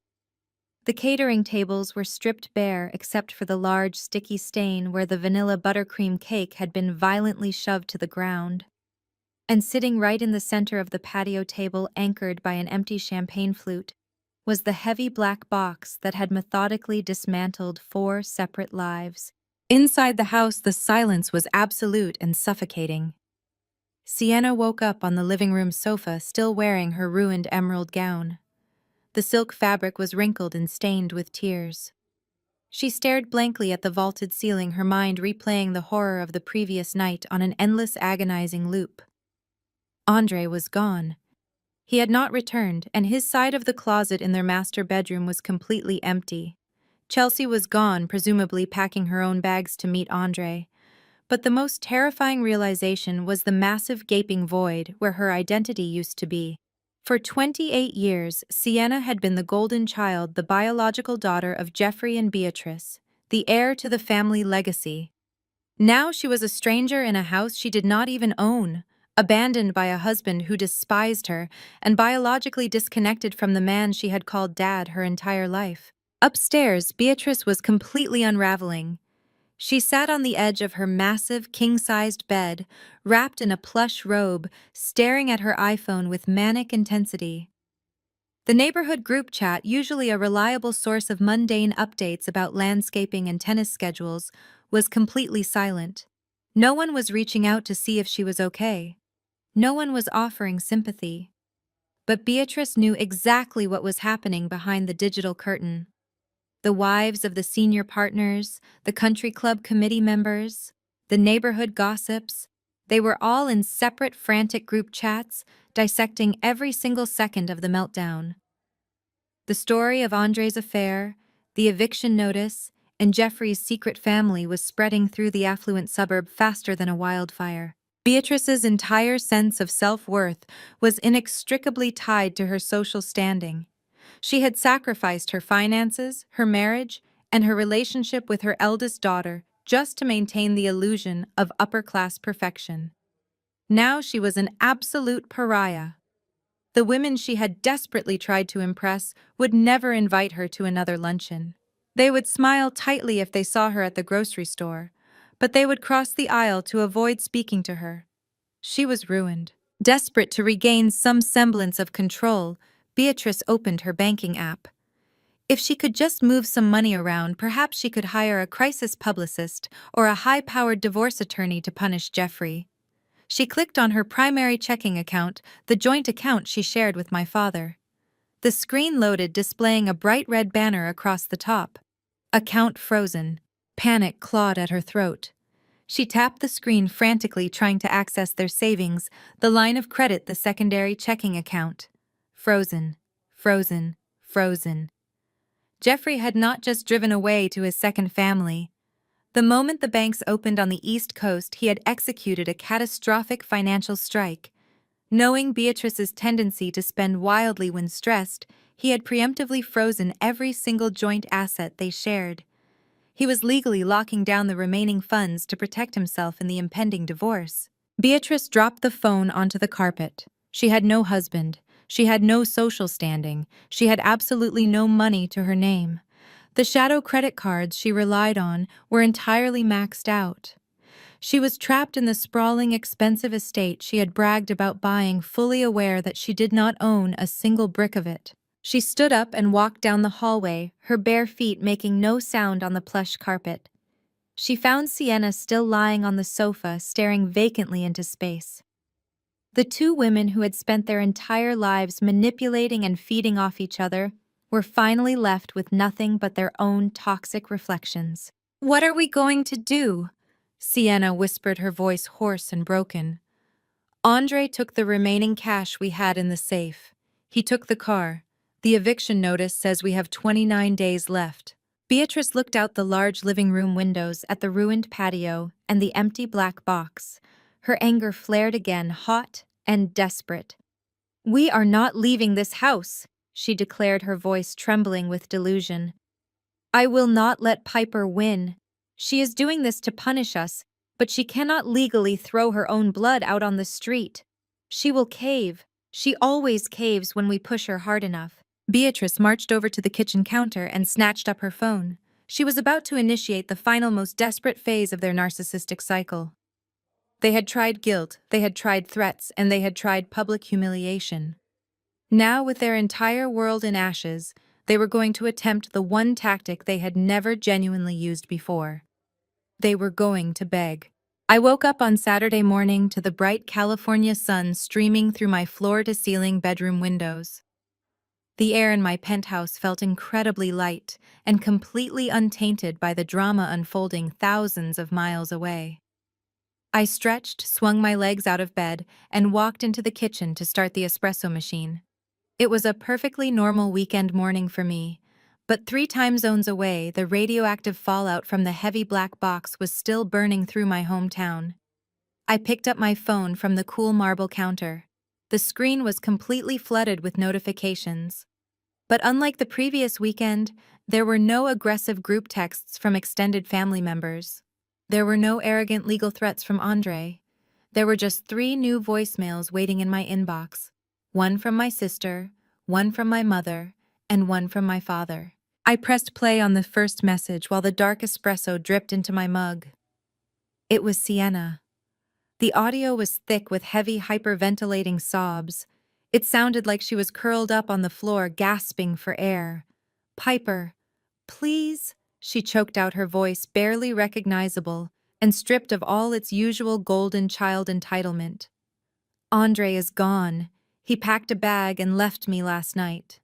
A: The catering tables were stripped bare except for the large, sticky stain where the vanilla buttercream cake had been violently shoved to the ground. And sitting right in the center of the patio table, anchored by an empty champagne flute, was the heavy black box that had methodically dismantled 4 separate lives. Inside the house, the silence was absolute and suffocating. Sienna woke up on the living room sofa, still wearing her ruined emerald gown. The silk fabric was wrinkled and stained with tears. She stared blankly at the vaulted ceiling, her mind replaying the horror of the previous night on an endless, agonizing loop. Andre was gone. He had not returned, and his side of the closet in their master bedroom was completely empty. Chelsea was gone, presumably packing her own bags to meet Andre. But the most terrifying realization was the massive gaping void where her identity used to be. For 28 years, Sienna had been the golden child, the biological daughter of Jeffrey and Beatrice, the heir to the family legacy. Now she was a stranger in a house she did not even own, abandoned by a husband who despised her, and biologically disconnected from the man she had called Dad her entire life. Upstairs, Beatrice was completely unraveling. She sat on the edge of her massive, king-sized bed, wrapped in a plush robe, staring at her iPhone with manic intensity. The neighborhood group chat, usually a reliable source of mundane updates about landscaping and tennis schedules, was completely silent. No one was reaching out to see if she was okay. No one was offering sympathy. But Beatrice knew exactly what was happening behind the digital curtain. The wives of the senior partners, the country club committee members, the neighborhood gossips, they were all in separate, frantic group chats, dissecting every single second of the meltdown. The story of Andre's affair, the eviction notice, and Jeffrey's secret family was spreading through the affluent suburb faster than a wildfire. Beatrice's entire sense of self-worth was inextricably tied to her social standing. She had sacrificed her finances, her marriage, and her relationship with her eldest daughter just to maintain the illusion of upper-class perfection. Now she was an absolute pariah. The women she had desperately tried to impress would never invite her to another luncheon. They would smile tightly if they saw her at the grocery store, but they would cross the aisle to avoid speaking to her. She was ruined. Desperate to regain some semblance of control, Beatrice opened her banking app. If she could just move some money around, perhaps she could hire a crisis publicist or a high-powered divorce attorney to punish Jeffrey. She clicked on her primary checking account, the joint account she shared with my father. The screen loaded, displaying a bright red banner across the top. Account frozen. Panic clawed at her throat. She tapped the screen frantically, trying to access their savings, the line of credit, the secondary checking account. Frozen. Frozen. Frozen. Jeffrey had not just driven away to his second family. The moment the banks opened on the East Coast, he had executed a catastrophic financial strike. Knowing Beatrice's tendency to spend wildly when stressed, he had preemptively frozen every single joint asset they shared. He was legally locking down the remaining funds to protect himself in the impending divorce. Beatrice dropped the phone onto the carpet. She had no husband. She had no social standing. She had absolutely no money to her name. The shadow credit cards she relied on were entirely maxed out. She was trapped in the sprawling, expensive estate she had bragged about buying, fully aware that she did not own a single brick of it. She stood up and walked down the hallway, her bare feet making no sound on the plush carpet. She found Sienna still lying on the sofa, staring vacantly into space. The two women who had spent their entire lives manipulating and feeding off each other were finally left with nothing but their own toxic reflections. "What are we going to do?" Sienna whispered, her voice hoarse and broken. "Andre took the remaining cash we had in the safe. He took the car. The eviction notice says we have 29 days left." Beatrice looked out the large living room windows at the ruined patio and the empty black box. Her anger flared again, hot and desperate. "We are not leaving this house," she declared, her voice trembling with delusion. "I will not let Piper win. She is doing this to punish us, but she cannot legally throw her own blood out on the street. She will cave. She always caves when we push her hard enough." Beatrice marched over to the kitchen counter and snatched up her phone. She was about to initiate the final, most desperate phase of their narcissistic cycle. They had tried guilt, they had tried threats, and they had tried public humiliation. Now, with their entire world in ashes, they were going to attempt the one tactic they had never genuinely used before. They were going to beg. I woke up on Saturday morning to the bright California sun streaming through my floor-to-ceiling bedroom windows. The air in my penthouse felt incredibly light and completely untainted by the drama unfolding thousands of miles away. I stretched, swung my legs out of bed, and walked into the kitchen to start the espresso machine. It was a perfectly normal weekend morning for me, but 3 time zones away, the radioactive fallout from the heavy black box was still burning through my hometown. I picked up my phone from the cool marble counter. The screen was completely flooded with notifications. But unlike the previous weekend, there were no aggressive group texts from extended family members. There were no arrogant legal threats from Andre. There were just 3 new voicemails waiting in my inbox. One from my sister, one from my mother, and one from my father. I pressed play on the first message while the dark espresso dripped into my mug. It was Sienna. The audio was thick with heavy, hyperventilating sobs. It sounded like she was curled up on the floor, gasping for air. "Piper, please," she choked out, her voice barely recognizable and stripped of all its usual golden child entitlement. "Andre is gone. He packed a bag and left me last night.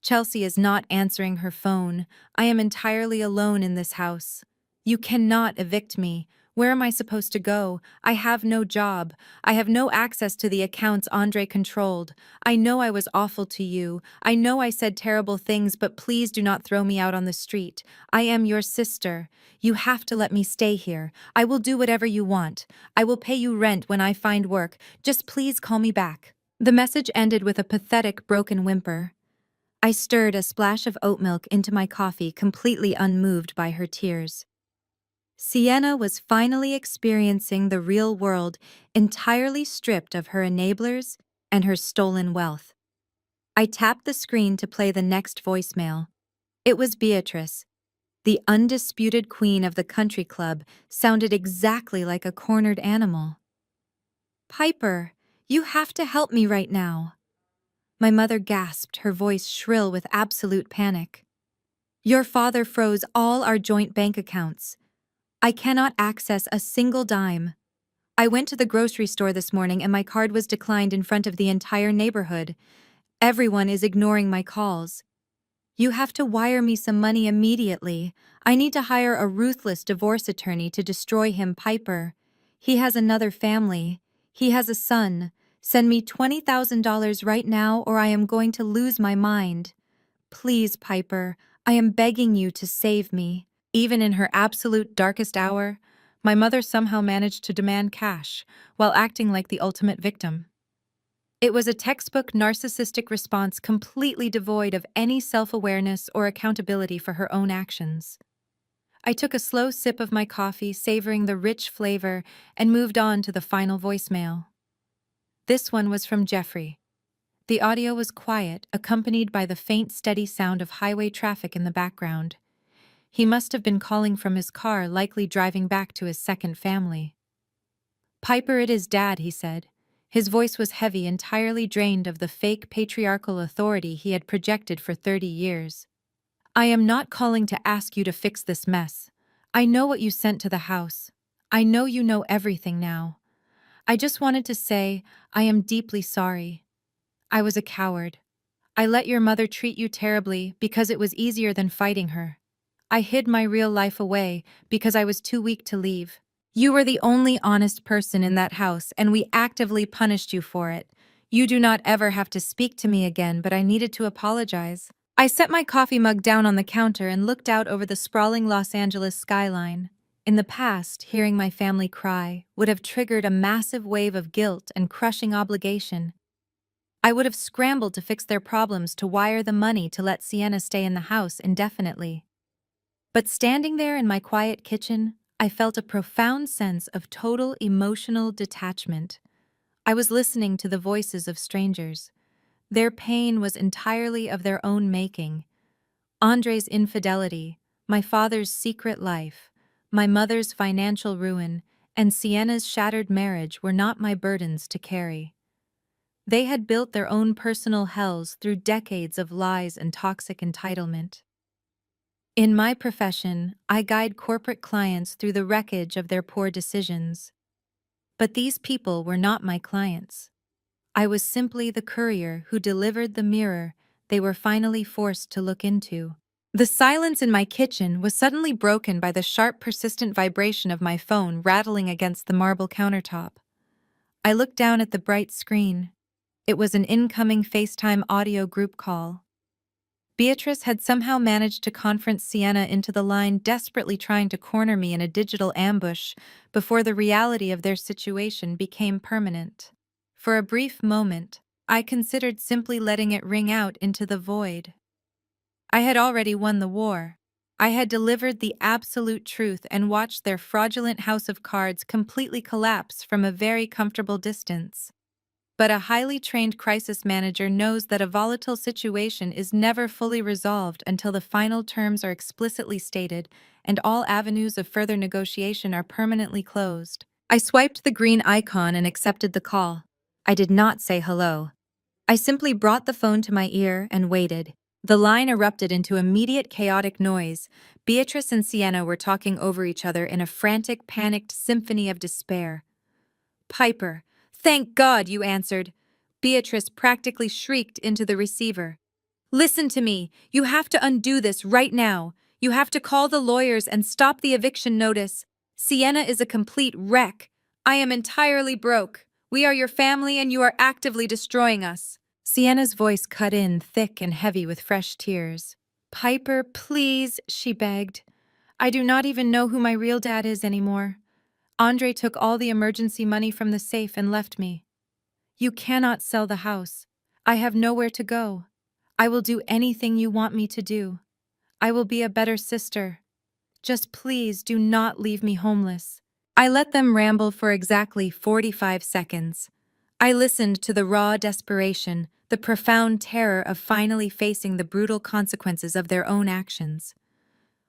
A: Chelsea is not answering her phone. I am entirely alone in this house. You cannot evict me. Where am I supposed to go? I have no job. I have no access to the accounts Andre controlled. I know I was awful to you. I know I said terrible things, but please do not throw me out on the street. I am your sister. You have to let me stay here. I will do whatever you want. I will pay you rent when I find work. Just please call me back." The message ended with a pathetic, broken whimper. I stirred a splash of oat milk into my coffee, completely unmoved by her tears. Sienna was finally experiencing the real world, entirely stripped of her enablers and her stolen wealth. I tapped the screen to play the next voicemail. It was Beatrice. The undisputed queen of the country club sounded exactly like a cornered animal. "Piper, you have to help me right now." My mother gasped, her voice shrill with absolute panic. "Your father froze all our joint bank accounts. I cannot access a single dime. I went to the grocery store this morning and my card was declined in front of the entire neighborhood. Everyone is ignoring my calls. You have to wire me some money immediately. I need to hire a ruthless divorce attorney to destroy him, Piper. He has another family. He has a son. Send me $20,000 right now or I am going to lose my mind. Please, Piper, I am begging you to save me. Even in her absolute darkest hour, my mother somehow managed to demand cash while acting like the ultimate victim. It was a textbook narcissistic response completely devoid of any self-awareness or accountability for her own actions. I took a slow sip of my coffee, savoring the rich flavor, and moved on to the final voicemail. This one was from Jeffrey. The audio was quiet, accompanied by the faint, steady sound of highway traffic in the background. He must have been calling from his car, likely driving back to his second family. "Piper, it is Dad," he said. His voice was heavy, entirely drained of the fake patriarchal authority he had projected for 30 years. "I am not calling to ask you to fix this mess. I know what you sent to the house. I know you know everything now. I just wanted to say I am deeply sorry. I was a coward. I let your mother treat you terribly because it was easier than fighting her. I hid my real life away because I was too weak to leave. You were the only honest person in that house, and we actively punished you for it. You do not ever have to speak to me again, but I needed to apologize." I set my coffee mug down on the counter and looked out over the sprawling Los Angeles skyline. In the past, hearing my family cry would have triggered a massive wave of guilt and crushing obligation. I would have scrambled to fix their problems, to wire the money to let Sienna stay in the house indefinitely. But standing there in my quiet kitchen, I felt a profound sense of total emotional detachment. I was listening to the voices of strangers. Their pain was entirely of their own making. Andre's infidelity, my father's secret life, my mother's financial ruin, and Sienna's shattered marriage were not my burdens to carry. They had built their own personal hells through decades of lies and toxic entitlement. In my profession, I guide corporate clients through the wreckage of their poor decisions. But these people were not my clients. I was simply the courier who delivered the mirror they were finally forced to look into. The silence in my kitchen was suddenly broken by the sharp, persistent vibration of my phone rattling against the marble countertop. I looked down at the bright screen. It was an incoming FaceTime audio group call. Beatrice had somehow managed to conference Sienna into the line, desperately trying to corner me in a digital ambush before the reality of their situation became permanent. For a brief moment, I considered simply letting it ring out into the void. I had already won the war. I had delivered the absolute truth and watched their fraudulent house of cards completely collapse from a very comfortable distance. But a highly trained crisis manager knows that a volatile situation is never fully resolved until the final terms are explicitly stated and all avenues of further negotiation are permanently closed. I swiped the green icon and accepted the call. I did not say hello. I simply brought the phone to my ear and waited. The line erupted into immediate chaotic noise. Beatrice and Sienna were talking over each other in a frantic, panicked symphony of despair. "Piper, thank God you answered!" Beatrice practically shrieked into the receiver. "Listen to me. You have to undo this right now. You have to call the lawyers and stop the eviction notice. Sienna is a complete wreck. I am entirely broke. We are your family and you are actively destroying us." Sienna's voice cut in, thick and heavy with fresh tears. "Piper, please," she begged. "I do not even know who my real dad is anymore. Andre took all the emergency money from the safe and left me. You cannot sell the house. I have nowhere to go. I will do anything you want me to do. I will be a better sister. Just please do not leave me homeless." I let them ramble for exactly 45 seconds. I listened to the raw desperation, the profound terror of finally facing the brutal consequences of their own actions.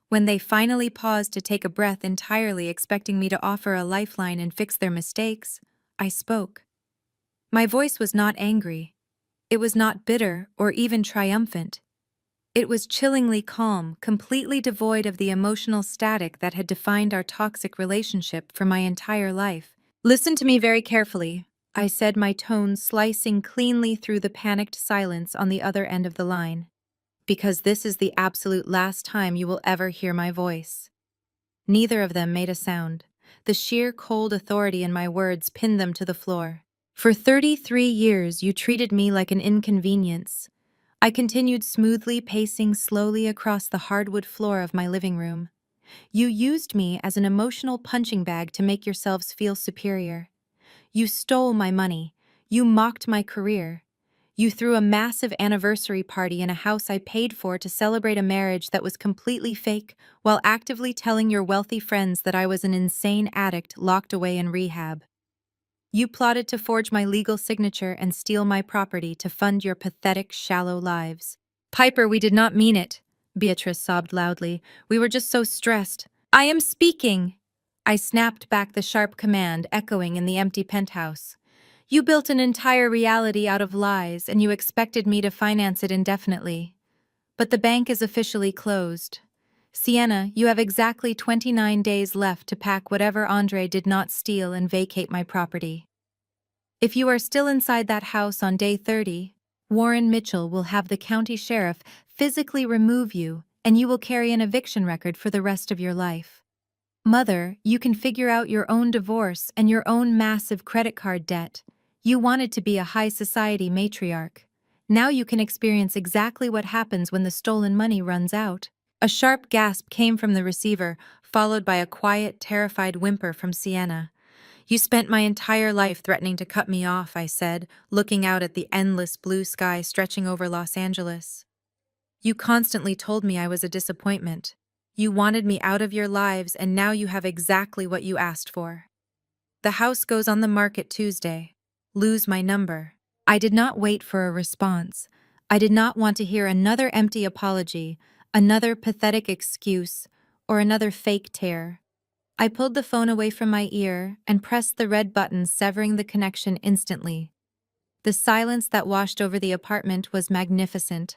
A: When they finally paused to take a breath, entirely expecting me to offer a lifeline and fix their mistakes, I spoke. My voice was not angry. It was not bitter or even triumphant. It was chillingly calm, completely devoid of the emotional static that had defined our toxic relationship for my entire life. Listen to me very carefully, I said, my tone slicing cleanly through the panicked silence on the other end of the line. Because this is the absolute last time you will ever hear my voice. Neither of them made a sound. The sheer cold authority in my words pinned them to the floor. For 33 years, you treated me like an inconvenience. I continued smoothly, pacing slowly across the hardwood floor of my living room. You used me as an emotional punching bag to make yourselves feel superior. You stole my money. You mocked my career. You threw a massive anniversary party in a house I paid for to celebrate a marriage that was completely fake, while actively telling your wealthy friends that I was an insane addict locked away in rehab. You plotted to forge my legal signature and steal my property to fund your pathetic, shallow lives. Piper, we did not mean it, Beatrice sobbed loudly. We were just so stressed. I am speaking! I snapped back the sharp command echoing in the empty penthouse. You built an entire reality out of lies, and you expected me to finance it indefinitely. But the bank is officially closed. Sienna, you have exactly 29 days left to pack whatever Andre did not steal and vacate my property. If you are still inside that house on day 30, Warren Mitchell will have the county sheriff physically remove you, and you will carry an eviction record for the rest of your life. Mother, you can figure out your own divorce and your own massive credit card debt. You wanted to be a high society matriarch. Now you can experience exactly what happens when the stolen money runs out. A sharp gasp came from the receiver, followed by a quiet, terrified whimper from Sienna. You spent my entire life threatening to cut me off, I said, looking out at the endless blue sky stretching over Los Angeles. You constantly told me I was a disappointment. You wanted me out of your lives, and now you have exactly what you asked for. The house goes on the market Tuesday. Lose my number. I did not wait for a response. I did not want to hear another empty apology, another pathetic excuse, or another fake tear. I pulled the phone away from my ear and pressed the red button, severing the connection instantly. The silence that washed over the apartment was magnificent.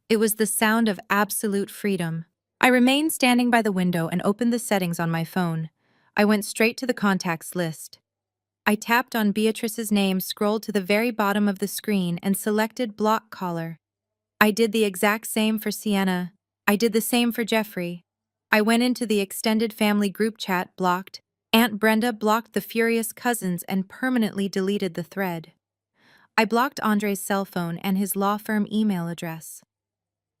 A: It was the sound of absolute freedom. I remained standing by the window and opened the settings on my phone. I went straight to the contacts list. I tapped on Beatrice's name, scrolled to the very bottom of the screen, and selected Block Caller. I did the exact same for Sienna. I did the same for Jeffrey. I went into the extended family group chat, blocked. Aunt Brenda blocked the furious cousins and permanently deleted the thread. I blocked Andre's cell phone and his law firm email address.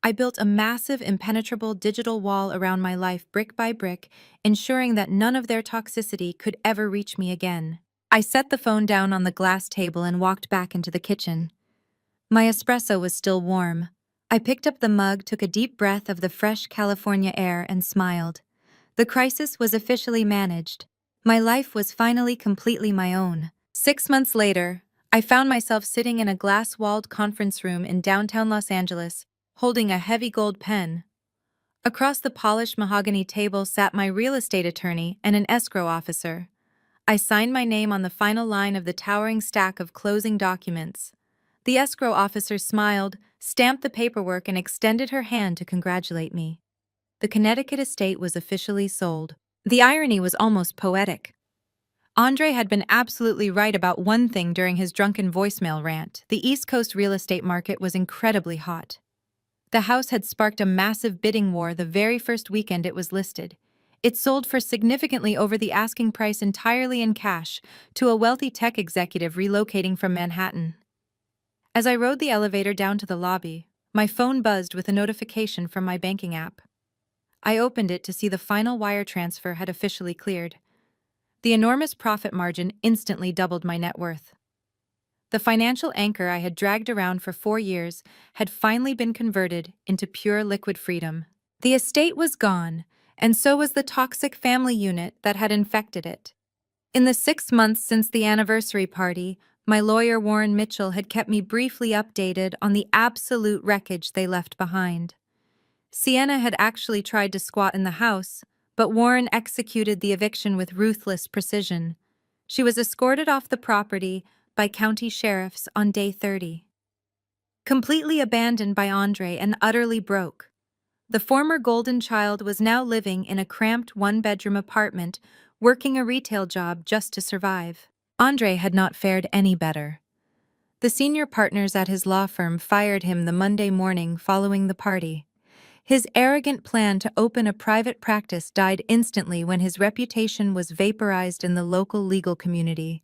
A: I built a massive, impenetrable digital wall around my life brick by brick, ensuring that none of their toxicity could ever reach me again. I set the phone down on the glass table and walked back into the kitchen. My espresso was still warm. I picked up the mug, took a deep breath of the fresh California air, and smiled. The crisis was officially managed. My life was finally completely my own. 6 months later, I found myself sitting in a glass-walled conference room in downtown Los Angeles, holding a heavy gold pen. Across the polished mahogany table sat my real estate attorney and an escrow officer. I signed my name on the final line of the towering stack of closing documents. The escrow officer smiled, stamped the paperwork, and extended her hand to congratulate me. The Connecticut estate was officially sold. The irony was almost poetic. Andre had been absolutely right about one thing during his drunken voicemail rant. The East Coast real estate market was incredibly hot. The house had sparked a massive bidding war the very first weekend it was listed. It sold for significantly over the asking price entirely in cash to a wealthy tech executive relocating from Manhattan. As I rode the elevator down to the lobby, my phone buzzed with a notification from my banking app. I opened it to see the final wire transfer had officially cleared. The enormous profit margin instantly doubled my net worth. The financial anchor I had dragged around for 4 years had finally been converted into pure liquid freedom. The estate was gone, and so was the toxic family unit that had infected it. In the 6 months since the anniversary party, my lawyer Warren Mitchell had kept me briefly updated on the absolute wreckage they left behind. Sienna had actually tried to squat in the house, but Warren executed the eviction with ruthless precision. She was escorted off the property by county sheriffs on day 30. Completely abandoned by Andre and utterly broke, the former golden child was now living in a cramped one-bedroom apartment working a retail job just to survive. Andre had not fared any better. The senior partners at his law firm fired him the Monday morning following the party. His arrogant plan to open a private practice died instantly when his reputation was vaporized in the local legal community.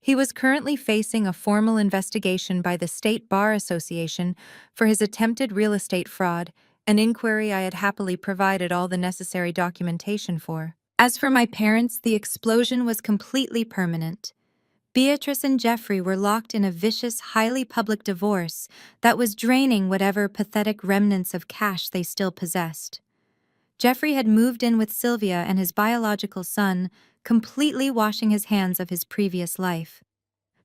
A: He was currently facing a formal investigation by the State Bar Association for his attempted real estate fraud, an inquiry I had happily provided all the necessary documentation for. As for my parents, the explosion was completely permanent. Beatrice and Jeffrey were locked in a vicious, highly public divorce that was draining whatever pathetic remnants of cash they still possessed. Jeffrey had moved in with Sylvia and his biological son, completely washing his hands of his previous life.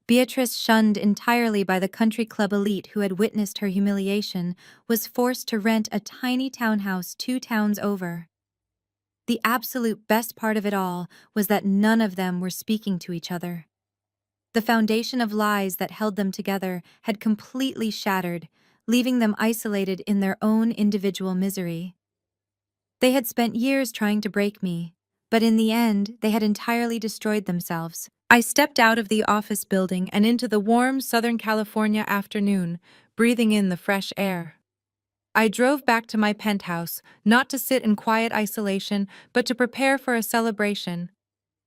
A: Beatrice, shunned entirely by the country club elite who had witnessed her humiliation, was forced to rent a tiny townhouse 2 towns over. The absolute best part of it all was that none of them were speaking to each other. The foundation of lies that held them together had completely shattered, leaving them isolated in their own individual misery. They had spent years trying to break me, but in the end, they had entirely destroyed themselves. I stepped out of the office building and into the warm Southern California afternoon, breathing in the fresh air. I drove back to my penthouse, not to sit in quiet isolation, but to prepare for a celebration.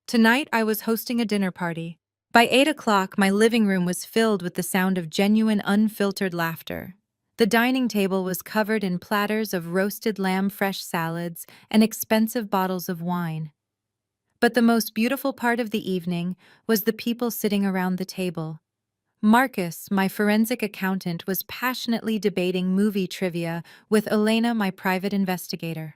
A: Tonight I was hosting a dinner party. By 8 o'clock, my living room was filled with the sound of genuine, unfiltered laughter. The dining table was covered in platters of roasted lamb, fresh salads, and expensive bottles of wine. But the most beautiful part of the evening was the people sitting around the table. Marcus, my forensic accountant, was passionately debating movie trivia with Elena, my private investigator.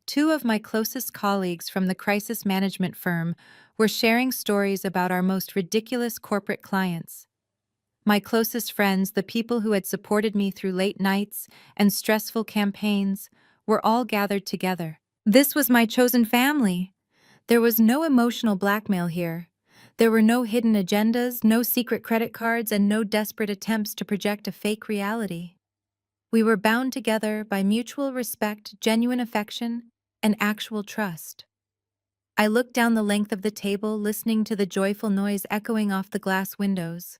A: 2 of my closest colleagues from the crisis management firm were sharing stories about our most ridiculous corporate clients. My closest friends, the people who had supported me through late nights and stressful campaigns, were all gathered together. This was my chosen family. There was no emotional blackmail here. There were no hidden agendas, no secret credit cards, and no desperate attempts to project a fake reality. We were bound together by mutual respect, genuine affection, and actual trust. I looked down the length of the table, listening to the joyful noise echoing off the glass windows.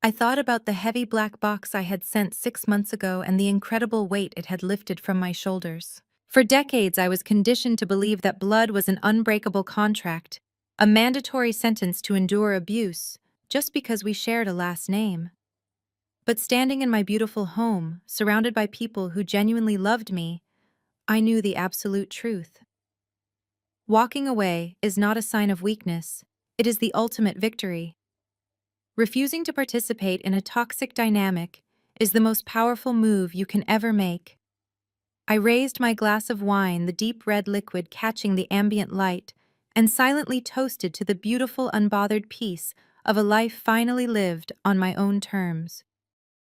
A: I thought about the heavy black box I had sent 6 months ago and the incredible weight it had lifted from my shoulders. For decades, I was conditioned to believe that blood was an unbreakable contract, a mandatory sentence to endure abuse, just because we shared a last name. But standing in my beautiful home, surrounded by people who genuinely loved me, I knew the absolute truth. Walking away is not a sign of weakness, it is the ultimate victory. Refusing to participate in a toxic dynamic is the most powerful move you can ever make. I raised my glass of wine, the deep red liquid catching the ambient light, and silently toasted to the beautiful, unbothered peace of a life finally lived on my own terms.